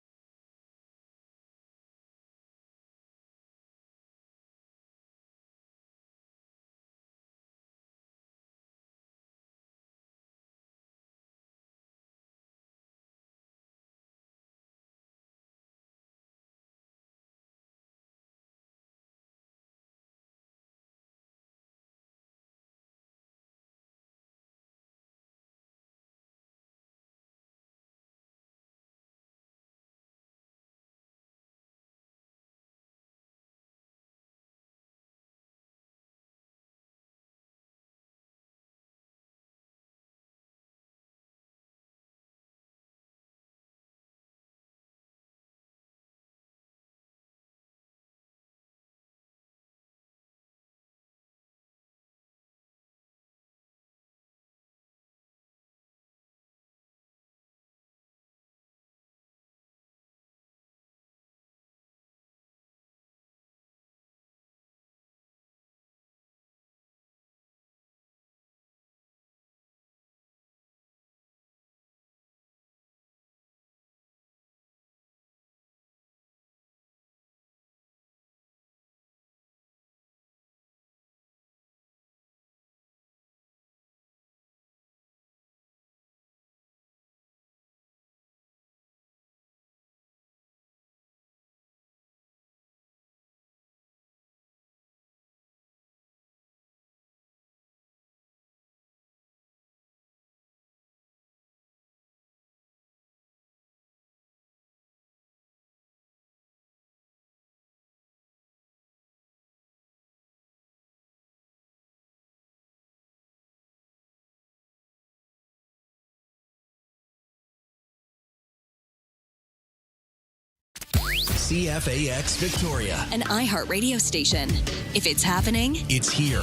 CFAX Victoria, an iHeart radio station. If it's happening, it's here.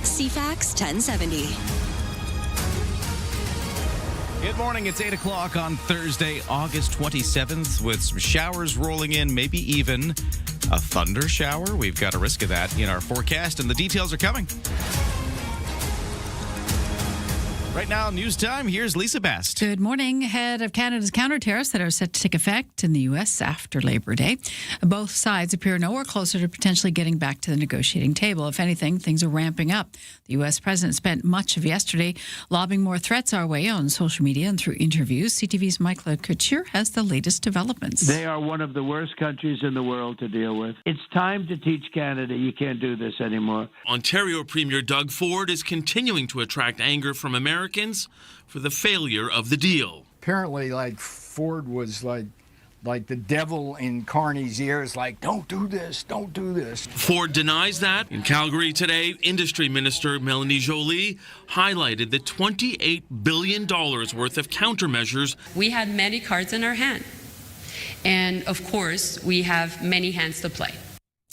CFAX 1070. Good morning. It's 8 o'clock on Thursday, August 27th, with some showers rolling in, maybe even a thunder shower. We've got a risk of that in our forecast, and the details are coming. Right now, news time. Here's Lisa Best. Good morning. Ahead of Canada's counter tariffs that are set to take effect in the U.S. after Labor Day, both sides appear nowhere closer to potentially getting back to the negotiating table. If anything, things are ramping up. The U.S. president spent much of yesterday lobbing more threats our way on social media and through interviews. CTV's Michael Couture has the latest developments. They are one of the worst countries in the world to deal with. It's time to teach Canada you can't do this anymore. Ontario Premier Doug Ford is continuing to attract anger from Americans for the failure of the deal. Apparently, Ford was like the devil in Carney's ears, don't do this, don't do this. Ford denies that. In Calgary today, Industry Minister Melanie Joly highlighted the $28 billion worth of countermeasures. We had many cards in our hand. And of course, we have many hands to play.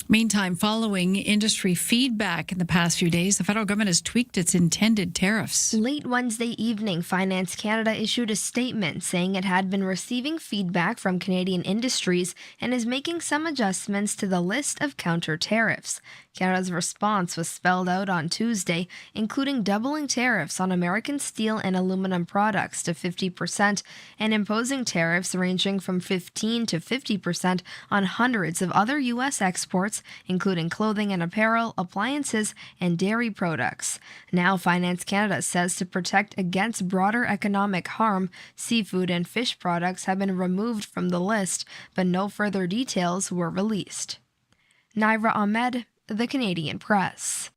Meantime, following industry feedback in the past few days, the federal government has tweaked its intended tariffs. Late Wednesday evening, Finance Canada issued a statement saying it had been receiving feedback from Canadian industries and is making some adjustments to the list of counter tariffs. Canada's response was spelled out on Tuesday, including doubling tariffs on American steel and aluminum products to 50% and imposing tariffs ranging from 15 to 50% on hundreds of other U.S. exports, including clothing and apparel, appliances, and dairy products. Now, Finance Canada says to protect against broader economic harm, seafood and fish products have been removed from the list, but no further details were released. Naira Ahmed, The Canadian Press.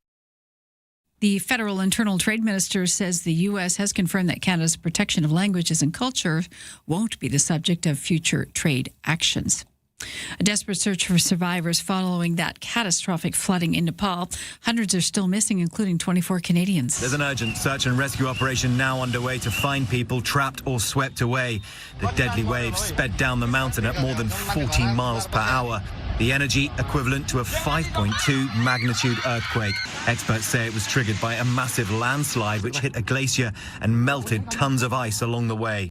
The federal internal trade minister says the U.S. has confirmed that Canada's protection of languages and culture won't be the subject of future trade actions. A desperate search for survivors following that catastrophic flooding in Nepal. Hundreds are still missing, including 24 Canadians. There's an urgent search and rescue operation now underway to find people trapped or swept away. The deadly waves sped down the mountain at more than 14 miles per hour. The energy equivalent to a 5.2 magnitude earthquake. Experts say it was triggered by a massive landslide which hit a glacier and melted tons of ice along the way.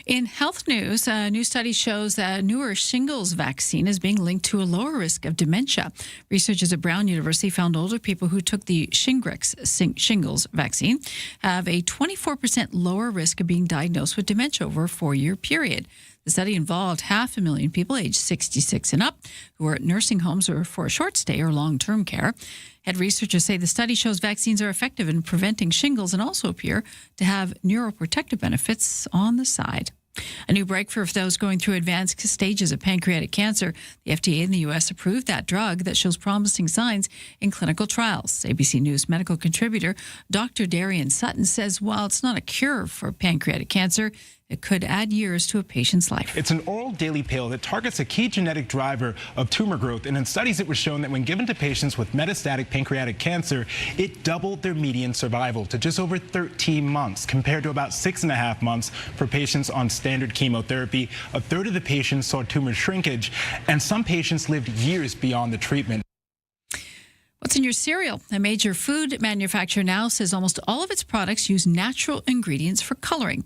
In health news, a new study shows that a newer shingles vaccine is being linked to a lower risk of dementia. Researchers at Brown University found older people who took the shingles vaccine have a 24% lower risk of being diagnosed with dementia over a 4-year period. The study involved 500,000 people aged 66 and up who are at nursing homes or for a short stay or long-term care. Head researchers say the study shows vaccines are effective in preventing shingles and also appear to have neuroprotective benefits on the side. A new breakthrough for those going through advanced stages of pancreatic cancer. The FDA in the U.S. approved that drug that shows promising signs in clinical trials. ABC News medical contributor Dr. Darian Sutton says while it's not a cure for pancreatic cancer, it could add years to a patient's life. It's an oral daily pill that targets a key genetic driver of tumor growth, and in studies it was shown that when given to patients with metastatic pancreatic cancer, it doubled their median survival to just over 13 months, compared to about 6.5 months for patients on standard chemotherapy. A third of the patients saw tumor shrinkage, and some patients lived years beyond the treatment. What's in your cereal? A major food manufacturer now says almost all of its products use natural ingredients for coloring.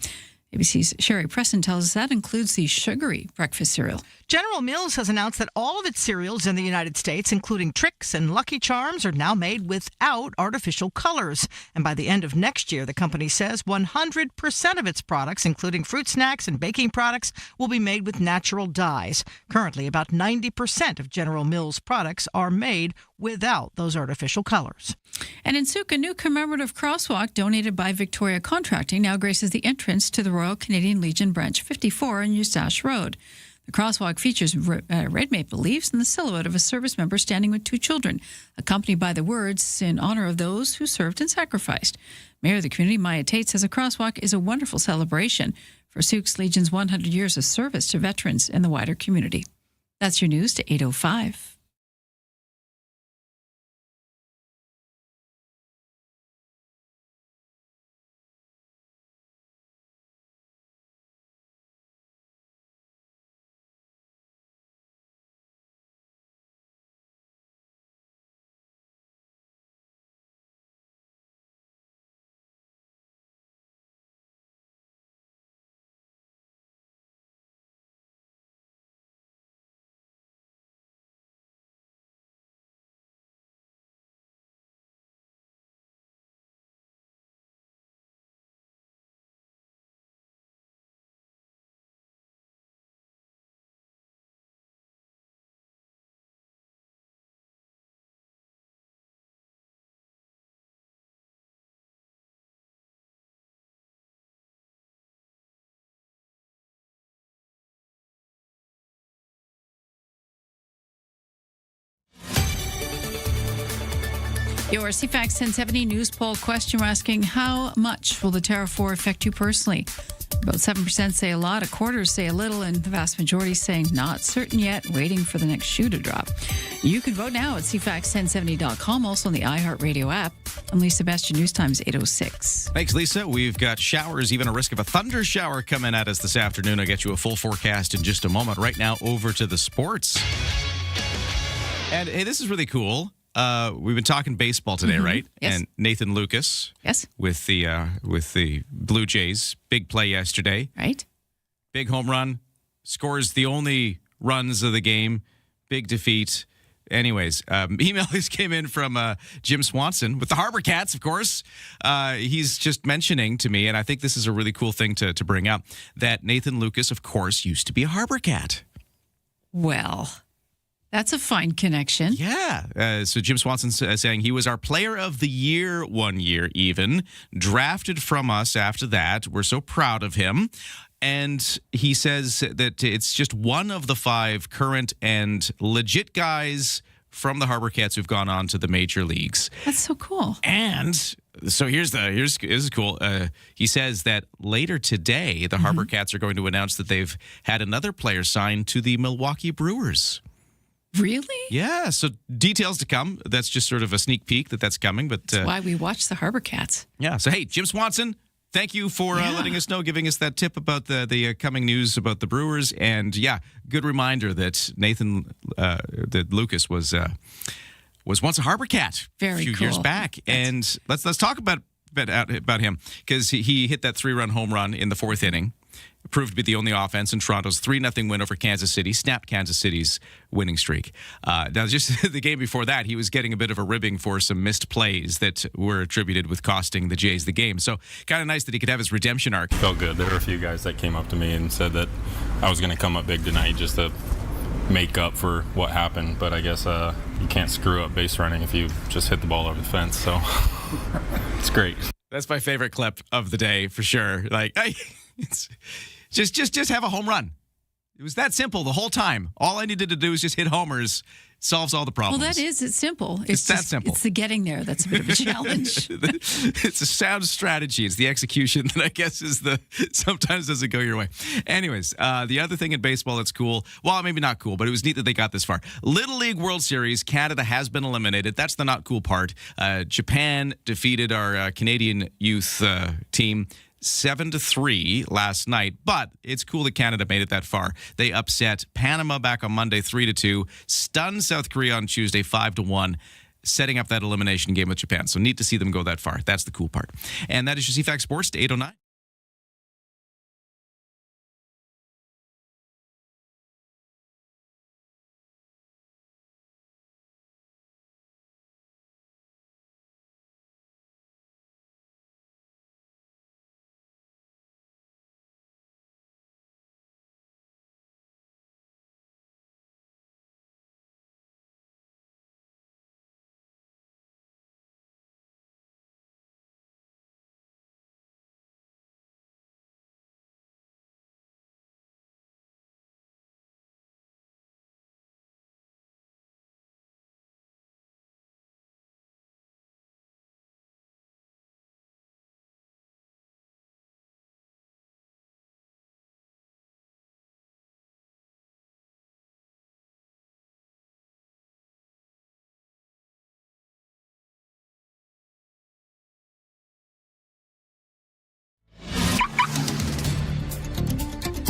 ABC's Sherry Preston tells us that includes the sugary breakfast cereal. General Mills has announced that all of its cereals in the United States, including Trix and Lucky Charms, are now made without artificial colors. And by the end of next year, the company says 100% of its products, including fruit snacks and baking products, will be made with natural dyes. Currently, about 90% of General Mills products are made without those artificial colors. And in Souk, a new commemorative crosswalk donated by Victoria Contracting now graces the entrance to the Royal Canadian Legion Branch 54 on Eustache Road. The crosswalk features red maple leaves and the silhouette of a service member standing with 2 children, accompanied by the words, "In honor of those who served and sacrificed." Mayor of the community, Maya Tate, says a crosswalk is a wonderful celebration for Souk's Legion's 100 years of service to veterans and the wider community. That's your news to 8:05. Your CFAX 1070 news poll question, we're asking, how much will the tariff war affect you personally? About 7% say a lot, a quarter say a little, and the vast majority saying not certain yet, waiting for the next shoe to drop. You can vote now at CFAX1070.com, also on the iHeartRadio app. I'm Lisa Bastian, News Times 8:06. Thanks, Lisa. We've got showers, even a risk of a thunder shower coming at us this afternoon. I'll get you a full forecast in just a moment. Right now, over to the sports. And hey, this is really cool. We've been talking baseball today, right? Yes. And Nathan Lucas, with the Blue Jays, big play yesterday, right? Big home run, scores the only runs of the game, big defeat. Anyways, emails came in from Jim Swanson with the Harbor Cats, of course. He's just mentioning to me, and I think this is a really cool thing to bring up, that Nathan Lucas, of course, used to be a Harbor Cat. Well, that's a fine connection. Yeah. So Jim Swanson saying he was our player of the year one year even, drafted from us after that. We're so proud of him. And he says that it's just one of the 5 current and legit guys from the Harbor Cats who've gone on to the major leagues. That's so cool. And so this is cool. He says that later today, the Harbor Cats are going to announce that they've had another player signed to the Milwaukee Brewers. Really? Yeah, so details to come. That's just sort of a sneak peek that's coming. But that's why we watch the Harbor Cats. Yeah, so hey, Jim Swanson, thank you for letting us know, giving us that tip about the coming news about the Brewers. And yeah, good reminder that that Lucas was once a Harbor Cat Very a few cool. years back. And let's talk about him, because he hit that 3-run home run in the 4th inning. Proved to be the only offense in Toronto's 3-0 win over Kansas City, snapped Kansas City's winning streak. Now, just the game before that, he was getting a bit of a ribbing for some missed plays that were attributed with costing the Jays the game. So kind of nice that he could have his redemption arc. Felt good. There were a few guys that came up to me and said that I was going to come up big tonight just to make up for what happened. But I guess you can't screw up base running if you just hit the ball over the fence. So it's great. That's my favorite clip of the day for sure. Like, it's just have a home run. It was that simple the whole time. All I needed to do is just hit homers. Solves all the problems. Well, it's simple. It's that simple. It's the getting there that's a bit of a challenge. It's a sound strategy. It's the execution that I guess sometimes doesn't go your way. Anyways, the other thing in baseball that's cool, well, maybe not cool, but it was neat that they got this far. Little League World Series, Canada has been eliminated. That's the not cool part. Japan defeated our Canadian youth team 7-3 last night, but it's cool that Canada made it that far. They upset Panama back on Monday 3-2, stunned South Korea on Tuesday 5-1, setting up that elimination game with Japan. So neat to see them go that far. That's the cool part. And that is your CFAX Sports to 8:09.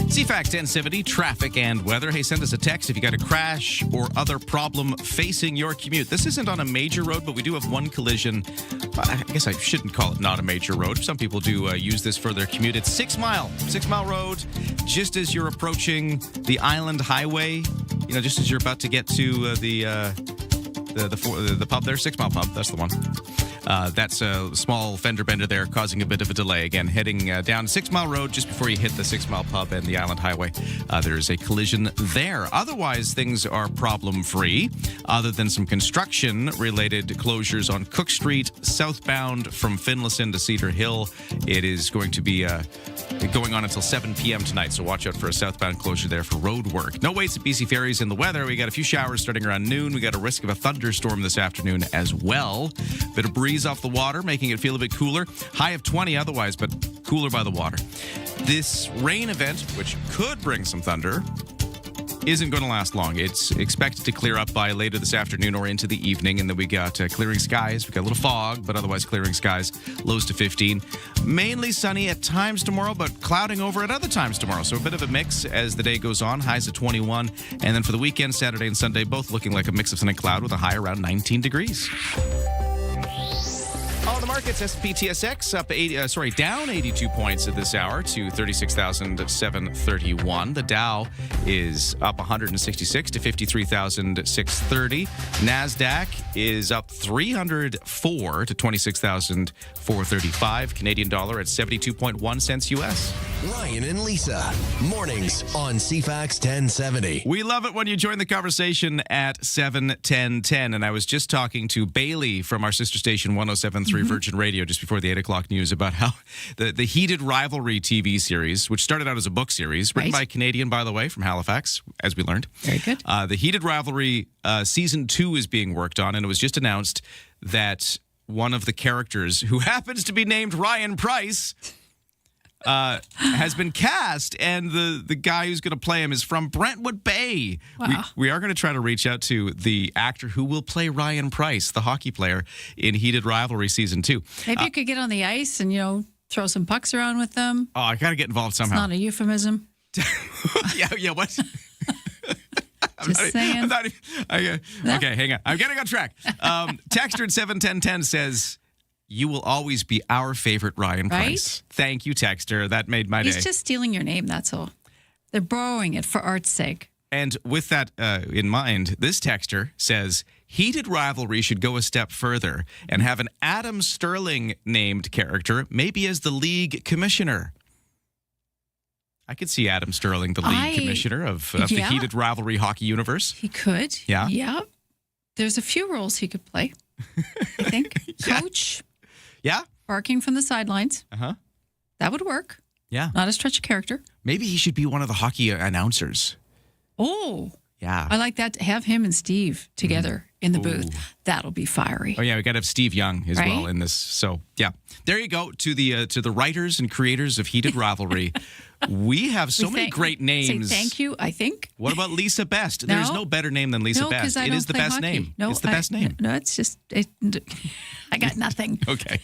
CFAX 1070, traffic and weather. Hey, send us a text if you got a crash or other problem facing your commute. This isn't on a major road, but we do have one collision. I guess I shouldn't call it not a major road. Some people do use this for their commute. It's 6 Mile Road, just as you're approaching the Island Highway, just as you're about to get to the pub there, 6 Mile Pub. That's the one. That's a small fender bender there, causing a bit of a delay. Again, heading down 6 Mile Road just before you hit the 6 Mile Pub and the Island Highway. There's a collision there. Otherwise, things are problem-free, other than some construction-related closures on Cook Street, southbound from Finlayson to Cedar Hill. It is going to be going on until 7 p.m. tonight, so watch out for a southbound closure there for road work. No waits at BC Ferries in the weather. We got a few showers starting around noon. We got a risk of a thunderstorm this afternoon as well. Bit of breeze off the water, making it feel a bit cooler. High of 20 otherwise, but cooler by the water. This rain event, which could bring some thunder, isn't going to last long. It's expected to clear up by later this afternoon or into the evening, and then we got clearing skies. We got a little fog, but otherwise clearing skies, lows to 15. Mainly sunny at times tomorrow, but clouding over at other times tomorrow. So a bit of a mix as the day goes on, highs at 21. And then for the weekend, Saturday and Sunday, both looking like a mix of sun and cloud with a high around 19 degrees. All the markets, S&P TSX down 82 points at this hour to 36,731. The Dow is up 166 to 53,630. NASDAQ is up 304 to 26,435. Canadian dollar at 72.1 cents US. Ryan and Lisa, mornings on CFAX 1070. We love it when you join the conversation at 7:10:10. And I was just talking to Bailey from our sister station 107.3 Virgin Radio just before the 8 o'clock news about how the Heated Rivalry TV series, which started out as a book series, written by a Canadian, by the way, from Halifax, as we learned. Very good. The Heated Rivalry Season 2 is being worked on, and it was just announced that one of the characters, who happens to be named Ryan Price, has been cast, and the guy who's going to play him is from Brentwood Bay. Wow. We are going to try to reach out to the actor who will play Ryan Price, the hockey player, in Heated Rivalry Season 2. Maybe you could get on the ice and, throw some pucks around with them. Oh, I got to get involved somehow. It's not a euphemism. yeah, what? Saying. Okay, hang on. I'm getting on track. Texter at 71010 says, "You will always be our favorite Ryan Price." Thank you, Texter. That made my day. He's just stealing your name, that's all. They're borrowing it for art's sake. And with that in mind, this texter says, Heated Rivalry should go a step further and have an Adam Sterling named character, maybe as the league commissioner. I could see Adam Sterling, the league commissioner of the Heated Rivalry hockey universe. He could. Yeah. Yeah. There's a few roles he could play, I think. Coach. Yeah. Barking from the sidelines. Uh-huh. That would work. Yeah. Not a stretch of character. Maybe he should be one of the hockey announcers. Oh. Yeah. I like that. Have him and Steve together in the booth. That'll be fiery. Oh, yeah. We got to have Steve Young as well in this. So, yeah. There you go. To the writers and creators of Heated Rivalry. We have so many great names. Say thank you, I think. What about Lisa Best? There's no better name than Lisa Best. It is the best name. No, it's the best name. No, it's just, I got nothing. Okay.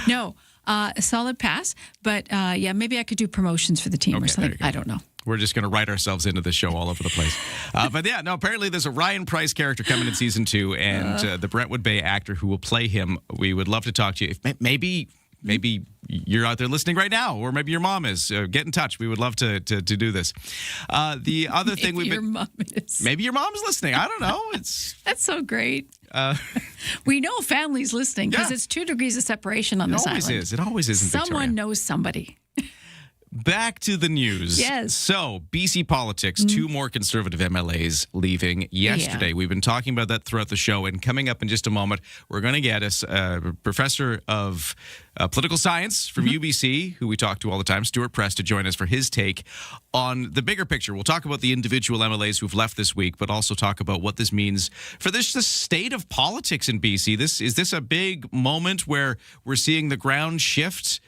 No, a solid pass. But maybe I could do promotions for the team or something. I don't know. We're just going to write ourselves into the show all over the place. Apparently there's a Ryan Price character coming in Season 2, and the Brentwood Bay actor who will play him, we would love to talk to you. If maybe you're out there listening right now, or maybe your mom is. Get in touch. We would love to do this. The other thing your mom is. Maybe your mom's listening. I don't know. That's so great. We know family's listening because it's 2 degrees of separation on this island. It always is in Victoria. Someone knows somebody. Back to the news. Yes. So, BC politics, 2 more Conservative MLAs leaving yesterday. We've been talking about that throughout the show, and coming up in just a moment, we're going to get us a professor of political science from UBC, who we talk to all the time, Stuart Press, to join us for his take on the bigger picture. We'll talk about the individual MLAs who've left this week, but also talk about what this means for the state of politics in BC. Is this a big moment where we're seeing the ground shift?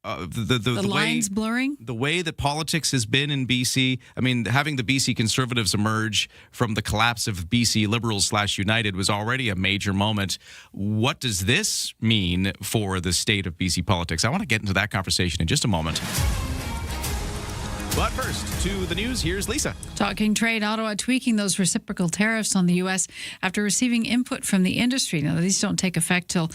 The lines blurring? The way that politics has been in BC. I mean, having the BC Conservatives emerge from the collapse of BC Liberals/United was already a major moment. What does this mean for the state of BC politics? I want to get into that conversation in just a moment. But first, to the news, here's Lisa. Talking trade, Ottawa tweaking those reciprocal tariffs on the U.S. after receiving input from the industry. Now, these don't take effect till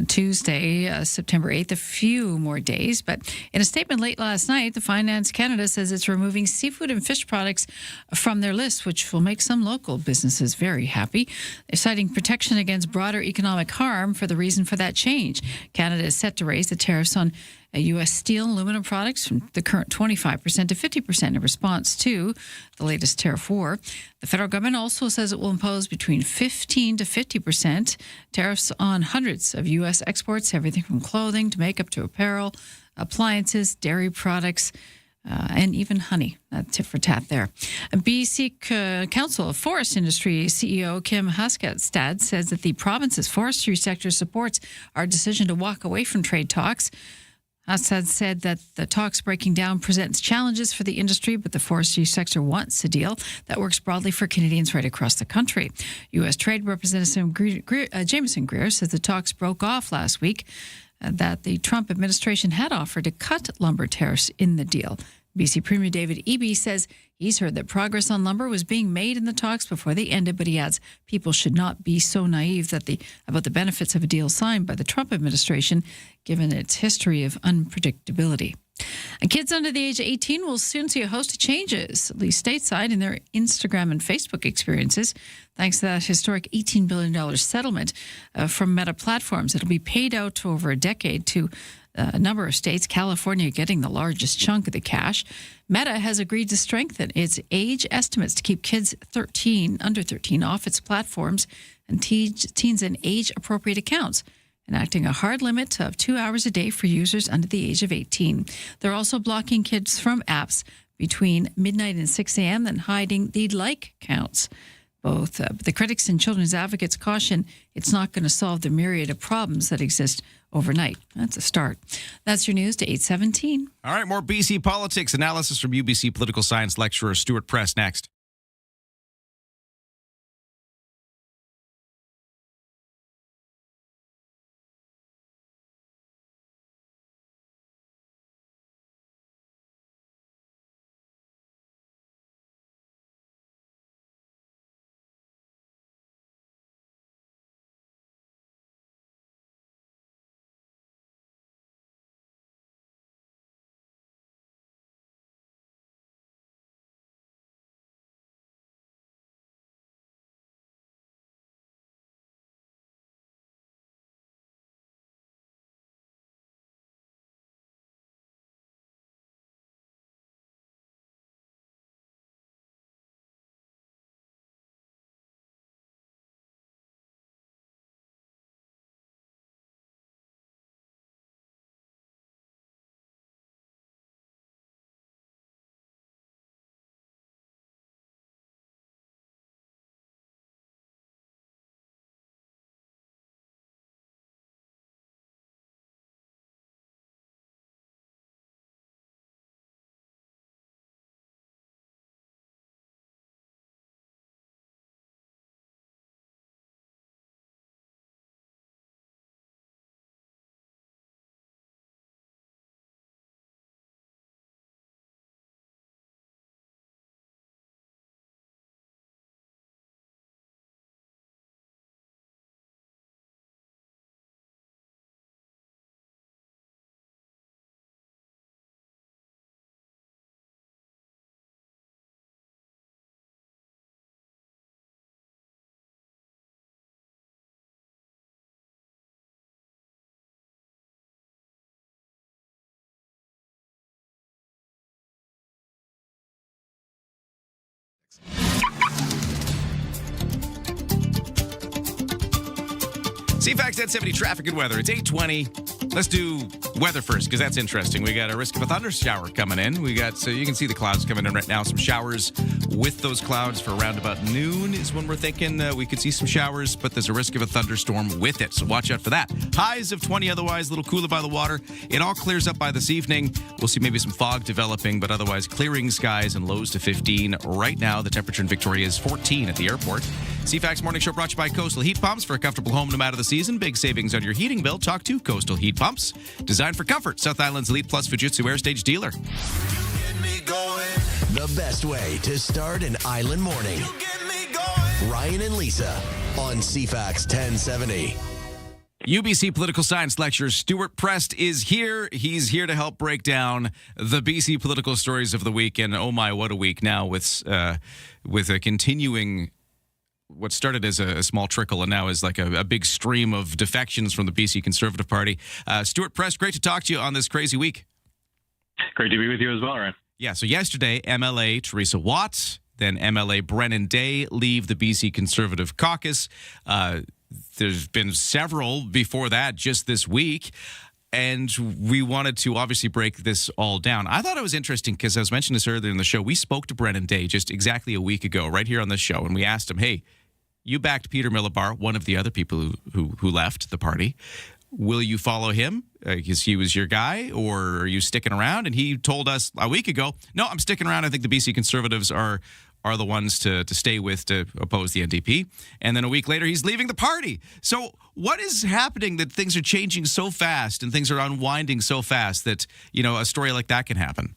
Tuesday, September 8th, a few more days. But in a statement late last night, the Finance Canada says it's removing seafood and fish products from their list, which will make some local businesses very happy. They're citing protection against broader economic harm for the reason for that change. Canada is set to raise the tariffs on U.S. steel and aluminum products from the current 25% to 50% in response to the latest tariff war. The federal government also says it will impose between 15 to 50% tariffs on hundreds of U.S. exports, everything from clothing to makeup to apparel, appliances, dairy products, and even honey. Tit for tat there. BC Council of Forest Industry CEO Kim Haskestad says that the province's forestry sector supports our decision to walk away from trade talks. Haskestad said that the talks breaking down presents challenges for the industry, but the forestry sector wants a deal that works broadly for Canadians right across the country. U.S. Trade Representative Jameson Greer says the talks broke off last week, that the Trump administration had offered to cut lumber tariffs in the deal. BC Premier David Eby says he's heard that progress on lumber was being made in the talks before they ended, but he adds people should not be so naive about the benefits of a deal signed by the Trump administration, given its history of unpredictability. And kids under the age of 18 will soon see a host of changes, at least stateside, in their Instagram and Facebook experiences, thanks to that historic $18 billion settlement from Meta Platforms. It'll be paid out over a decade to a number of states, California getting the largest chunk of the cash. Meta has agreed to strengthen its age estimates to keep kids under 13 off its platforms and teens in age-appropriate accounts, enacting a hard limit of 2 hours a day for users under the age of 18. They're also blocking kids from apps between midnight and 6 a.m. and hiding the like counts. Both the critics and children's advocates caution it's not going to solve the myriad of problems that exist overnight. That's a start. That's your news to 8:17. All right, more BC politics analysis from UBC political science lecturer Stuart Press next. CFAX 1070 traffic and weather. It's 8:20. Let's do weather first, because that's interesting. We got a risk of a thunder shower coming in. So you can see the clouds coming in right now. Some showers with those clouds for around about noon is when we're thinking we could see some showers, but there's a risk of a thunderstorm with it. So watch out for that. Highs of 20 otherwise, a little cooler by the water. It all clears up by this evening. We'll see maybe some fog developing, but otherwise clearing skies and lows to 15. Right now, the temperature in Victoria is 14 at the airport. CFAX Morning Show brought to you by Coastal Heat Pumps. For a comfortable home no matter the season, big savings on your heating bill. Talk to Coastal Heat Pumps. Designed for comfort. South Island's Elite Plus Fujitsu Air Stage dealer. You get me going. the best way to start an island morning. Ryan and Lisa on CFAX 1070. UBC political science lecturer Stuart Prest is here. He's here to help break down the BC political stories of the week. And oh my, what a week now with a continuing, what started as a small trickle and now is like a big stream of defections from the BC Conservative Party. Stuart Prest, great to talk to you on this crazy week. Great to be with you as well, Ryan. Yeah, so yesterday, MLA Teresa Watt, then MLA Brennan Day leave the BC Conservative Caucus. There's been several before that just this week, and we wanted to obviously break this all down. I thought it was interesting because I was mentioning this earlier in the show. We spoke to Brennan Day just exactly a week ago right here on this show, and we asked him, hey, you backed Peter Millibar, one of the other people who left the party. Will you follow him because he was your guy, or are you sticking around? And he told us a week ago, no, I'm sticking around. I think the BC Conservatives are the ones to stay with to oppose the NDP. And then a week later, he's leaving the party. So what is happening that things are changing so fast and things are unwinding so fast that, a story like that can happen?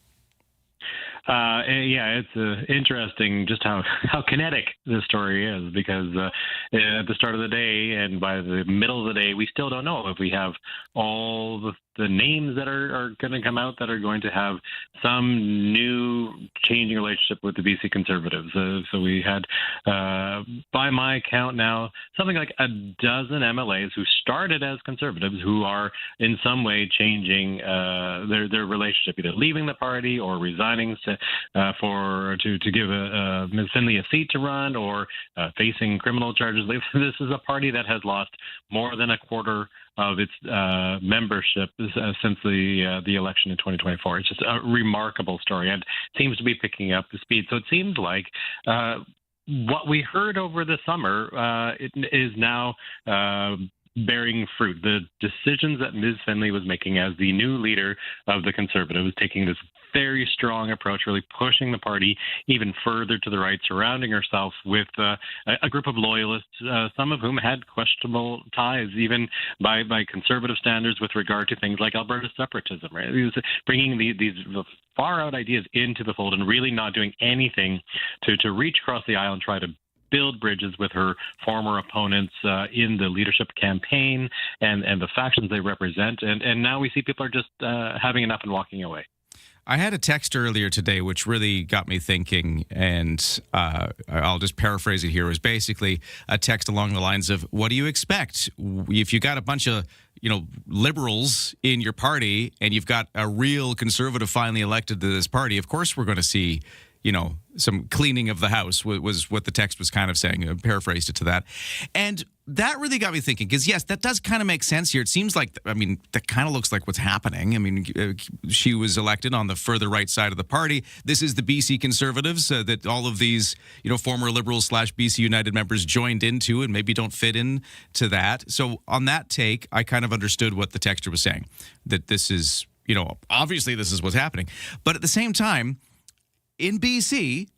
Yeah, it's interesting just how kinetic this story is, because at the start of the day and by the middle of the day, we still don't know if we have all the names that are going to come out that are going to have some new changing relationship with the BC Conservatives. So we had, by my count now, something like a dozen MLAs who started as Conservatives who are in some way changing their relationship, either leaving the party or resigning to give Ms. Finley a seat to run, or facing criminal charges. This is a party that has lost more than a quarter of its membership since the election in 2024. It's just a remarkable story and seems to be picking up the speed. So it seems like what we heard over the summer it is now bearing fruit. The decisions that Ms. Finley was making as the new leader of the Conservatives, taking this very strong approach, really pushing the party even further to the right, surrounding herself with a group of loyalists, some of whom had questionable ties, even by Conservative standards, with regard to things like Alberta separatism. Right, he was bringing these far-out ideas into the fold and really not doing anything to reach across the aisle and try to build bridges with her former opponents in the leadership campaign and the factions they represent. And now we see people are just having enough and walking away. I had a text earlier today which really got me thinking, and I'll just paraphrase it here. It was basically a text along the lines of, what do you expect? If you got a bunch of liberals in your party and you've got a real conservative finally elected to this party, of course we're going to see some cleaning of the house, was what the text was kind of saying. I paraphrased it to that. And that really got me thinking, because, yes, that does kind of make sense here. It seems like, that kind of looks like what's happening. She was elected on the further right side of the party. This is the BC Conservatives that all of these, former Liberals / BC United members joined into and maybe don't fit into that. So on that take, I kind of understood what the texter was saying, that this is, obviously this is what's happening. But at the same time, in BC,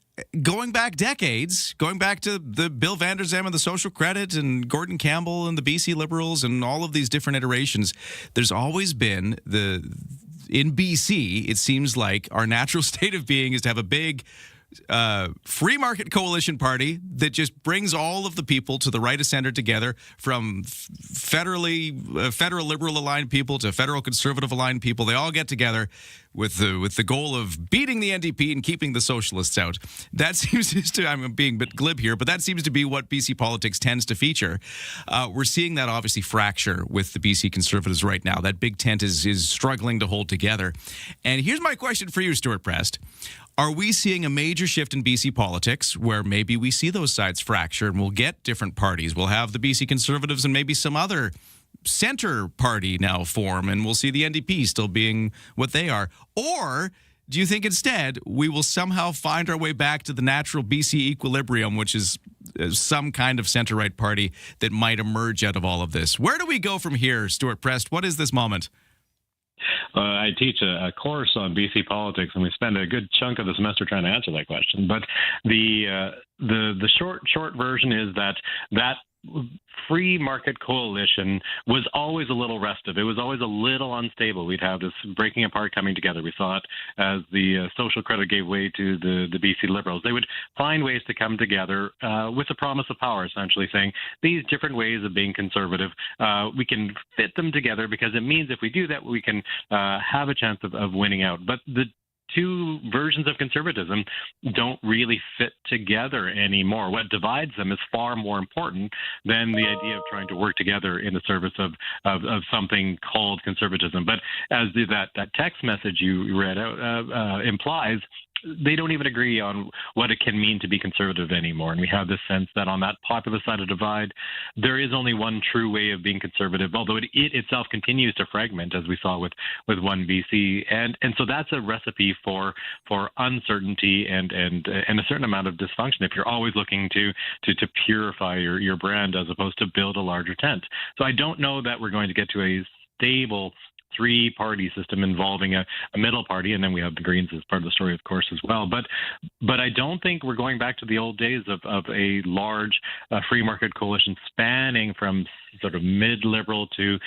going back decades, going back to the Bill Vander Zalm and the Social Credit and Gordon Campbell and the BC Liberals and all of these different iterations, there's always been in BC, it seems like our natural state of being is to have a big free market coalition party that just brings all of the people to the right of center together, from federal liberal aligned people to federal conservative aligned people. They all get together with the goal of beating the NDP and keeping the socialists out. That seems to, I'm being a bit glib here, but that seems to be what BC politics tends to feature. We're seeing that obviously fracture with the BC Conservatives right now. That big tent is struggling to hold together. And here's my question for you, Stuart Prest. Are we seeing a major shift in BC politics where maybe we see those sides fracture and we'll get different parties? We'll have the BC Conservatives and maybe some other center party now form, and we'll see the NDP still being what they are. Or do you think instead we will somehow find our way back to the natural BC equilibrium, which is some kind of center-right party that might emerge out of all of this? Where do we go from here, Stuart Prest? What is this moment? I teach a course on BC politics, and we spend a good chunk of the semester trying to answer that question. But the short version is that free market coalition was always a little restive. It was always a little unstable. We'd have this breaking apart, coming together. We saw it as the social credit gave way to the BC Liberals. They would find ways to come together with the promise of power, essentially saying these different ways of being conservative, we can fit them together because it means if we do that, we can have a chance of winning out. But the two versions of conservatism don't really fit together anymore. What divides them is far more important than the idea of trying to work together in the service of something called conservatism. But as that text message you read out implies, they don't even agree on what it can mean to be conservative anymore. And we have this sense that on that popular side of the divide, there is only one true way of being conservative, although it itself continues to fragment, as we saw with One BC. And so that's a recipe for uncertainty and a certain amount of dysfunction if you're always looking to purify your brand as opposed to build a larger tent. So I don't know that we're going to get to a stable three-party system involving a middle party, and then we have the Greens as part of the story, of course, as well. But I don't think we're going back to the old days of a large free market coalition spanning from sort of mid-liberal to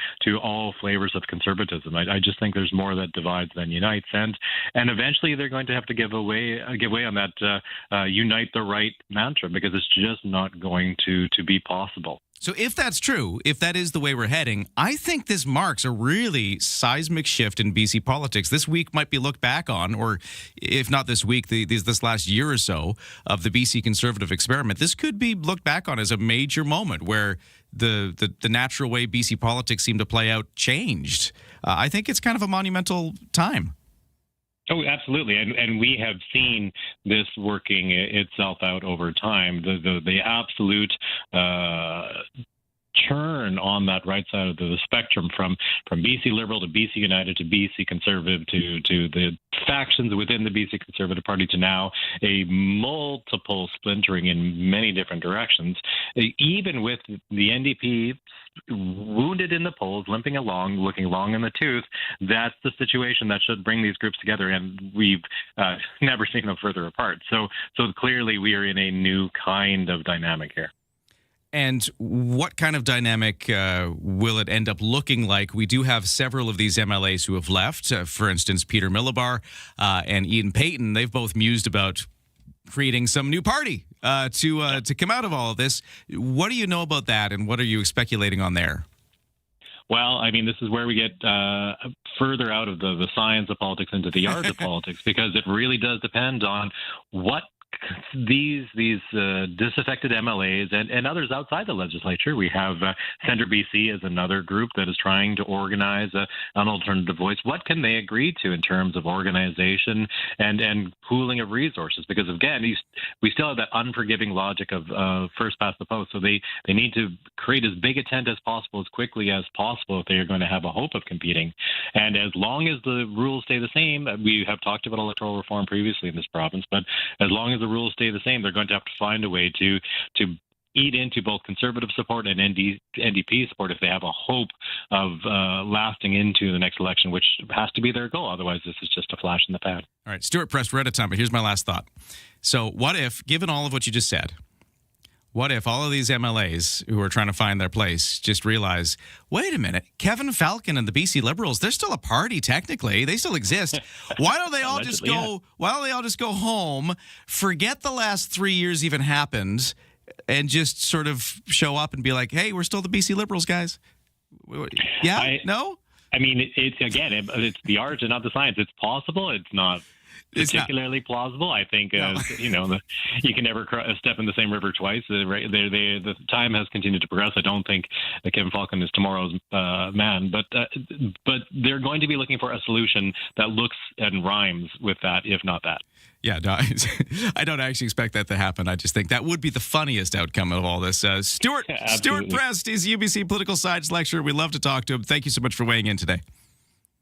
all flavors of conservatism. I just think there's more that divides than unites, and eventually they're going to have to give way on that unite the right mantra, because it's just not going to be possible. So if that's true, if that is the way we're heading, I think this marks a really seismic shift in BC politics. This week might be looked back on, or if not this week, this last year or so of the BC Conservative experiment. This could be looked back on as a major moment where the natural way BC politics seemed to play out changed. I think it's kind of a monumental time. Oh, absolutely, and we have seen this working itself out over time. The absolute churn on that right side of the spectrum, from BC Liberal to BC United to BC Conservative to the factions within the BC Conservative Party to now a multiple splintering in many different directions. Even with the NDP wounded in the polls, limping along, looking long in the tooth, that's the situation that should bring these groups together, and we've never seen them further apart. So clearly we are in a new kind of dynamic here. And what kind of dynamic will it end up looking like? We do have several of these MLAs who have left. For instance, Peter Millibar and Ian Payton, they've both mused about creating some new party to come out of all of this. What do you know about that, and what are you speculating on there? Well, I mean, this is where we get further out of the science of politics into the art of politics, because it really does depend on what these disaffected MLAs and others outside the legislature. We have Centre BC as another group that is trying to organize an alternative voice. What can they agree to in terms of organization and pooling of resources? Because again, we still have that unforgiving logic of first past the post. So they need to create as big a tent as possible, as quickly as possible, if they are going to have a hope of competing. And as long as the rules stay the same, we have talked about electoral reform previously in this province, but as long as the rules stay the same, they're going to have to find a way to eat into both conservative support and NDP support if they have a hope of lasting into the next election, which has to be their goal. Otherwise, this is just a flash in the pan. All right, Stuart Press, we're out of time, but here's my last thought. So what if, given all of what you just said, what if all of these MLAs who are trying to find their place just realize, wait a minute, Kevin Falcon and the BC Liberals, they're still a party technically. They still exist. Why don't they all just go? Why don't they all just go home, forget the last 3 years even happened, and just sort of show up and be like, hey, we're still the BC Liberals, guys? Yeah? No? I mean, it's the art and not the science. It's possible. It's not particularly plausible. I think, you can never step in the same river twice. The time has continued to progress. I don't think that Kevin Falcon is tomorrow's man, but they're going to be looking for a solution that looks and rhymes with that, if not that. Yeah, no, I don't actually expect that to happen. I just think that would be the funniest outcome of all this. Stuart Prest is UBC Political Science Lecturer. We love to talk to him. Thank you so much for weighing in today.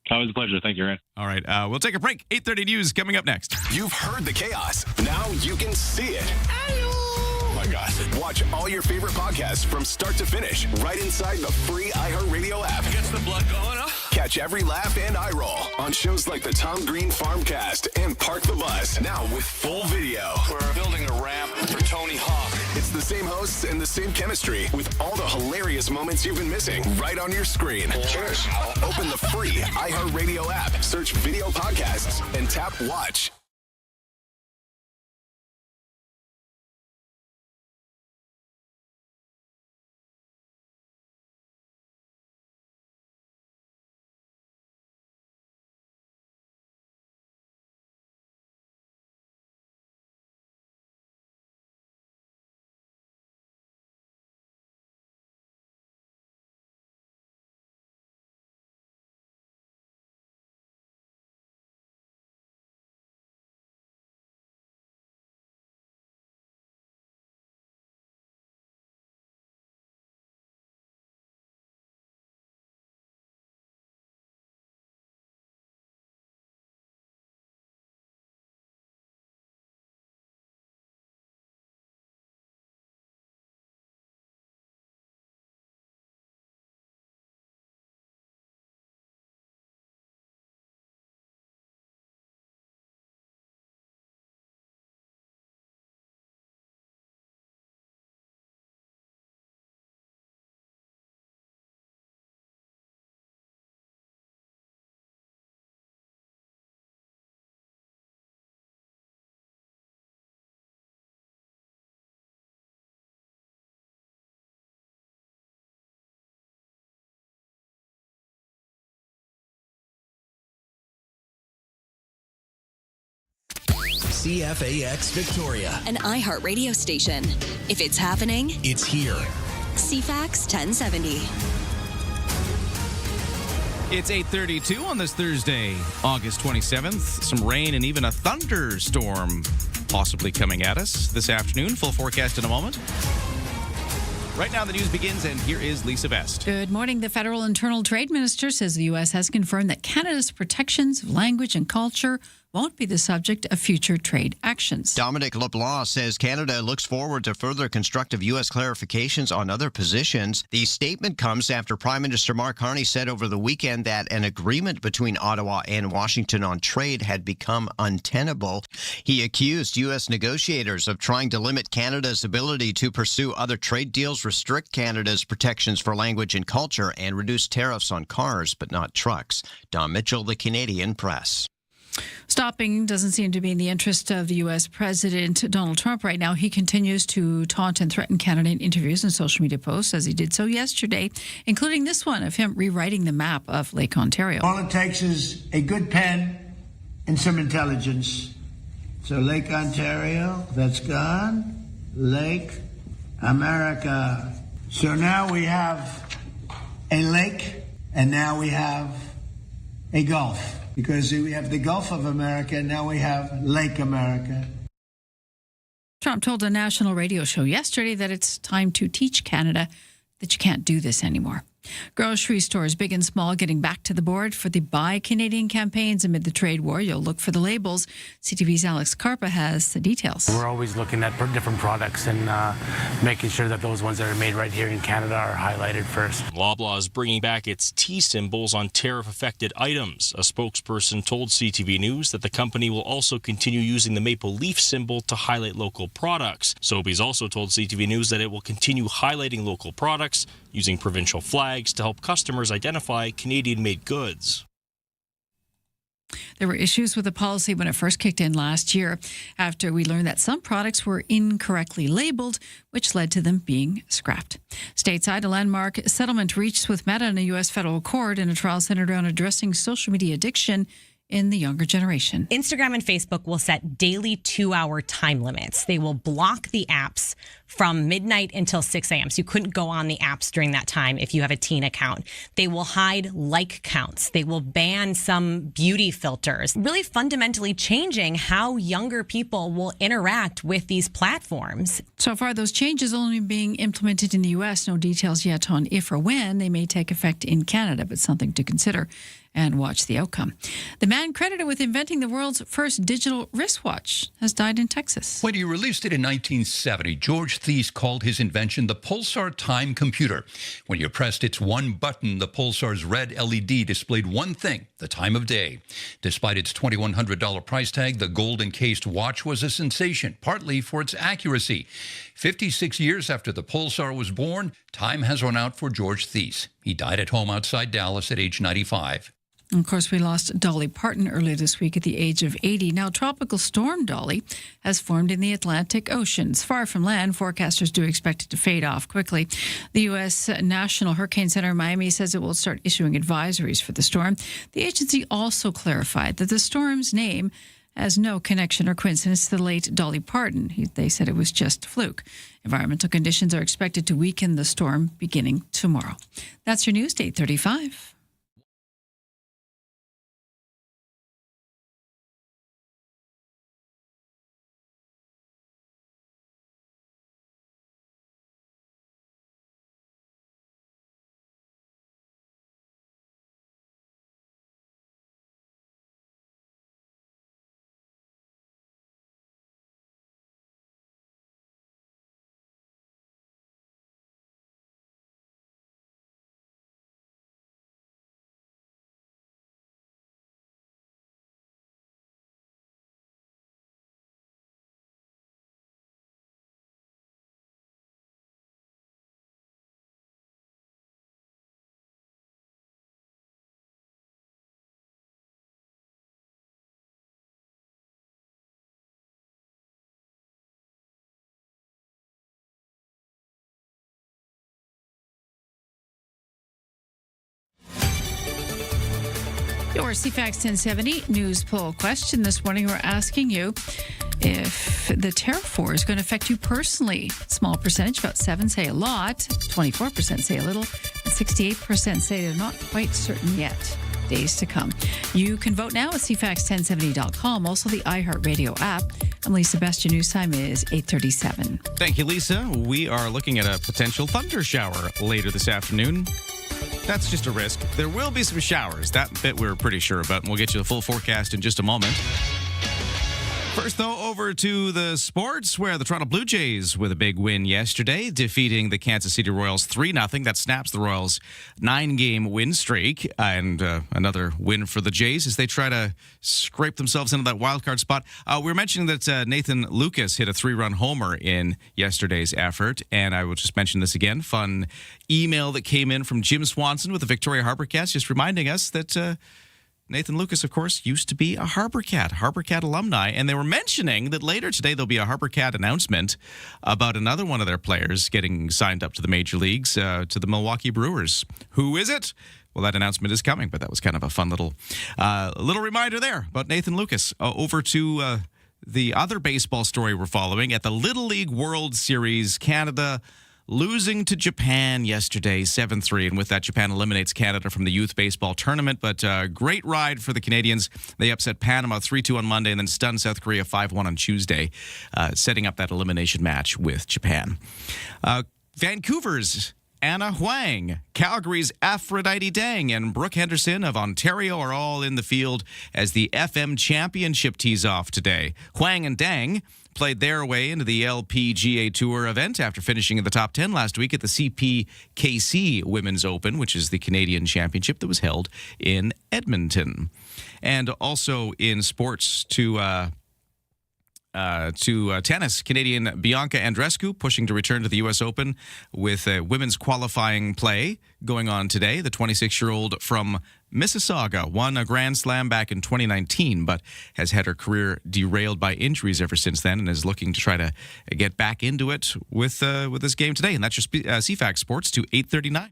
Always a pleasure. Thank you, Ryan. All right. We'll take a break. 8:30 News coming up next. You've heard the chaos. Now you can see it. Oh my God. Watch all your favorite podcasts from start to finish right inside the free iHeartRadio app. Gets the blood going, huh? Catch every laugh and eye roll on shows like the Tom Green Farmcast and Park the Bus. Now with full video. We're building a ramp for Tony Hawk. It's the same hosts and the same chemistry with all the hilarious moments you've been missing right on your screen. Cheers. Open the free iHeartRadio app, search video podcasts, and tap watch. CFAX Victoria, an iHeart radio station. If it's happening, it's here. CFAX 1070. It's 8:32 on this Thursday, August 27th. Some rain and even a thunderstorm possibly coming at us this afternoon. Full forecast in a moment. Right now, the news begins, and here is Lisa Vest. Good morning. The federal internal trade minister says the U.S. has confirmed that Canada's protections of language and culture won't be the subject of future trade actions. Dominic LeBlanc says Canada looks forward to further constructive U.S. clarifications on other positions. The statement comes after Prime Minister Mark Carney said over the weekend that an agreement between Ottawa and Washington on trade had become untenable. He accused U.S. negotiators of trying to limit Canada's ability to pursue other trade deals, restrict Canada's protections for language and culture, and reduce tariffs on cars but not trucks. Don Mitchell, The Canadian Press. Stopping doesn't seem to be in the interest of the U.S. President Donald Trump right now. He continues to taunt and threaten Canada in interviews and social media posts, as he did so yesterday, including this one of him rewriting the map of Lake Ontario. All it takes is a good pen and some intelligence. So Lake Ontario, that's gone. Lake America. So now we have a lake, and now we have a gulf. Because we have the Gulf of America, and now we have Lake America. Trump told a national radio show yesterday that it's time to teach Canada that you can't do this anymore. Grocery stores, big and small, getting back to the board for the Buy Canadian campaigns amid the trade war. You'll look for the labels. CTV's Alex Carpa has the details. We're always looking at different products and making sure that those ones that are made right here in Canada are highlighted first. Loblaw is bringing back its T symbols on tariff-affected items. A spokesperson told CTV News that the company will also continue using the maple leaf symbol to highlight local products. Sobeys also told CTV News that it will continue highlighting local products using provincial flags to help customers identify Canadian-made goods. There were issues with the policy when it first kicked in last year after we learned that some products were incorrectly labeled, which led to them being scrapped. Stateside, a landmark settlement reached with Meta in a U.S. federal court in a trial centered around addressing social media addiction in the younger generation. Instagram and Facebook will set daily 2-hour time limits. They will block the apps from midnight until 6 a.m. So you couldn't go on the apps during that time if you have a teen account. They will hide like counts. They will ban some beauty filters, really fundamentally changing how younger people will interact with these platforms. So far, those changes only being implemented in the U.S. No details yet on if or when they may take effect in Canada, but something to consider and watch the outcome. The man credited with inventing the world's first digital wristwatch has died in Texas. When he released it in 1970, George George Thies called his invention the Pulsar Time Computer. When you pressed its one button, the Pulsar's red LED displayed one thing, the time of day. Despite its $2,100 price tag, the gold-encased watch was a sensation, partly for its accuracy. 56 years after the Pulsar was born, time has run out for George Thies. He died at home outside Dallas at age 95. And of course, we lost Dolly Parton earlier this week at the age of 80. Now, Tropical Storm Dolly has formed in the Atlantic Ocean. It's far from land. Forecasters do expect it to fade off quickly. The U.S. National Hurricane Center in Miami says it will start issuing advisories for the storm. The agency also clarified that the storm's name has no connection or coincidence to the late Dolly Parton. They said it was just a fluke. Environmental conditions are expected to weaken the storm beginning tomorrow. That's your news, 8:35. Your CFAX 1070 news poll question this morning. We're asking you if the tariff war is going to affect you personally. Small percentage, about 7 say a lot, 24% say a little, and 68% say they're not quite certain yet. Days to come. You can vote now at CFAX1070.com, also the iHeartRadio app. I'm Lisa Best. Your news time is 8:37. Thank you, Lisa. We are looking at a potential thunder shower later this afternoon. That's just a risk. There will be some showers. That bit we're pretty sure about, and we'll get you the full forecast in just a moment. First, though, over to the sports, where the Toronto Blue Jays with a big win yesterday, defeating the Kansas City Royals 3-0. That snaps the Royals' 9-game win streak, and another win for the Jays as they try to scrape themselves into that wild card spot. We were mentioning that Nathan Lucas hit a 3-run homer in yesterday's effort, and I will just mention this again. Fun email that came in from Jim Swanson with the Victoria HarborCast, just reminding us that Nathan Lucas, of course, used to be a HarborCat alumni, and they were mentioning that later today there'll be a HarborCat announcement about another one of their players getting signed up to the major leagues, to the Milwaukee Brewers. Who is it? Well, that announcement is coming, but that was kind of a fun little reminder there about Nathan Lucas. Over to the other baseball story we're following at the Little League World Series, Canada losing to Japan yesterday, 7-3. And with that, Japan eliminates Canada from the youth baseball tournament. But great ride for the Canadians. They upset Panama 3-2 on Monday and then stunned South Korea 5-1 on Tuesday, setting up that elimination match with Japan. Vancouver's Anna Huang, Calgary's Aphrodite Dang, and Brooke Henderson of Ontario are all in the field as the FM Championship tees off today. Huang and Dang played their way into the LPGA Tour event after finishing in the top 10 last week at the CPKC Women's Open, which is the Canadian Championship that was held in Edmonton. And also in sports to tennis, Canadian Bianca Andreescu pushing to return to the U.S. Open with a women's qualifying play going on today. The 26-year-old from Mississauga won a Grand Slam back in 2019, but has had her career derailed by injuries ever since then and is looking to try to get back into it with this game today. And that's just CFAX Sports to 8:39.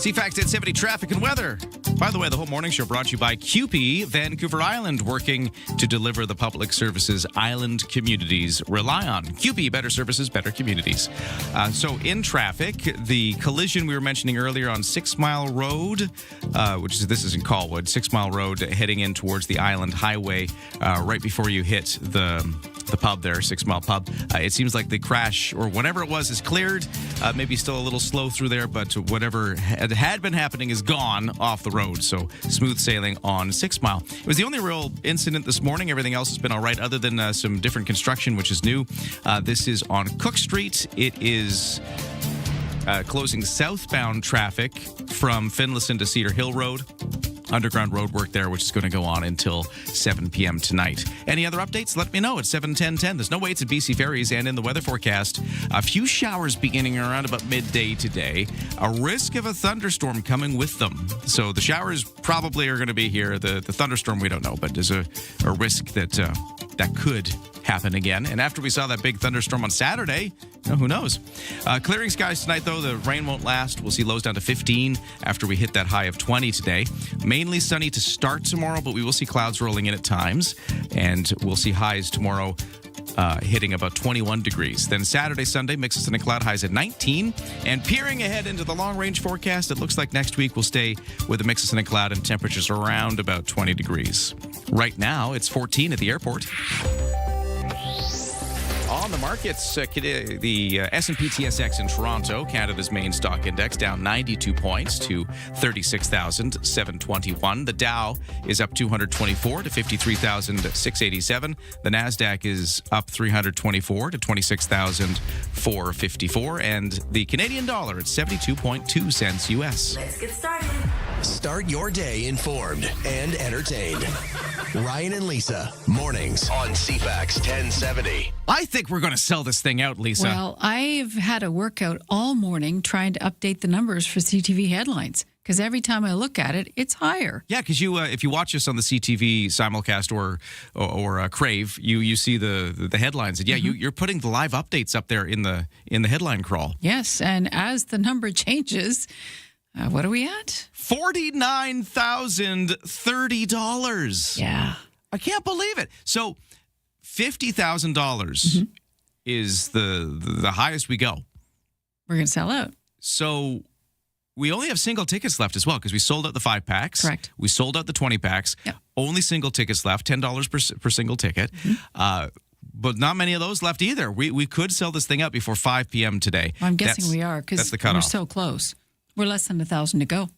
CFAX 1070 traffic and weather. By the way, the whole morning show brought to you by QP Vancouver Island, working to deliver the public services island communities rely on. QP, better services, better communities. So in traffic, the collision we were mentioning earlier on 6 Mile Road, this is in Colwood, 6 Mile Road heading in towards the Island Highway, right before you hit the pub there, 6 Mile Pub. It seems like the crash or whatever it was is cleared. Maybe still a little slow through there, but whatever had been happening is gone off the road. So smooth sailing on 6 Mile. It was the only real incident this morning. Everything else has been all right, other than some different construction, which is new. This is on Cook Street. It is closing southbound traffic from Finlayson to Cedar Hill Road. Underground road work there, which is going to go on until 7 p.m. tonight. Any other updates? Let me know at 7:10:10. There's no waits at BC Ferries, and in the weather forecast, a few showers beginning around about midday today. A risk of a thunderstorm coming with them. So the showers probably are going to be here. The thunderstorm, we don't know, but there's a risk that could happen again. And after we saw that big thunderstorm on Saturday, who knows? Clearing skies tonight, though. The rain won't last. We'll see lows down to 15 after we hit that high of 20 today. Mainly sunny to start tomorrow, but we will see clouds rolling in at times. And we'll see highs tomorrow hitting about 21 degrees. Then Saturday, Sunday, mixes in a cloud, highs at 19. And peering ahead into the long-range forecast, it looks like next week we'll stay with a mixes in a cloud and temperatures around about 20 degrees. Right now, it's 14 at the airport. On the markets, the S&P TSX in Toronto, Canada's main stock index, down 92 points to 36,721. The Dow is up 224 to 53,687. The Nasdaq is up 324 to 26,454. And the Canadian dollar at 72.2 cents US. Let's get started. Start your day informed and entertained. Ryan and Lisa, mornings on CFAX 1070. I think we're going to sell this thing out, Lisa. Well, I've had a workout all morning trying to update the numbers for CTV headlines, because every time I look at it, it's higher. Yeah, because if you watch us on the CTV simulcast or Crave, you see the headlines, and you're putting the live updates up there in the headline crawl. Yes, and as the number changes, what are we at? $49,030. Yeah, I can't believe it. So $50,000 is the highest we go. We're going to sell out. So we only have single tickets left as well, because we sold out the 5-packs. Correct. We sold out the 20-packs. Yep. Only single tickets left, $10 per single ticket. But not many of those left either. We could sell this thing out before 5 p.m. today. Well, I'm guessing we are, because we're so close. We're less than 1,000 to go.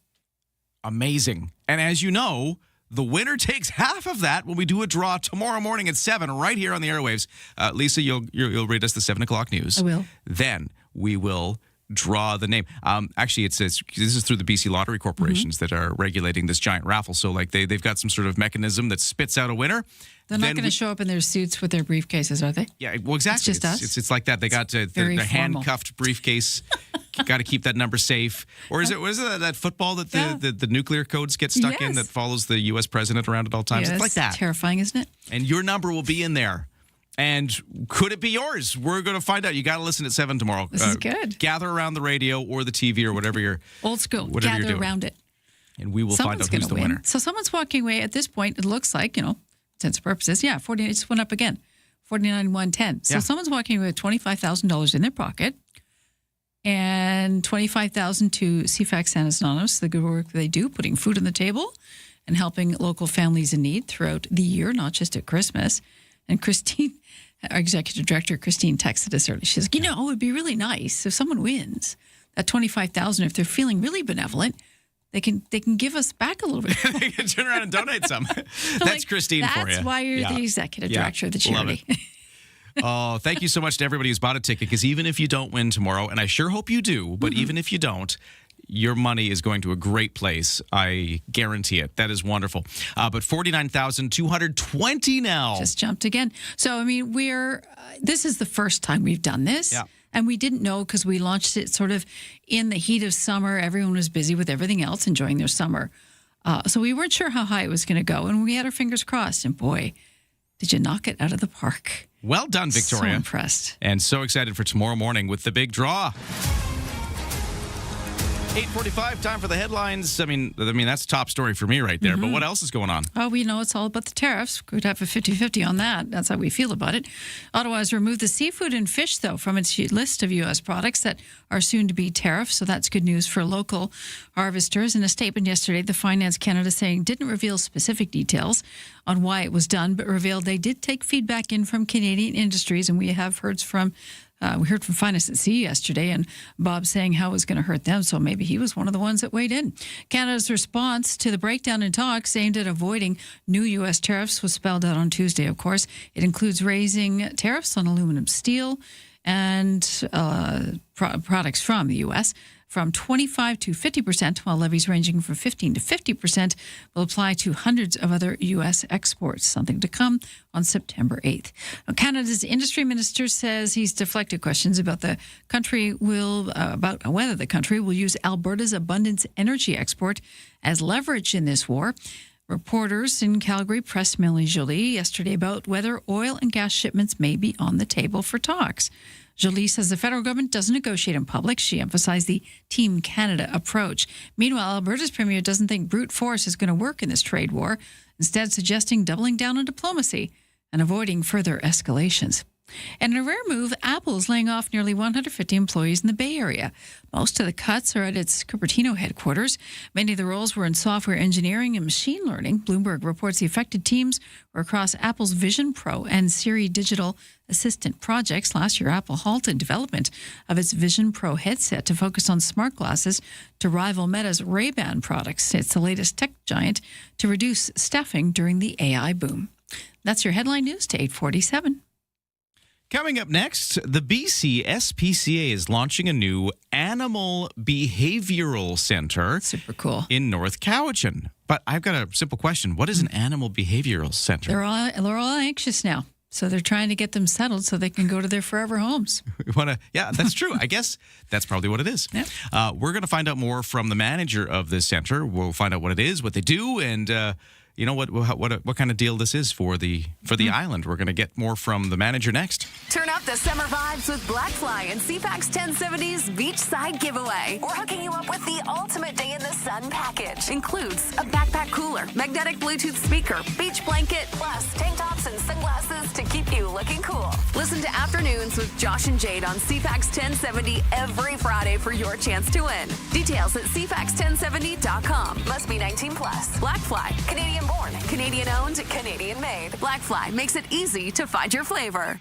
Amazing. And as you know, the winner takes half of that when we do a draw tomorrow morning at 7 right here on the airwaves. Lisa, you'll read us the 7 o'clock news. I will. Then we will draw the name. Actually, it says this is through the BC Lottery Corporations that are regulating this giant raffle. So like they've got some sort of mechanism that spits out a winner. They're not going to show up in their suits with their briefcases, are they? Yeah, well, exactly. It's just us. It's like that. They got their handcuffed briefcase. Got to keep that number safe. Or is it that football that the nuclear codes get stuck in that follows the U.S. president around at all times? Yeah, it's like that. Terrifying, isn't it? And your number will be in there. And could it be yours? We're going to find out. You got to listen at 7 tomorrow. This is good. Gather around the radio or the TV or whatever you're... Old school. Whatever Gather you're doing. around it. And we will find out who's the winner. So someone's walking away at this point. It looks like, sense of purposes. Yeah, 40. It just went up again. 49,110. So someone's walking away with $25,000 in their pocket. And $25,000 to CFAX Santa's Anonymous, the good work they do, putting food on the table and helping local families in need throughout the year, not just at Christmas. And Christine, our executive director, Christine, texted us early. She's like, it would be really nice if someone wins that $25,000. If they're feeling really benevolent, they can give us back a little bit. They can turn around and donate some. That's Christine for you. That's why you're the executive director of the charity. Love it. Oh, thank you so much to everybody who's bought a ticket, because even if you don't win tomorrow, and I sure hope you do, but even if you don't, your money is going to a great place. I guarantee it. That is wonderful. But 49,220 now. Just jumped again. So, I mean, this is the first time we've done this. Yeah. And we didn't know, because we launched it sort of in the heat of summer. Everyone was busy with everything else, enjoying their summer. So we weren't sure how high it was going to go. And we had our fingers crossed. And boy, did you knock it out of the park. Well done, Victoria. So impressed. And so excited for tomorrow morning with the big draw. 8:45, time for the headlines. I mean that's top story for me right there. But what else is going on? Oh, we know it's all about the tariffs. Could have a 50-50 on that. That's how we feel about it. Ottawa has removed the seafood and fish, though, from its list of U.S. products that are soon to be tariffed. So that's good news for local harvesters. In a statement yesterday, the Finance Canada saying didn't reveal specific details on why it was done, but revealed they did take feedback in from Canadian industries, and we have heard from Finance at Sea yesterday, and Bob saying how it was going to hurt them, so maybe he was one of the ones that weighed in. Canada's response to the breakdown in talks aimed at avoiding new U.S. tariffs was spelled out on Tuesday, of course. It includes raising tariffs on aluminum, steel, and products from the U.S. from 25% to 50%, while levies ranging from 15% to 50% will apply to hundreds of other U.S. exports, something to come on September 8th. Now, Canada's industry minister says he's deflected questions about whether the country will use Alberta's abundant energy export as leverage in this war. Reporters in Calgary pressed Melanie Joly yesterday about whether oil and gas shipments may be on the table for talks. Joly says the federal government doesn't negotiate in public. She emphasized the Team Canada approach. Meanwhile, Alberta's premier doesn't think brute force is going to work in this trade war, instead suggesting doubling down on diplomacy and avoiding further escalations. And in a rare move, Apple is laying off nearly 150 employees in the Bay Area. Most of the cuts are at its Cupertino headquarters. Many of the roles were in software engineering and machine learning. Bloomberg reports the affected teams were across Apple's Vision Pro and Siri digital assistant projects. Last year, Apple halted development of its Vision Pro headset to focus on smart glasses to rival Meta's Ray-Ban products. It's the latest tech giant to reduce staffing during the AI boom. That's your headline news to 8:47. Coming up next, the BC SPCA is launching a new animal behavioral center. Super cool. In North Cowichan. But I've got a simple question. What is an animal behavioral center? They're all anxious now. So they're trying to get them settled so they can go to their forever homes. Yeah, that's true. I guess that's probably what it is. Yeah. We're going to find out more from the manager of this center. We'll find out what it is, what they do, and you know what kind of deal this is for the island. We're going to get more from the manager next. Turn up the summer vibes with Blackfly and CFAX 1070's Beachside Giveaway. We're hooking you up with the ultimate day in the sun package. Includes a backpack cooler, magnetic Bluetooth speaker, beach blanket, plus tank tops and sunglasses to keep you looking cool. Listen to Afternoons with Josh and Jade on CFAX 1070 every Friday for your chance to win. Details at CFAX1070.com. Must be 18 plus. Blackfly, Canadian born, Canadian owned, Canadian made. Blackfly makes it easy to find your flavor.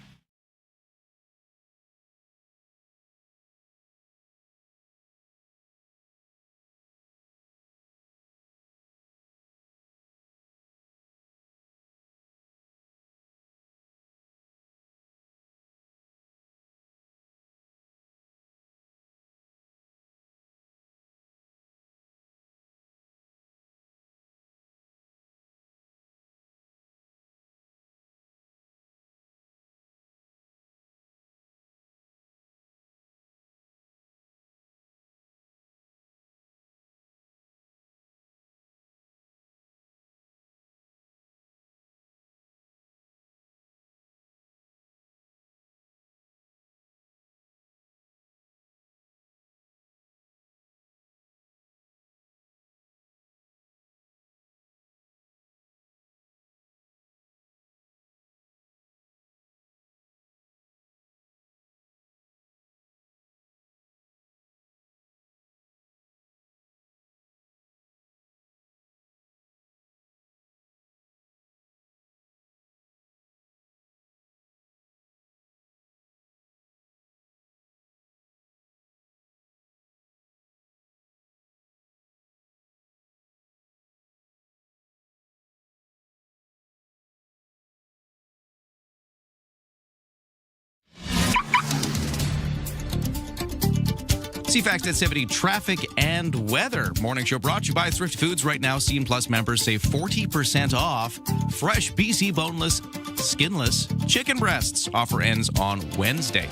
CFAX 1070 traffic and weather. Morning show brought to you by Thrifty Foods. Right now, CN Plus members save 40% off fresh BC boneless, skinless chicken breasts. Offer ends on Wednesday.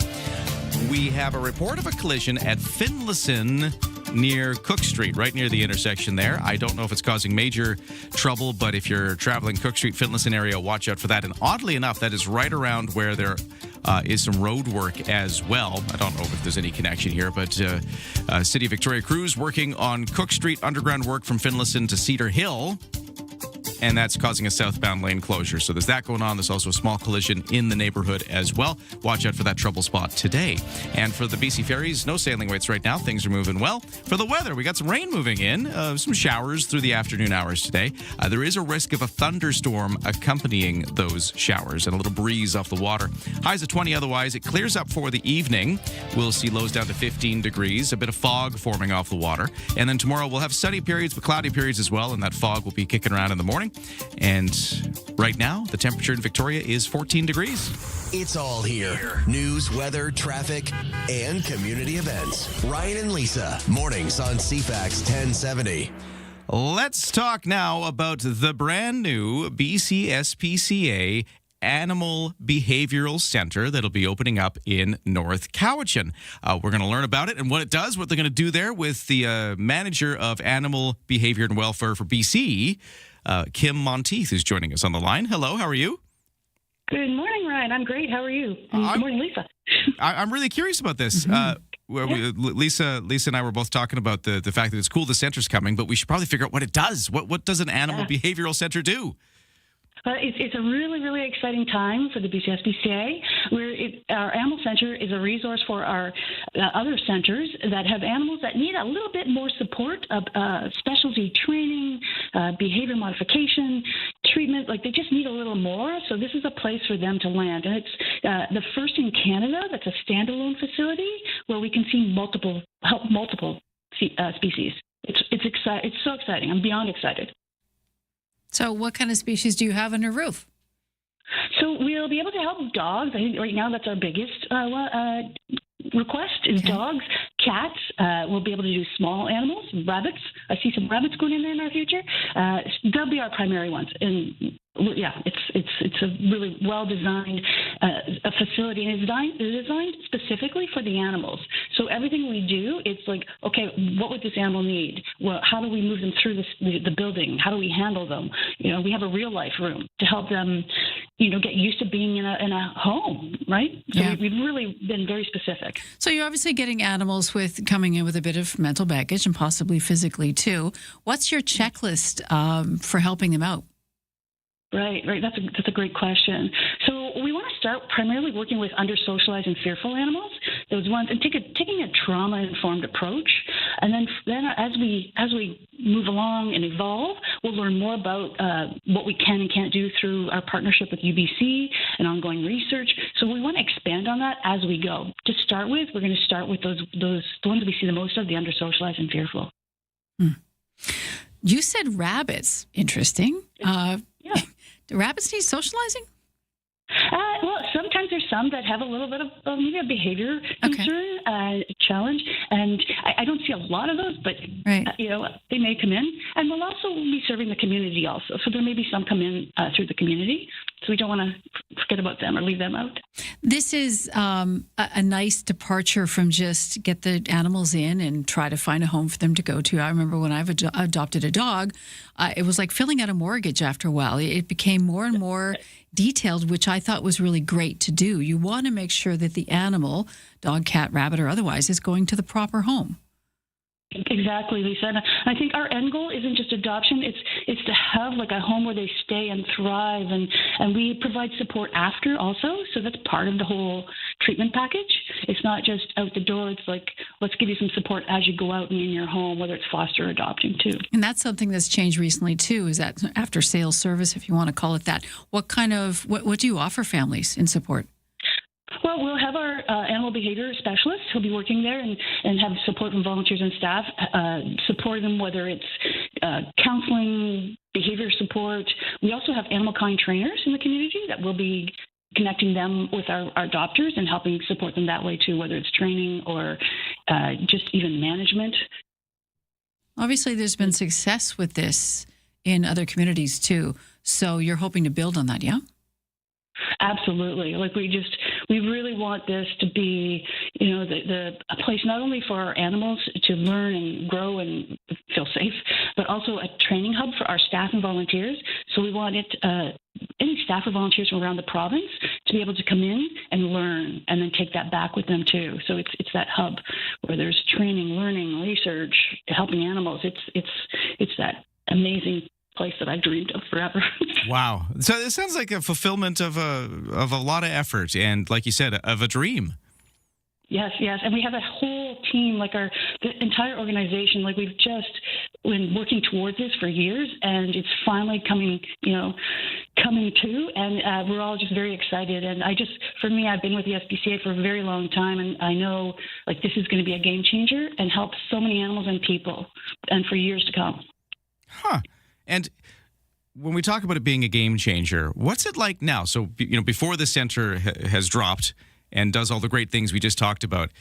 We have a report of a collision at Finlayson near Cook Street, right near the intersection there. I don't know if it's causing major trouble, but if you're traveling Cook Street, Finlayson area, watch out for that. And oddly enough, that is right around where there is some road work as well. I don't know if there's any connection here, but City of Victoria crews working on Cook Street underground work from Finlayson to Cedar Hill. And that's causing a southbound lane closure. So there's that going on. There's also a small collision in the neighborhood as well. Watch out for that trouble spot today. And for the BC ferries, no sailing waits right now. Things are moving well. For the weather, we got some rain moving in, some showers through the afternoon hours today. There is a risk of a thunderstorm accompanying those showers and a little breeze off the water. Highs of 20 otherwise. It clears up for the evening. We'll see lows down to 15 degrees, a bit of fog forming off the water. And then tomorrow we'll have sunny periods but cloudy periods as well, and that fog will be kicking around in the morning. And right now, the temperature in Victoria is 14 degrees. It's all here. News, weather, traffic, and community events. Ryan and Lisa, mornings on CFAX 1070. Let's talk now about the brand new BC-SPCA Animal Behavioral Center that'll be opening up in North Cowichan. We're going to learn about it and what it does, what they're going to do there with the manager of Animal Behavior and Welfare for BC, Kim Monteith, who's joining us on the line. Hello, how are you? Good morning, Ryan. I'm great. How are you? And good morning, Lisa. I'm really curious about this. Lisa and I were both talking about the fact that it's cool the center's coming, but we should probably figure out what it does. What does an animal behavioral center do? It's a really, really exciting time for the BC-SPCA. Our animal center is a resource for our other centers that have animals that need a little bit more support, specialty training, behavior modification, treatment. Like they just need a little more. So this is a place for them to land. And it's the first in Canada that's a standalone facility where we can see help multiple species. It's so exciting. I'm beyond excited. So what kind of species do you have on your roof? So we'll be able to help dogs. I think right now that's our biggest request is dogs, cats. We'll be able to do small animals, rabbits. I see some rabbits going in there in our future. They'll be our primary ones. And yeah, it's a really well-designed a facility, and it's designed specifically for the animals. So everything we do, it's like, okay, what would this animal need? Well, how do we move them through the building? How do we handle them? We have a real-life room to help them, get used to being in a home, right? So we've really been very specific. So you're obviously getting animals coming in with a bit of mental baggage and possibly physically too. What's your checklist for helping them out? Right. That's a great question. So we want to start primarily working with under-socialized and fearful animals, those ones, and taking a trauma-informed approach. And then as we move along and evolve, we'll learn more about what we can and can't do through our partnership with UBC and ongoing research. So we want to expand on that as we go. To start with, we're going to start with those the ones we see the most of, the under-socialized and fearful. You said rabbits. Interesting. Do rabbits need socializing? Well, sometimes there's some that have a little bit of maybe a behavior concern, challenge, and I don't see a lot of those, but they may come in, and we'll also be serving the community also. So there may be some come in through the community, so we don't want to forget about them or leave them out. This is a nice departure from just get the animals in and try to find a home for them to go to. I remember when I've adopted a dog, it was like filling out a mortgage after a while. It became more and more detailed, which I thought was really great to do. You want to make sure that the animal, dog, cat, rabbit, or otherwise, is going to the proper home. Exactly, Lisa. And I think our end goal isn't just adoption. It's to have like a home where they stay and thrive, and we provide support after also. So that's part of the whole treatment package. It's not just out the door. It's like, let's give you some support as you go out and in your home, whether it's foster or adopting too. And that's something that's changed recently too, is that after sales service, if you want to call it that. What do you offer families in support? Well, we'll have our animal behavior specialist who'll be working there and have support from volunteers and staff, support them, whether it's counseling, behavior support. We also have animal kind trainers in the community that will be connecting them with our adopters and helping support them that way too, whether it's training or just even management. Obviously, there's been success with this in other communities too. So you're hoping to build on that, yeah? Absolutely. Like we really want this to be, a place not only for our animals to learn and grow and feel safe, but also a training hub for our staff and volunteers. So we want any staff or volunteers from around the province to be able to come in and learn and then take that back with them too. So it's that hub where there's training, learning, research, helping animals. It's that amazing place that I've dreamed of forever. Wow. So it sounds like a fulfillment of a lot of effort and, like you said, of a dream. Yes, and we have a whole team, like the entire organization. Like we've just been working towards this for years, and it's finally coming to, and we're all just very excited. And for me, I've been with the SPCA for a very long time, and I know like this is going to be a game changer and help so many animals and people, and for years to come. Huh. And when we talk about it being a game changer, what's it like now? So, before the center has dropped and does all the great things we just talked about,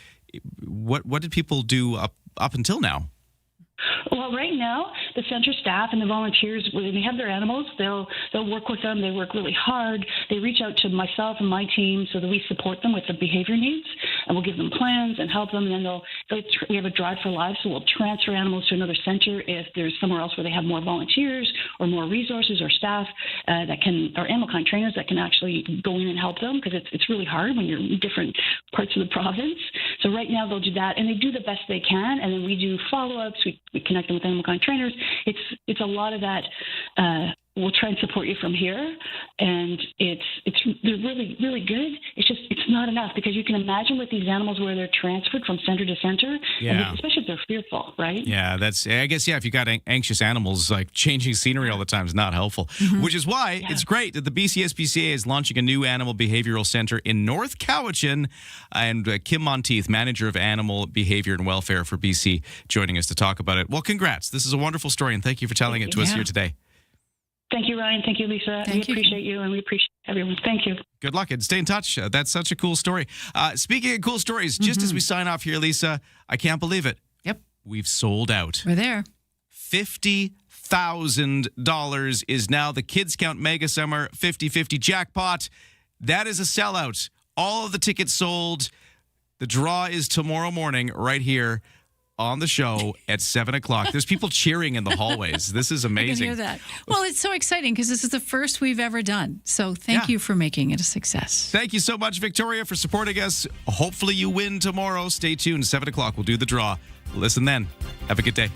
what did people do up until now? Well, right now, the center staff and the volunteers, when they have their animals, they'll work with them. They work really hard. They reach out to myself and my team so that we support them with their behavior needs, and we'll give them plans and help them. And then we have a Drive for Life, so we'll transfer animals to another center if there's somewhere else where they have more volunteers or more resources or staff or animal kind trainers that can actually go in and help them, because it's really hard when you're in different parts of the province. So right now they'll do that, and they do the best they can, and then we do follow-ups. We connect them with animal kind trainers. It's a lot of that. We'll try and support you from here, and they're really, really good. It's not enough, because you can imagine with these animals where they're transferred from center to center, and especially if they're fearful, right? Yeah, if you got anxious animals, like changing scenery all the time is not helpful, which is why it's great that the BC SPCA is launching a new animal behavioral center in North Cowichan, and Kim Monteith, manager of animal behavior and welfare for BC, joining us to talk about it. Well, congrats. This is a wonderful story, and thank you for telling it to us here today. Thank you, Ryan. Thank you, Lisa. We appreciate you, and we appreciate everyone. Thank you. Good luck, and stay in touch. That's such a cool story. Speaking of cool stories, just as we sign off here, Lisa, I can't believe it. Yep. We've sold out. We're there. $50,000 is now the Kids Count Mega Summer 50/50 jackpot. That is a sellout. All of the tickets sold. The draw is tomorrow morning right here on the show at 7 o'clock. There's people cheering in the hallways. This is amazing. I can hear that. Well, it's so exciting because this is the first we've ever done. So thank you for making it a success. Thank you so much, Victoria, for supporting us. Hopefully you win tomorrow. Stay tuned. 7 o'clock. We'll do the draw. Listen then. Have a good day.